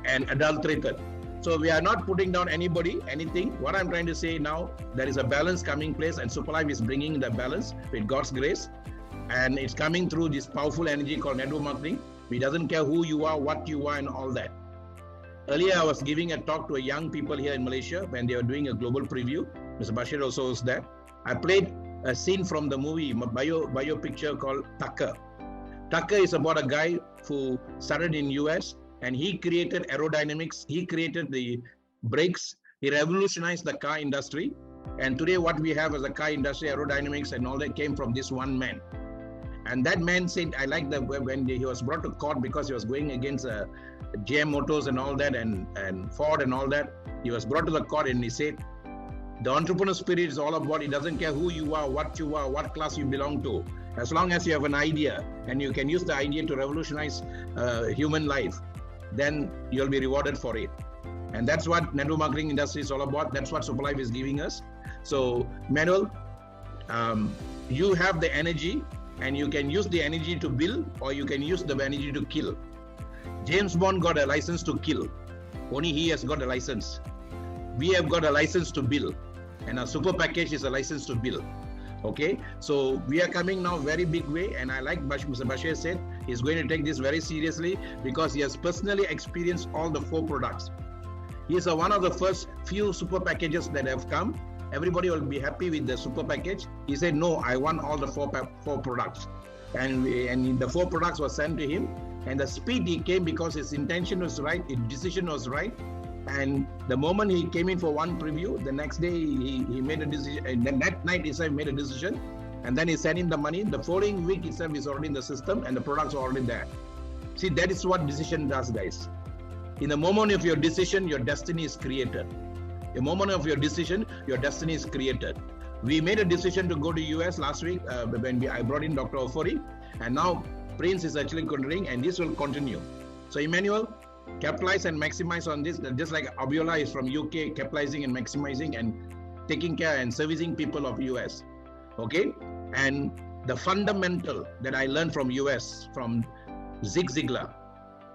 and adulterated. So we are not putting down anybody, anything. What I'm trying to say now, there is a balance coming place, and Superlife is bringing the balance with God's grace, and it's coming through this powerful energy called network marketing. It doesn't care who you are, what you are, and all that. Earlier, I was giving a talk to a young people here in Malaysia when they were doing a global preview. Mr. Bashir also was there. I played a scene from the movie, bio picture called Tucker. Tucker is about a guy who started in US, and he created aerodynamics. He created the brakes. He revolutionized the car industry. And today what we have as a car industry, aerodynamics and all that came from this one man. And that man said, I like that when he was brought to court because he was going against GM Motors and all that, and Ford and all that. He was brought to the court and he said, the entrepreneur spirit is all about, it doesn't care who you are, what class you belong to. As long as you have an idea and you can use the idea to revolutionize human life, then you'll be rewarded for it. And that's what network marketing industry is all about. That's what Superlife is giving us. So Manuel, you have the energy, and you can use the energy to build, or you can use the energy to kill. James Bond got a license to kill. Only he has got a license. We have got a license to build, and our super package is a license to build. Okay, so we are coming now very big way, and I like Mr. Bashir said, he's going to take this very seriously because he has personally experienced all the 4 products. He is one of the first few super packages that have come. Everybody will be happy with the super package. He said, no, I want all the 4 products. And the 4 products were sent to him. And the speed he came because his intention was right, his decision was right. And the moment he came in for one preview, the next day he made a decision. And then that night itself made a decision. And then he sent in the money. The following week itself is already in the system and the products are already there. See, that is what decision does, guys. In the moment of your decision, your destiny is created. The moment of your decision, your destiny is created. We made a decision to go to US last week when I brought in Dr. Ofori, and now Prince is actually continuing, and this will continue. So Emmanuel, capitalize and maximize on this, just like Abiola is from UK, capitalizing and maximizing and taking care and servicing people of US. Okay? And the fundamental that I learned from US, from Zig Ziglar,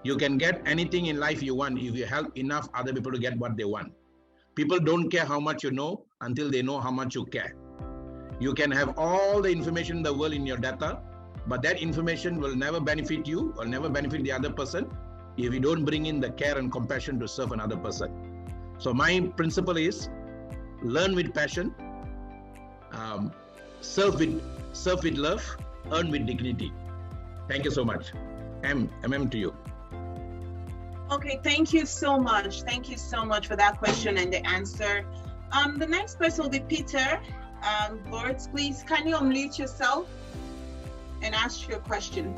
you can get anything in life you want if you help enough other people to get what they want. People don't care how much you know until they know how much you care. You can have all the information in the world in your data, but that information will never benefit you or never benefit the other person if you don't bring in the care and compassion to serve another person. So my principle is learn with passion, serve with love, earn with dignity. Thank you so much. MM to you. Okay, thank you so much. Thank you so much for that question and the answer. The next person will be Peter. Boards, please, can you unmute yourself and ask your question?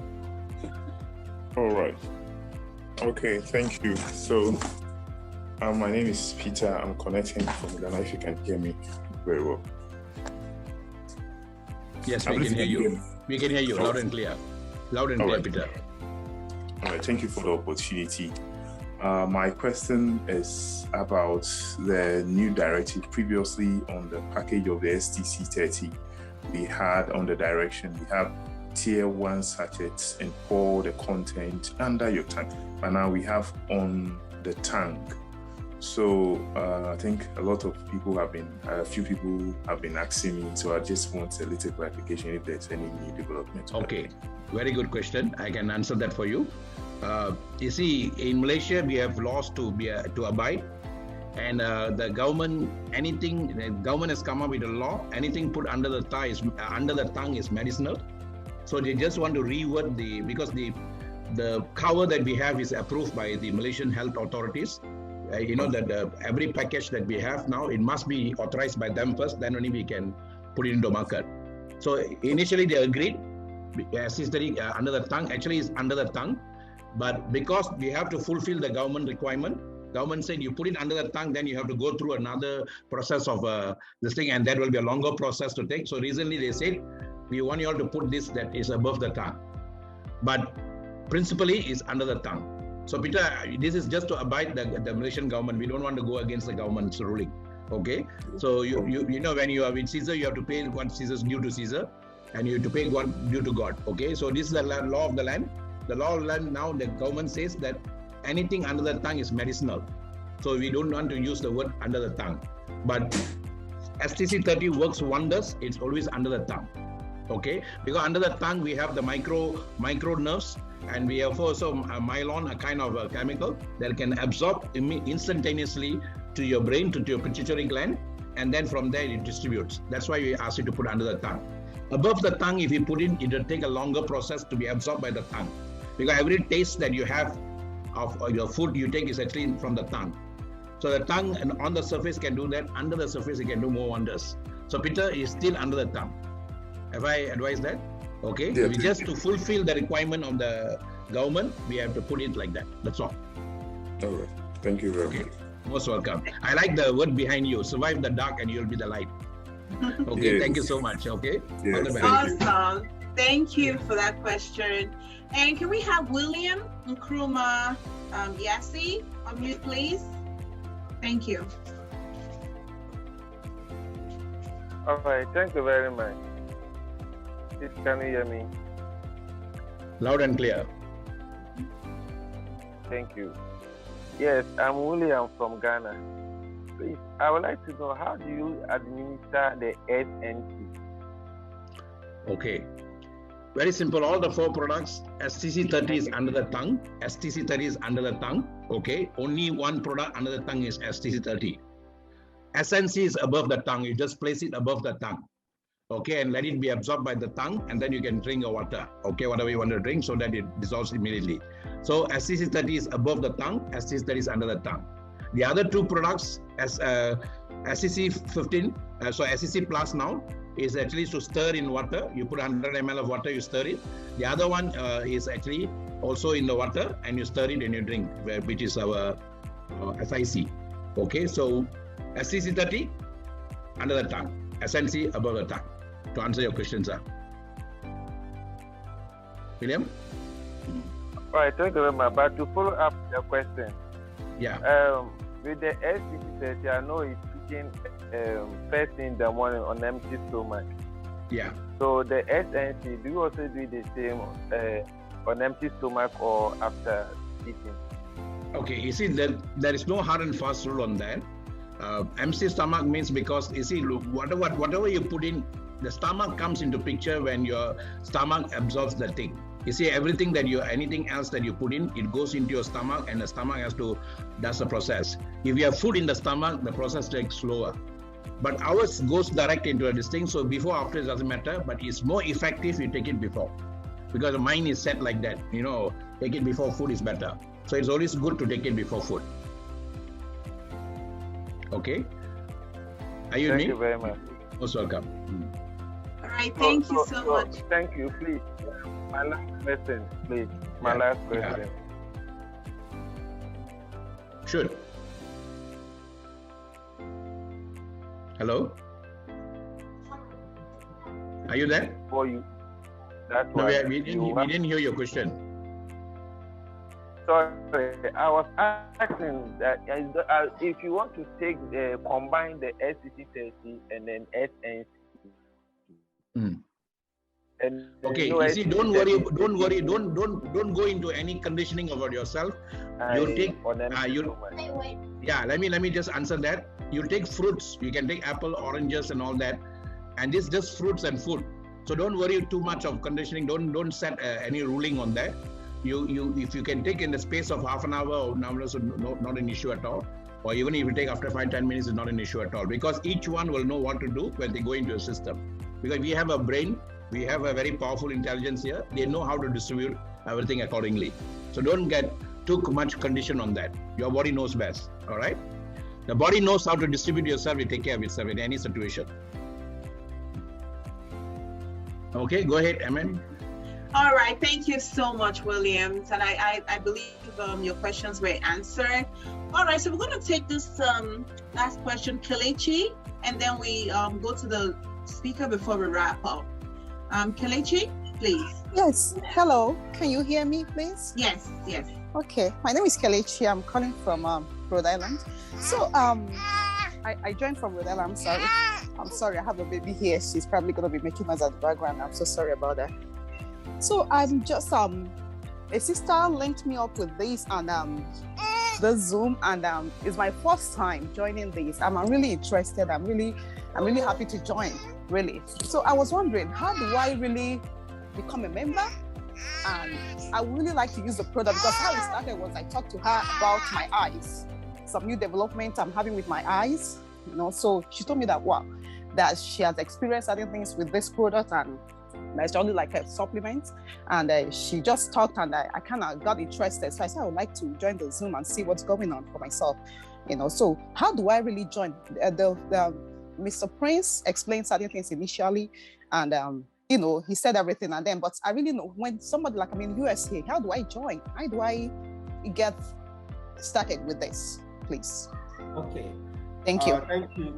All right. Okay, thank you. So, my name is Peter. I'm connecting from Ghana, if you can hear me very well. Yes, we can hear you. We can hear you loud and clear. Loud and clear, Peter. All right, thank you for the opportunity. My question is about the new directive. Previously on the package of the STC 30, we had on the direction, we have tier 1 sachets and pour the content under your tank. But now we have on the tank. So I think a few people have been asking me, so I just want a little clarification if there's any new development. Okay, very good question. I can answer that for you. You see, in Malaysia, we have laws to abide, and the government has come up with a law. Anything put under the tongue is medicinal. So they just want to reword because the the cover that we have is approved by the Malaysian health authorities. You know that every package that we have now, it must be authorized by them first, then only we can put it into market. So initially they agreed, under the tongue, actually is under the tongue, but because we have to fulfill the government requirement, government said you put it under the tongue, then you have to go through another process of this thing, and that will be a longer process to take. So recently they said, we want you all to put this that is above the tongue, but principally is under the tongue. So Peter, this is just to abide the Malaysian government. We don't want to go against the government's ruling. Okay, so you know, when you are with Caesar, you have to pay what Caesar's due to Caesar, and you have to pay what due to God. Okay, so this is the law of the land. The law of the land now, the government says that anything under the tongue is medicinal. So we don't want to use the word under the tongue. But STC 30 works wonders. It's always under the tongue. Okay, because under the tongue we have the micro nerves, and we have also myelin, a kind of a chemical that can absorb instantaneously to your brain, to your pituitary gland, and then from there it distributes. That's why we ask you to put under the tongue. Above the tongue, if you put in, it will take a longer process to be absorbed by the tongue, because every taste that you have of your food you take is actually from the tongue. So the tongue and on the surface can do that. Under the surface, it can do more wonders. So Peter is still under the tongue. Have I advised that? Okay. Yeah, we just to fulfill the requirement of the government, we have to put it like that. That's all. All right. Thank you very much. Most welcome. I like the word behind you. Survive the dark and you'll be the light. Okay. Yes. Thank you so much. Okay. Yes, awesome. Thank you for that question. And can we have William Nkrumah Yasi on mute, please? Thank you. All right. Thank you very much. Can you hear me? Loud and clear. Thank you. Yes, I'm William from Ghana. Please, I would like to know, how do you administer the SNC? Okay. Very simple. All the 4 products, STC 30 is under the tongue. STC 30 is under the tongue. Okay. Only one product under the tongue is STC 30. SNC is above the tongue. You just place it above the tongue. Okay, and let it be absorbed by the tongue, and then you can drink your water. Okay, whatever you want to drink, so that it dissolves immediately. So STC 30 is above the tongue, STC 30 is under the tongue. The other 2 products, SCC 15, so SCC Plus now, is actually to stir in water. You put 100 ml of water, you stir it. The other one is actually also in the water, and you stir it and you drink, which is our SIC. Okay, so SCC 30, under the tongue. SNC above the tongue. To answer your question, sir. William? All right, thank you very much. But to follow up the question, with the STC, I know it's speaking first in the morning on empty stomach. Yeah. So the SNC, do you also do the same on empty stomach or after eating? Okay, you see, there is no hard and fast rule on that. Empty stomach means, because you see, whatever you put in, the stomach comes into picture when your stomach absorbs the thing. You see, everything that anything else that you put in, it goes into your stomach, and the stomach does the process. If you have food in the stomach, the process takes slower. But ours goes direct into this thing, so before, after, it doesn't matter, but it's more effective if you take it before. Because the mind is set like that, take it before food is better. So it's always good to take it before food. Okay. Are you Thank me? you very much. Most welcome. All right. Thank you so much. Thank you. Please. My last question, please. Last question. Sure. Hello? Are you there? For you. That's no, why we didn't hear your question. Sorry, I was asking that if you want to combine the SCC 30 and then SNC. And okay, you see, don't worry, don't go into any conditioning about yourself. You take let me just answer that. You take fruits, you can take apple, oranges and all that, and this just fruits and food. So don't worry too much of conditioning. Don't set any ruling on that. If you can take in the space of half an hour or an hour, so not an issue at all. Or even if you take after 5-10 minutes, it's not an issue at all, because each one will know what to do when they go into a system. Because we have a brain, we have a very powerful intelligence here. They know how to distribute everything accordingly. So don't get too much condition on that. Your body knows best, all right? The body knows how to distribute yourself and take care of yourself in any situation. Okay, go ahead, Amen. All right, thank you so much, Williams. And I believe your questions were answered. All right, so we're going to take this last question, Kelechi, and then we go to the speaker before we wrap up. Kelechi, please. Yes, hello. Can you hear me, please? Yes, yes. Okay, my name is Kelechi. I'm calling from Rhode Island. So I joined from Rhode Island. I'm sorry, I have a baby here. She's probably going to be making noise at the background. I'm so sorry about that. So I'm just a sister linked me up with this and the Zoom, and it's my first time joining this. I'm really interested. I'm really happy to join, really. So I was wondering, how do I really become a member? And I would really like to use the product, because how it started was I talked to her about my eyes, some new development I'm having with my eyes, you know. So she told me that that she has experienced certain things with this product, and it's only like a supplement. And she just talked, and I kind of got interested. So I said I would like to join the Zoom and see what's going on for myself, you know. So how do I really join? Mr. Prince explained certain things initially, and you know, he said everything, and then, but I really know when somebody like I'm in USA, how do I join? How do I get started with this, please? Okay. Thank you.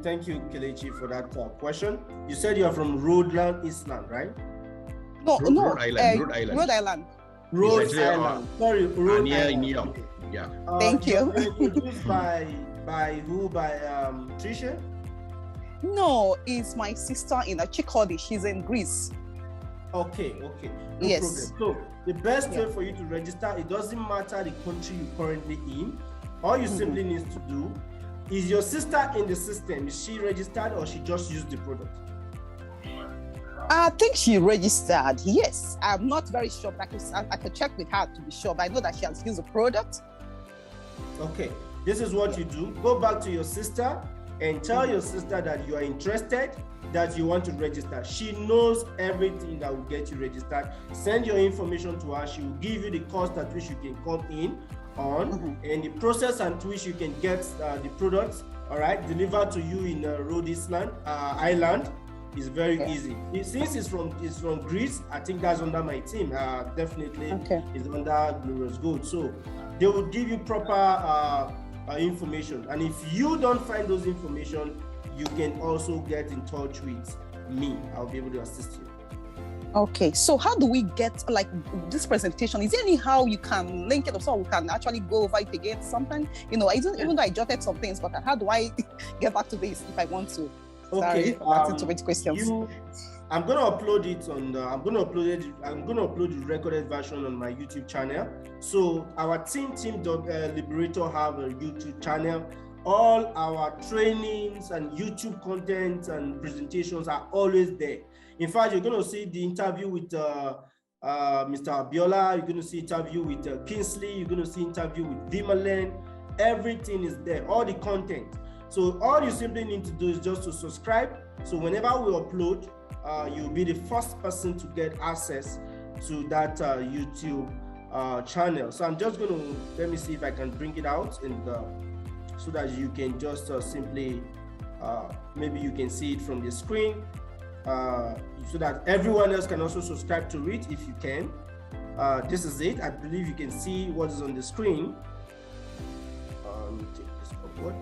Thank you, Kelechi, for that question. You said you are from Rhode Island, right? Rhode Island. Rhode Island. Sorry, Rhode Island. New York. Yeah. Thank you. Introduced by who? By Tricia? No, it's my sister in Chikodi. She's in Greece. Okay. No yes. problem. So the best way for you to register, it doesn't matter the country you're currently in. All you simply need to do is, your sister in the system, is she registered or she just used the product? I think she registered. Yes, I'm not very sure, but I could check with her to be sure. But I know that she has used the product. Okay, this is what you do. Go back to your sister and tell your sister that you are interested, that you want to register. She knows everything that will get you registered. Send your information to her. She will give you the cost at which you can come in on, and the process at which you can get the products, all right, delivered to you in Rhode Island is very easy. Since it's from Greece, I think that's under my team. Definitely is under Glorious Gold. So they will give you proper information, and if you don't find those information, you can also get in touch with me. I'll be able to assist you. Okay, so how do we get like this presentation? Is there any how you can link it up so we can actually go over it again sometime? You know, even though I jotted some things, but how do I get back to this if I want to? Okay, asking too many questions. I'm gonna upload it on I'm gonna upload the recorded version on my YouTube channel. So our Team Liberator have a YouTube channel. All our trainings and YouTube content and presentations are always there. In fact, you're gonna see the interview with Mr. Abiola. You're gonna see interview with Kingsley. You're gonna see interview with Vimalen. Everything is there. All the content. So all you simply need to do is just to subscribe. So whenever we upload, you'll be the first person to get access to that YouTube channel. So I'm just going to, let me see if I can bring it out, and so that you can just simply, maybe you can see it from the screen, so that everyone else can also subscribe to it if you can. This is it. I believe you can see what is on the screen. Let me take this upward.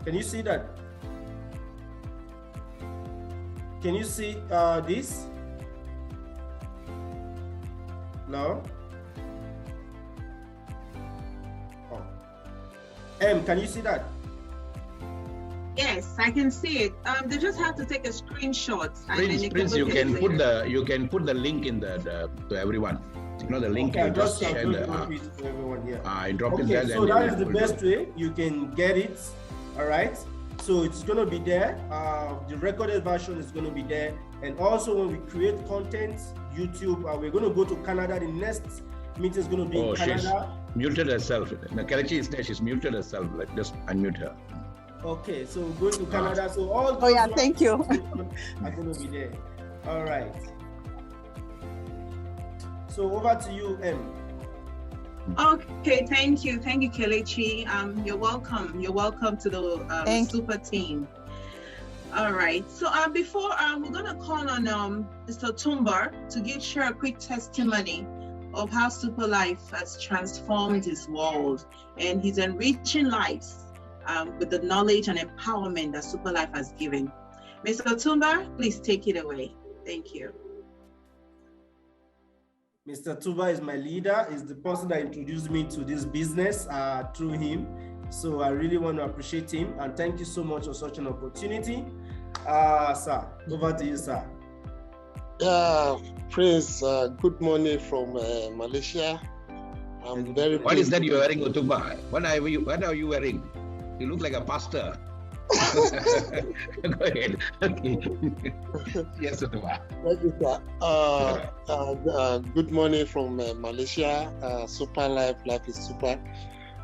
Can you see that? Can you see this? No? Oh. Can you see that? Yes, I can see it. They just have to take a screenshot. Prince, you can put the link in the to everyone. You know the link. Okay, you just share to everyone. Yeah. I drop it there. So that is the best way you can get it. All right, so it's going to be there. The recorded version is going to be there, and also when we create content, YouTube, we're going to go to Canada. The next meeting is going to be in Canada. She's muted herself. Kelechi is there. She's muted herself. Like, just unmute her. Okay, so we're going to Canada. So all those thank you. are going to be there. All right. So over to you, M. Okay, thank you, Kelechi. You're welcome. You're welcome to the super team. All right. So before we're gonna call on Mr. Tumba to share a quick testimony of how Superlife has transformed his world, and he's enriching lives with the knowledge and empowerment that Superlife has given. Mr. Tumba, please take it away. Thank you. Mr. Tuba is my leader. He's the person that introduced me to this business through him. So I really want to appreciate him, and thank you so much for such an opportunity. Sir, over to you, sir. Prince, good morning from Malaysia. I'm very. What is that you're wearing, Otuba? What are you wearing? You look like a pastor. Go ahead. Okay. Yes, Otuba. Thank you, sir. Good morning from Malaysia. Superlife, life is super.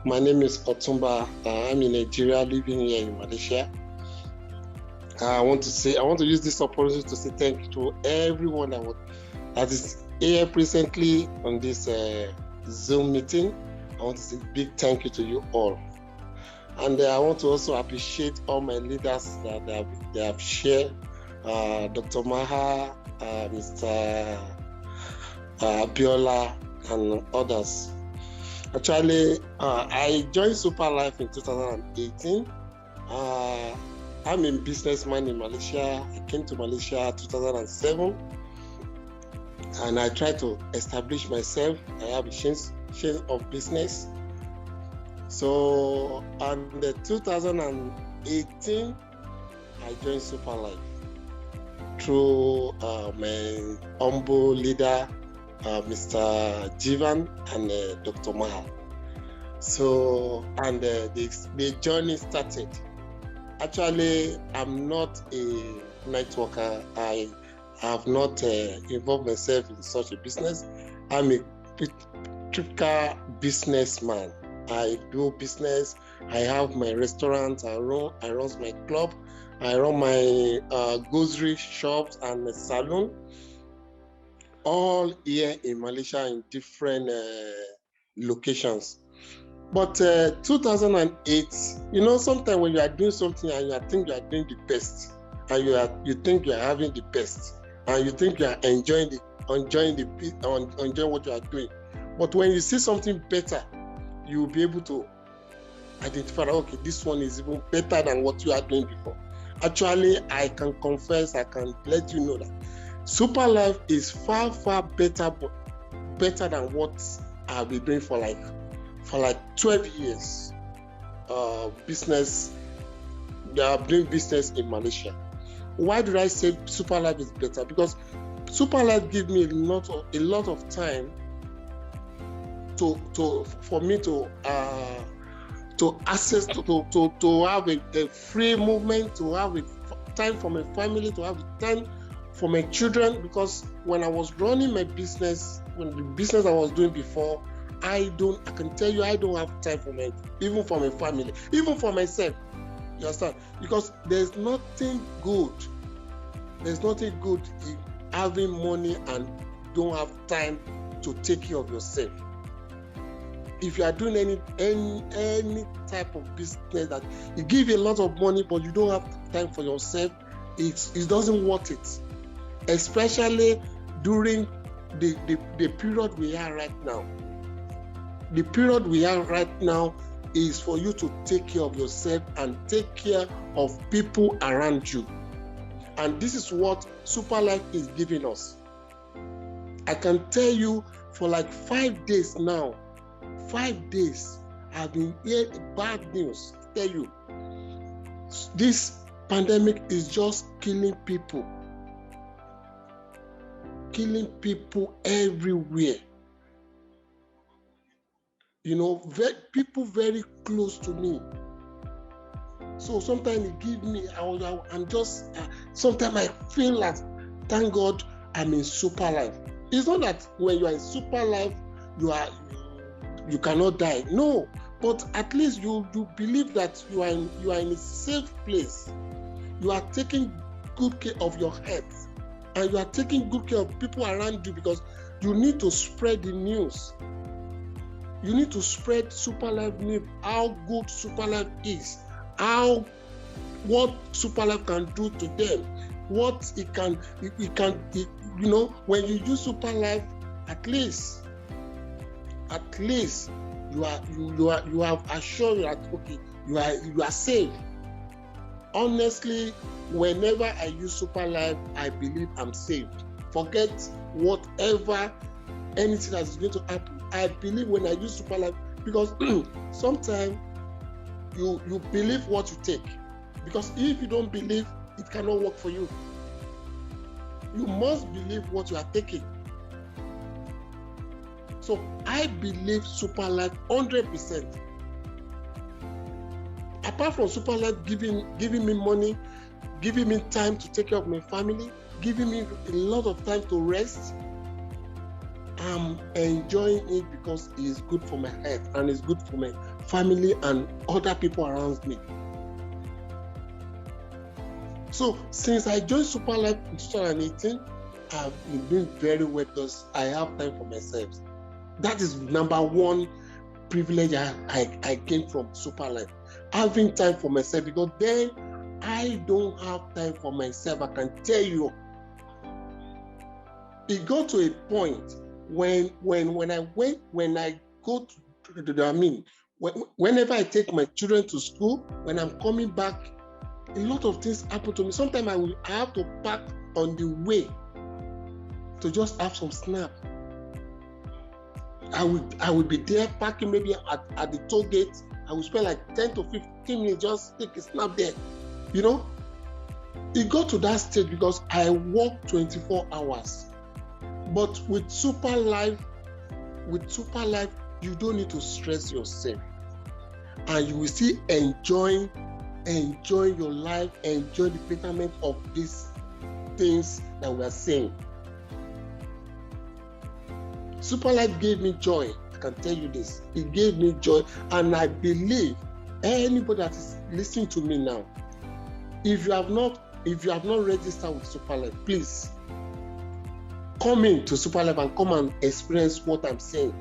My name is Otumba. I'm in Nigeria, living here in Malaysia. I want to use this opportunity to say thank you to everyone that is here presently on this Zoom meeting. I want to say a big thank you to you all. And I want to also appreciate all my leaders that they have shared, Dr. Maha, Mr. Abiola, and others. Actually, I joined Superlife in 2018. I'm a businessman in Malaysia. I came to Malaysia 2007, and I tried to establish myself. I have a chain of business. So, in 2018, I joined Superlife through my humble leader, Mr. Jivan and Dr. Maha. So, and the journey started. Actually, I'm not a networker. I have not involved myself in such a business. I'm a typical businessman. I do business. I have my restaurant. I run my club. I run my grocery shops and a salon. All here in Malaysia in different locations. But 2008, sometimes when you are doing something and you think you are doing the best, and you think you are having the best, and you think you are enjoying what you are doing. But when you see something better, you will be able to identify, okay, this one is even better than what you are doing before. Actually, I can confess, I can let you know that Superlife is far, far better than what I've been doing for like 12 years. Business. They are doing business in Malaysia. Why do I say Superlife is better? Because Superlife gives me a lot of time for me to access to have a free movement, to have a time for my family, to have time for my children. Because when I was running my business, when the business I was doing before, I can tell you I don't have time even for my family, even for myself. You understand? Because there's nothing good in having money and don't have time to take care of yourself. If you are doing any type of business that you give you a lot of money but you don't have time for yourself, it doesn't worth it. Especially during the period we are right now. The period we are right now is for you to take care of yourself and take care of people around you. And this is what Superlife is giving us. I can tell you for like 5 days now, 5 days, I've been hearing bad news. I tell you, this pandemic is just killing people everywhere. People very close to me. So sometimes it gives me, I'm just, sometimes I feel like, thank God I'm in Superlife. It's not that when you are in Superlife, you cannot die. No, but at least you believe that you are in a safe place. You are taking good care of your health, and you are taking good care of people around you, because You need to spread the news. You need to spread Superlife news, how good Superlife is, what Superlife can do to them, what it can, you know, when you use Superlife, at least you have assured that okay, you are safe. Honestly, whenever I use Superlife, I believe I'm saved. Forget whatever, anything that is going to happen. I believe when I use Superlife, because sometimes you believe what you take. Because if you don't believe, it cannot work for you. You must believe what you are taking. So I believe Superlife 100%. Apart from Superlife giving me money, giving me time to take care of my family, giving me a lot of time to rest, I'm enjoying it because it's good for my health and it's good for my family and other people around me. So since I joined Superlife in 2018, I've been doing very well because I have time for myself. That is number one privilege I gained from Superlife. Having time for myself, because then I don't have time for myself. I can tell you. It got to a point whenever I take my children to school, when I'm coming back, a lot of things happen to me. Sometimes I have to park on the way to just have some snap. I would be there parking maybe at the toll gate. I would spend like 10 to 15 minutes just take a snap there. You know, it got to that stage because I work 24 hours. But with Superlife, you don't need to stress yourself, and you will still enjoy your life, enjoy the betterment of these things that we are saying. Superlife gave me joy. I can tell you this. It gave me joy, and I believe anybody that is listening to me now, if you have not registered with Superlife, please come into Superlife and come and experience what I'm saying.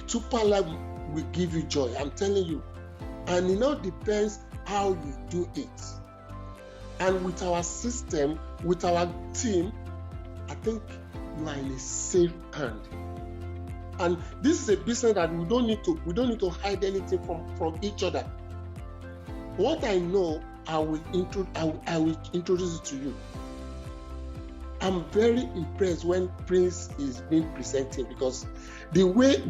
Superlife will give you joy, I'm telling you. And it now depends how you do it. And with our system, with our team, I think you are in a safe hand. And this is a business that we don't need to hide anything from each other. What I know, I will introduce it to you. I'm very impressed when Prince is being presented, because the way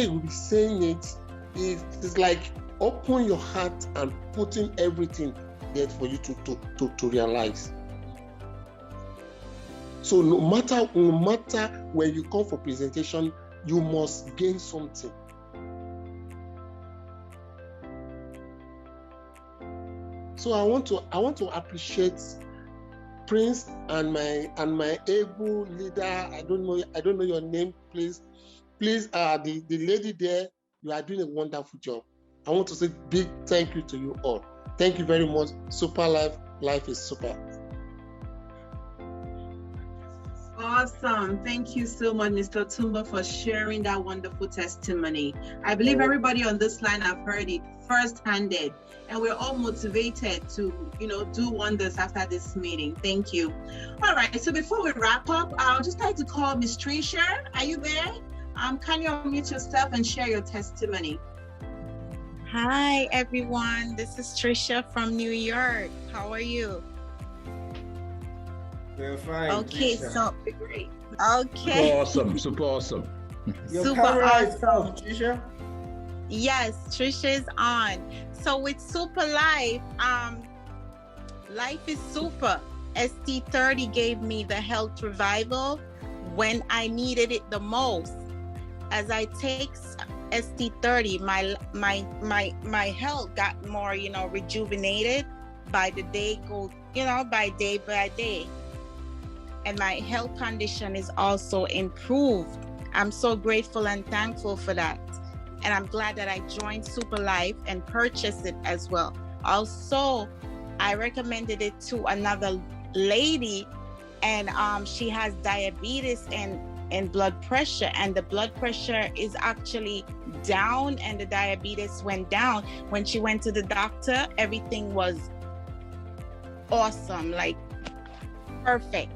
we're saying it is like open your heart and putting everything there for you to realize. So no matter when you come for presentation, you must gain something. So I want to appreciate Prince and my able leader. I don't know your name, please. The lady there, you are doing a wonderful job. I want to say big thank you to you all. Thank you very much. Superlife, life is super. Awesome. Thank you so much, Mr. Tumba, for sharing that wonderful testimony. I believe everybody on this line have heard it first-handed, and we're all motivated to, do wonders after this meeting. Thank you. All right. So before we wrap up, I'll just like to call Miss Tricia. Are you there? Can you unmute yourself and share your testimony? Hi, everyone. This is Tricia from New York. How are you? We're fine. Okay, Tricia. so great. Okay. Super awesome. Your Super camera is awesome. off, Tricia. Yes, Tricia is on. So with Superlife, life is super. ST30 gave me the health revival when I needed it the most. As I take ST30, my health got more, rejuvenated by the day by day. And my health condition is also improved. I'm so grateful and thankful for that. And I'm glad that I joined Superlife and purchased it as well. Also, I recommended it to another lady and she has diabetes and blood pressure, and the blood pressure is actually down and the diabetes went down. When she went to the doctor, everything was awesome, like perfect.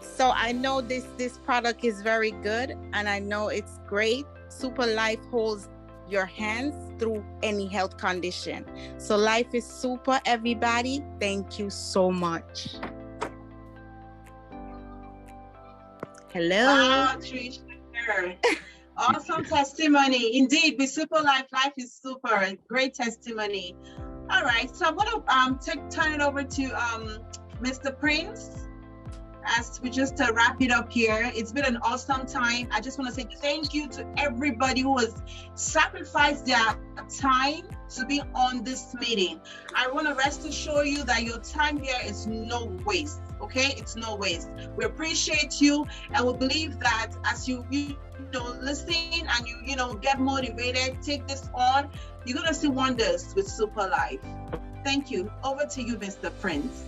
So I know this product is very good, and I know it's great. Superlife holds your hands through any health condition. So life is super, everybody. Thank you so much. Hello. Wow, Trish. Awesome testimony. Indeed, with Superlife, life is super. Great testimony. All right, so I'm going to turn it over to Mr. Prince as we just wrap it up here. It's been an awesome time. I just want to say thank you to everybody who has sacrificed their time to be on this meeting. I want to rest assure you that your time here is no waste. Okay, it's no waste. We appreciate you, and we believe that as you listen and you get motivated, take this on, you're gonna see wonders with Superlife. Thank you. Over to you, Mr. Prince.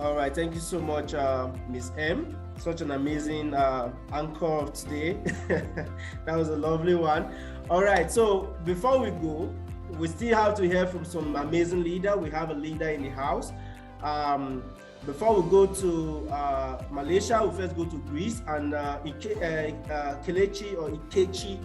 All right, thank you so much, Miss M. Such an amazing anchor of today. That was a lovely one. All right, so before we go, we still have to hear from some amazing leader. We have a leader in the house. Before we go to Malaysia, we first go to Greece, and Kelechi or Ikechi,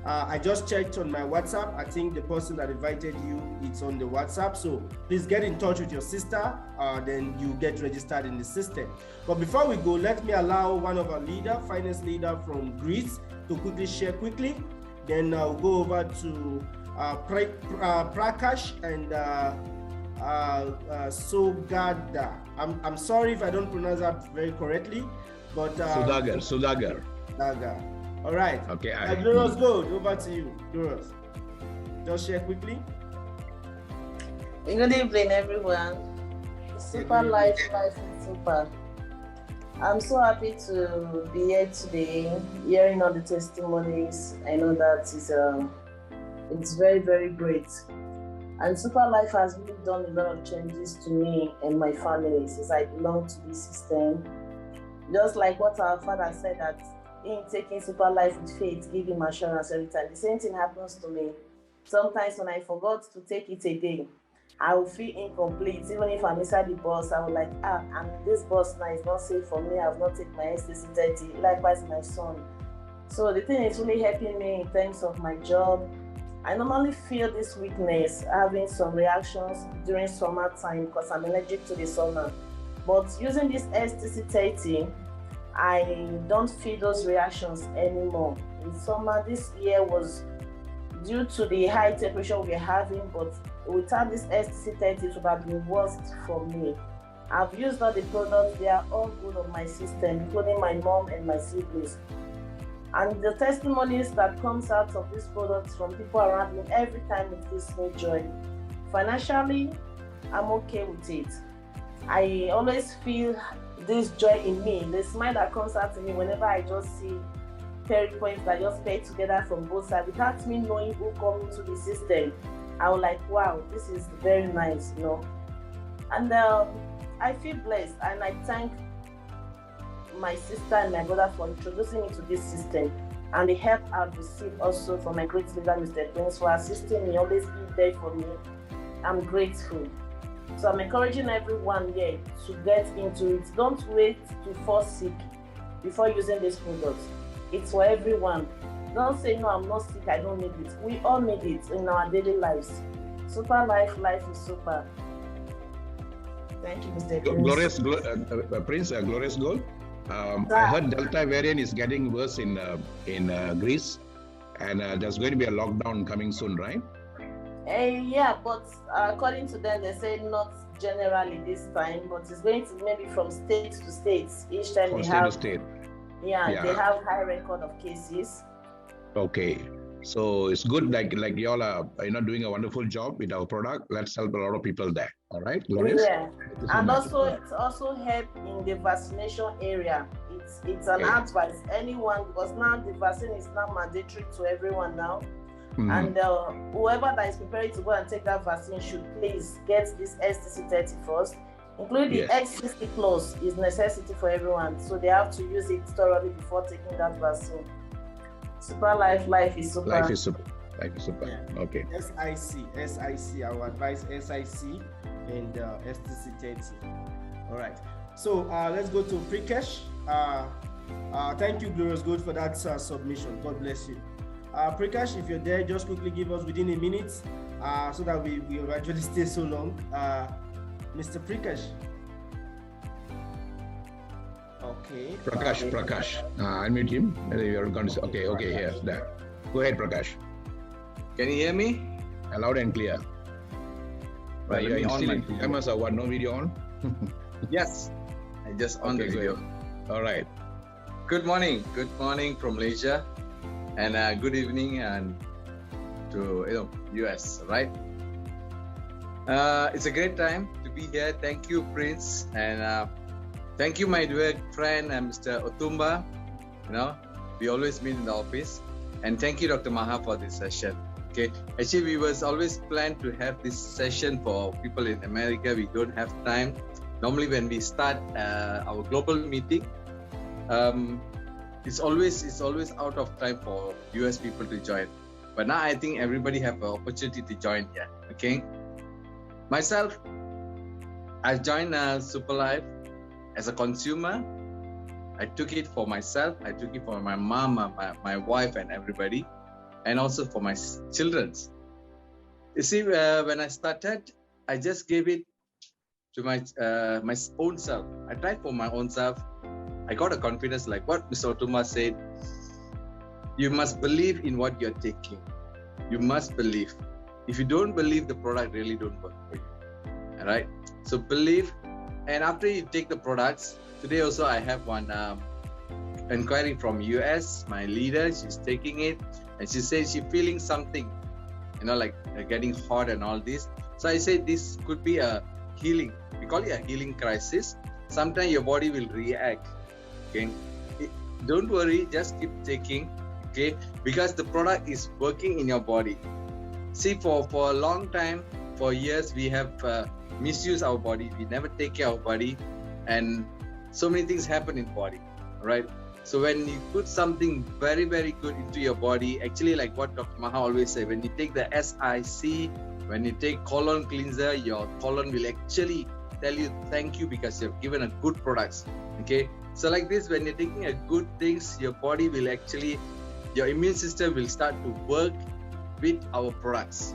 I just checked on my WhatsApp. I think the person that invited you, it's on the WhatsApp. So please get in touch with your sister, then you get registered in the system. But before we go, let me allow one of our finance leader from Greece to quickly share quickly. Then I'll go over to Prakash and Sogada. I'm sorry if I don't pronounce that very correctly, but Sudagar. All right. Okay. Glorious Gold, over to you. Glorious. Just share quickly. Good evening, everyone. Superlife, life is super. I'm so happy to be here today, hearing all the testimonies. I know that it's very, very great. And Superlife has really done a lot of changes to me and my family since I belong to this system. Just like what our father said, that in taking Superlife with faith, give him assurance every time. The same thing happens to me. Sometimes when I forgot to take it again, I will feel incomplete. Even if I'm inside the bus, I will like, and this bus now is not safe for me. I have not taken my STC 30. Likewise, my son. So the thing is really helping me in terms of my job. I normally feel this weakness, having some reactions during summertime because I'm allergic to the summer. But using this STC 30, I don't feel those reactions anymore. In summer, this year was due to the high temperature we're having, but without this STC 30, it would have been worse for me. I've used all the products, they are all good on my system, including my mom and my siblings. And the testimonies that comes out of these products from people around me, every time it gives me joy. Financially, I'm okay with it. I always feel this joy in me, the smile that comes out to me whenever I just see 30 points that just paid together from both sides without me knowing who come into the system. I was like, wow, this is very nice, And I feel blessed, and I thank my sister and my brother for introducing me to this system, and the help I've received also from my great leader, Mr. Prince, for assisting me, always being there for me. I'm grateful. So I'm encouraging everyone here to get into it. Don't wait to fall sick before using this product. It's for everyone. Don't say, no, I'm not sick, I don't need it. We all need it in our daily lives. Superlife, life is super. Thank you, Mr. Prince. Glorious Gold. I heard Delta variant is getting worse in Greece, and there's going to be a lockdown coming soon, right? Yeah, but according to them, they say not generally this time, but it's going to maybe from state to state. Each time from they state have, to state. Yeah, they have high record of cases. Okay, so it's good. Like y'all are, doing a wonderful job with our product. Let's help a lot of people there. All right, Glorious? Yeah, and also it's also help in the vaccination area. It's an advice anyone, because now the vaccine is now mandatory to everyone now. Mm-hmm. And whoever that is preparing to go and take that vaccine should please get this STC 30 first. including the SCC clause is necessity for everyone. So they have to use it thoroughly before taking that vaccine. Superlife, life is super. Life is super. Life is super. Yeah. Okay. SIC. I would advise SIC and STC 30. All right. So let's go to Prakash. Thank you, Glorious Good, for that submission. God bless you. Prakash, if you're there, just quickly give us within a minute so that we will actually stay so long. Mr. Prakash. Okay. Prakash. Unmute him. You're going to. Okay. Here. There. Go ahead, Prakash. Can you hear me? Loud and clear. Right. You're still in cameras or what? No video on? Yes. I just on the video. All right. Good morning from Malaysia, and good evening and to US. Right. It's a great time to be here. Thank you, Prince, and thank you, my dear friend, Mr. Otumba. We always meet in the office, and thank you, Dr. Maha, for this session. Okay, actually, we was always planned to have this session for people in America. We don't have time. Normally, when we start our global meeting, it's always out of time for US people to join. But now I think everybody have an opportunity to join here. Okay, myself, I joined Superlife as a consumer. I took it for myself. I took it for my mom, my wife, and everybody, and also for my children. You see, when I started, I just gave it to my own self. I tried for my own self. I got a confidence, like what Mr. Otuma said. You must believe in what you're taking. You must believe. If you don't believe, the product really don't work for you. All right. So believe, and after you take the products, today also I have one inquiry from US. My leader, she's taking it, and she says she's feeling something, like getting hot and all this. So I said this could be a healing. We call it a healing crisis. Sometimes your body will react. Okay, don't worry, just keep taking. Okay, because the product is working in your body. See, for a long time, for years, we have misused our body. We never take care of our body, and so many things happen in body. Right. So when you put something very, very good into your body, actually, like what Dr. Maha always say, when you take the SIC, when you take colon cleanser, your colon will actually tell you thank you because you have given a good products. Okay, so like this, when you're taking a good things, your body will actually, your immune system will start to work with our products.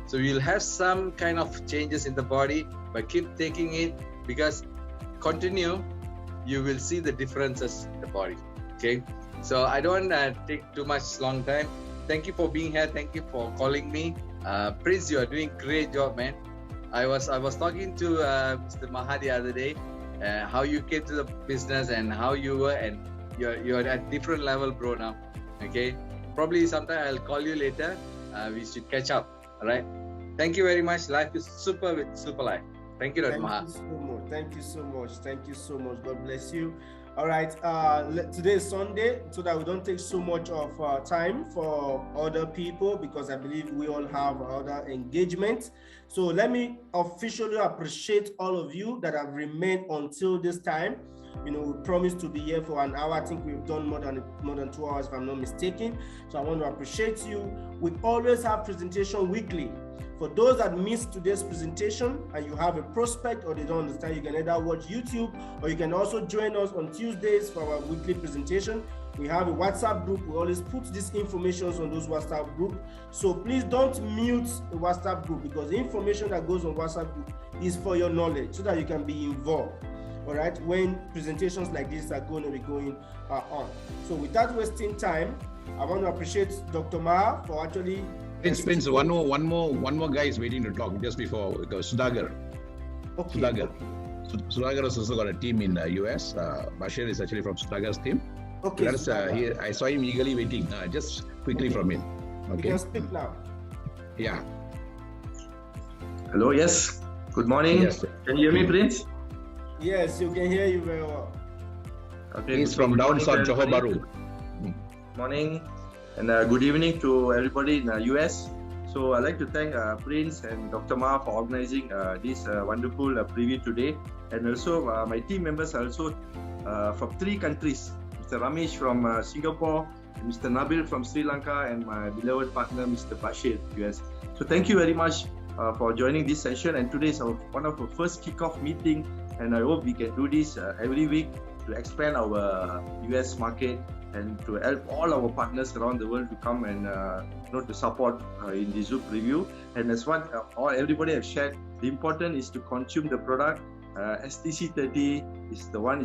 So you'll have some kind of changes in the body, but keep taking it, because continue, you will see the differences in the body. Okay, so I don't take too much long time. Thank you for being here. Thank you for calling me. Prince, you are doing great job, man. I was talking to Mr. Maha the other day, how you came to the business and how you were, and you're at different level, bro, now. Okay, probably sometime I'll call you later. We should catch up. All right. Thank you very much. Life is super with Superlife. Thank you, Dr. Maha. Thank you so much. God bless you. All right. Today is Sunday, so that we don't take so much of time for other people, because I believe we all have other engagements. So let me officially appreciate all of you that have remained until this time. We promised to be here for an hour. I think we've done more than 2 hours, if I'm not mistaken. So I want to appreciate you. We always have presentation weekly. For those that missed today's presentation and you have a prospect or they don't understand, you can either watch YouTube, or you can also join us on Tuesdays for our weekly presentation. We have a WhatsApp group. We always put these information on those WhatsApp group. So please don't mute the WhatsApp group, because the information that goes on WhatsApp group is for your knowledge, so that you can be involved. All right, when presentations like this are going to be going on. So without wasting time, I want to appreciate Dr. Maha for actually. Prince, one more guy is waiting to talk just before Sudagar. Okay. Sudagar has also got a team in the US. Bashir is actually from Sudagar's team. Okay. I saw him eagerly waiting. Just quickly from him. Okay. You can speak now. Yeah. Hello. Yes. Good morning. Yes. Can you hear me, Prince? Yes, you can hear you very well. Okay. He's from down south, Johor Bahru. Morning. And good evening to everybody in the US. So So I'd like to thank Prince and Dr. Ma for organizing this wonderful preview today. And also my team members are also from 3 countries. Mr. Ramesh from Singapore, Mr. Nabil from Sri Lanka, and my beloved partner, Mr. Bashir, US. So thank you very much for joining this session. And today is one of our first kickoff meeting. And I hope we can do this every week to expand our US market and to help all our partners around the world to come and to support in the Zoom review. And as what everybody have shared, the important is to consume the product. STC30 is the one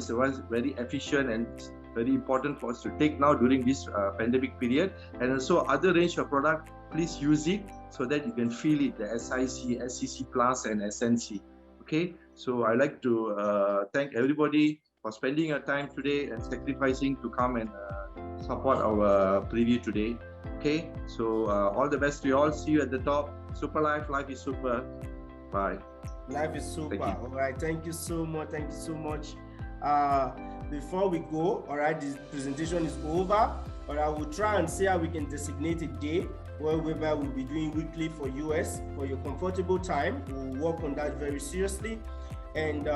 very efficient and very important for us to take now during this pandemic period. And also other range of product, please use it so that you can feel it, the SIC, SCC Plus and SNC. Okay, so I'd like to thank everybody for spending your time today and sacrificing to come and support our preview today. Okay, so all the best to you all. See you at the top. Superlife, life is super. Bye. Life is super. All right, thank you so much. Thank you so much. Before we go, all right, this presentation is over. But I will try and see how we can designate a day where we'll be doing weekly for US for your comfortable time. We'll work on that very seriously. And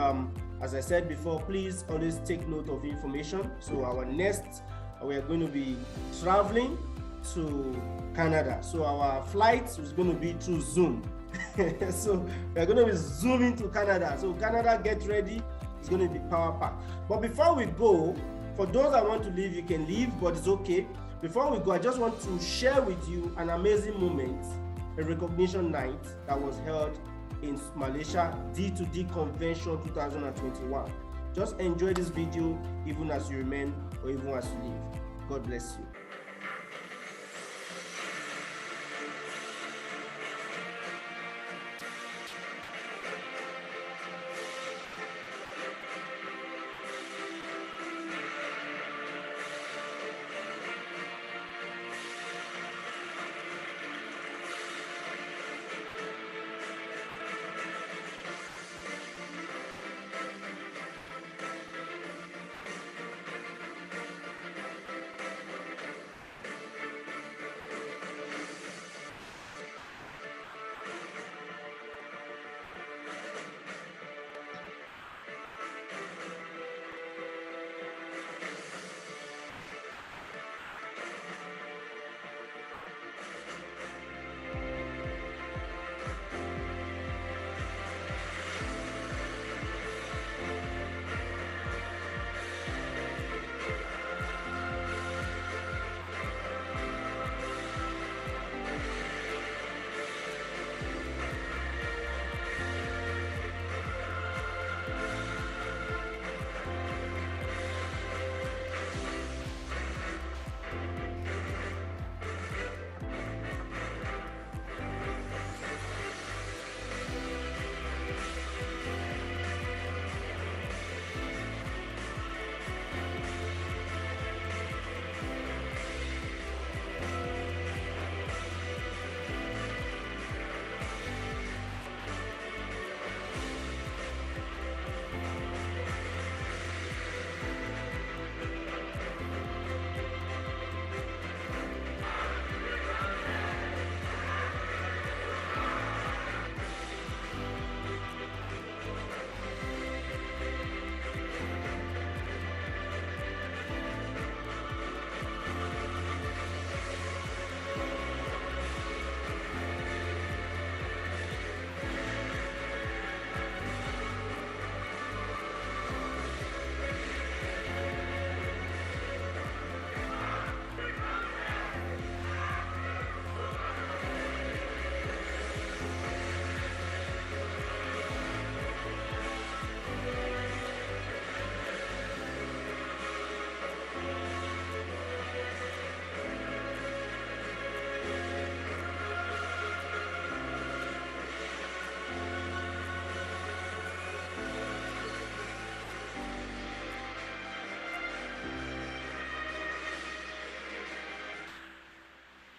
as I said before, please always take note of information. So our next, we are going to be traveling to Canada. So our flight is going to be through Zoom. So we're going to be zooming to Canada. So Canada, get ready. It's going to be power packed. But before we go, for those that want to leave, you can leave, but it's okay. Before we go, I just want to share with you an amazing moment, a recognition night that was held in Malaysia, D2D Convention 2021. Just enjoy this video even as you remain or even as you leave. God bless you.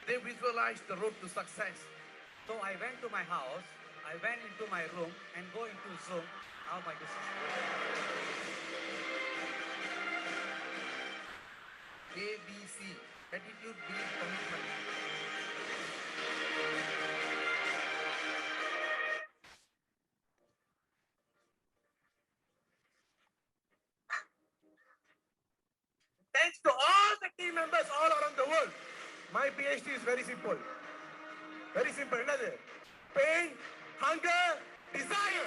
They visualized the road to success. So I went to my house, I went into my room and go into Zoom, how my business ABC, attitude, belief, commitment. My PhD is very simple. Very simple. Another. Pain, hunger, desire.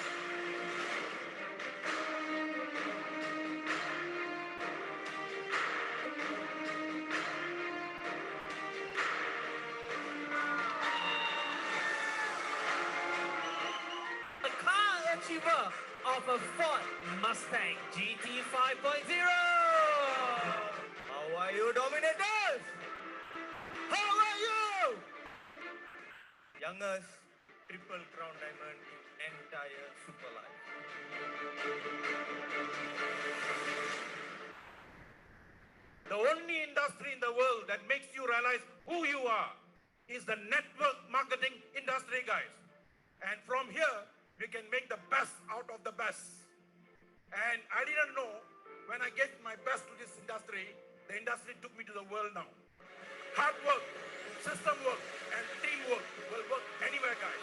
Achiever of a Ford Mustang GT 5.0. How are you, Dominators? How are you? Youngest triple crown diamond in entire Superlife. The only industry in the world that makes you realize who you are is the network marketing industry, guys. And from here, we can make the best out of the best. And I didn't know when I gave my best to this industry, the industry took me to the world now. Hard work, system work, and teamwork will work anywhere, guys.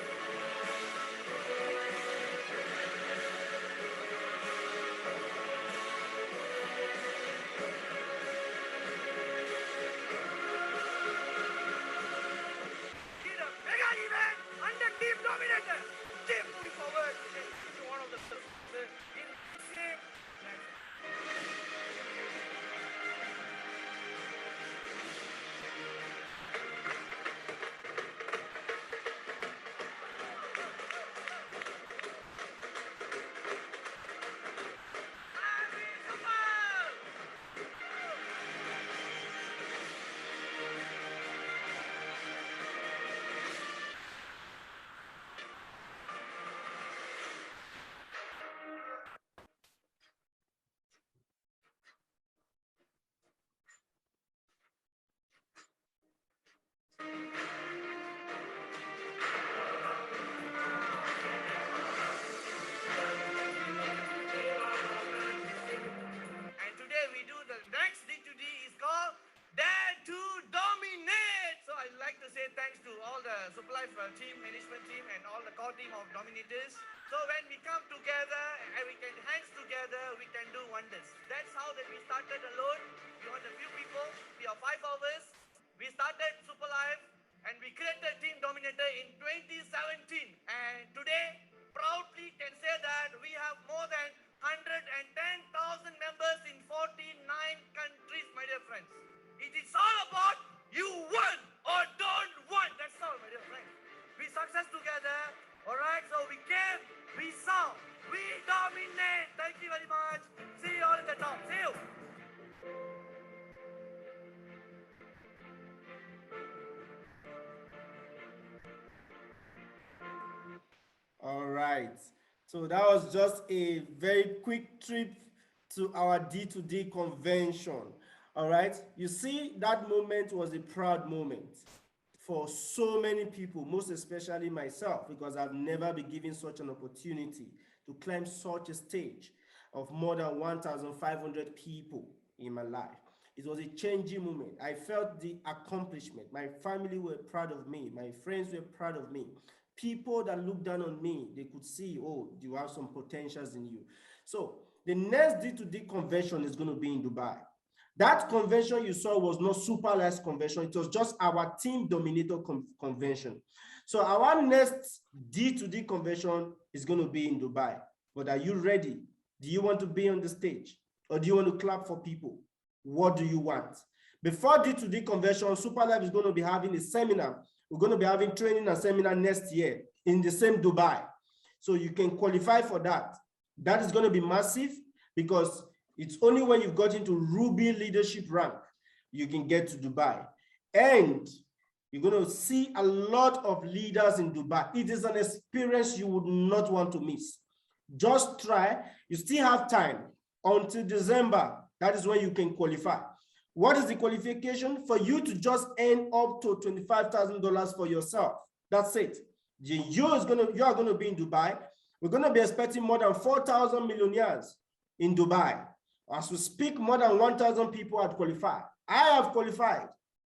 Did a mega event under Team Dominator. Team moving forward into one of the in same. Thanks to all the Superlife team, management team, and all the core team of Dominators. So when we come together and we can hands together, we can do wonders. That's how that we started alone. We were a few people. We are 5 of us. We started Superlife and we created Team Dominator in 2017. And today, proudly can say that we have more than 110,000 members in 49 countries, my dear friends. It is all about you won or don't want. That's all, my dear friends. We success together. All right, so we came, we saw, we dominate. Thank you very much. See you all in the top. See you. All right. So that was just a very quick trip to our D2D convention. All right. You see, that moment was a proud moment for so many people, most especially myself, because I've never been given such an opportunity to climb such a stage of more than 1,500 people in my life. It was a changing moment. I felt the accomplishment. My family were proud of me. My friends were proud of me. People that looked down on me, they could see, oh, you have some potentials in you. So the next D2D convention is going to be in Dubai. That convention you saw was not Superlife's convention. It was just our Team Dominator convention. So our next D2D convention is going to be in Dubai. But are you ready? Do you want to be on the stage? Or do you want to clap for people? What do you want? Before D2D convention, Superlife is going to be having a seminar. We're going to be having training and seminar next year in the same Dubai. So you can qualify for that. That is going to be massive because it's only when you've got into Ruby leadership rank, you can get to Dubai. And you're going to see a lot of leaders in Dubai. It is an experience you would not want to miss. Just try. You still have time until December. That is when you can qualify. What is the qualification? For you to just earn up to $25,000 for yourself. That's it. You are going to be in Dubai. We're going to be expecting more than 4,000 millionaires in Dubai. As we speak, more than 1,000 people have qualified. I have qualified.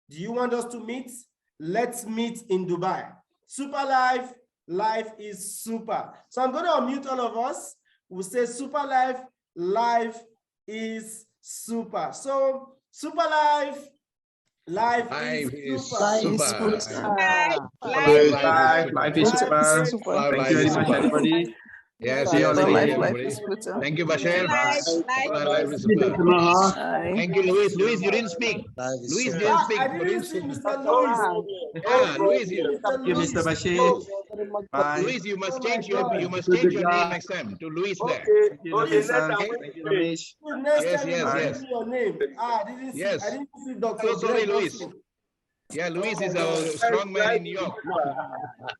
Do you want us to meet? Let's meet in Dubai. Superlife, life is super. So I'm going to unmute all of us. We'll say Superlife, life is super. So Superlife, Life is super. Life is super. Life is super. Thank you very much, everybody. Yes, Life everybody. is super. Thank you, Bashir. Life is super. Thank you, Luis. Luis, you didn't speak. Luis didn't speak. I didn't see Mr. Luis. Luis, Thank you, Mr. Bashir. Bye. Luis, you must change your name next time to Luis there. Thank you, Thank you, Ramesh. Next time Yes. your name. I didn't see Dr. So sorry, Luis. Yeah, Luis is a strong man in New York.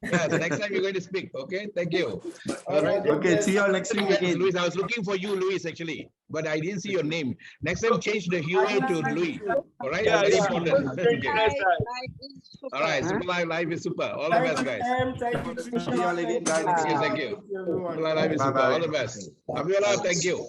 Yes, next time you're going to speak. Okay, thank you. All right. Okay, see you all next week again. Luis, I was looking for you, Luis, actually, but I didn't see your name. Next time, change the Huey to Luis. All right, very important. Okay. All right, Superlife Life is super. All the best, guys. Thank you, See you all again, guys. Thank you. Superlife Life is super. All the best. Abiola, thank you.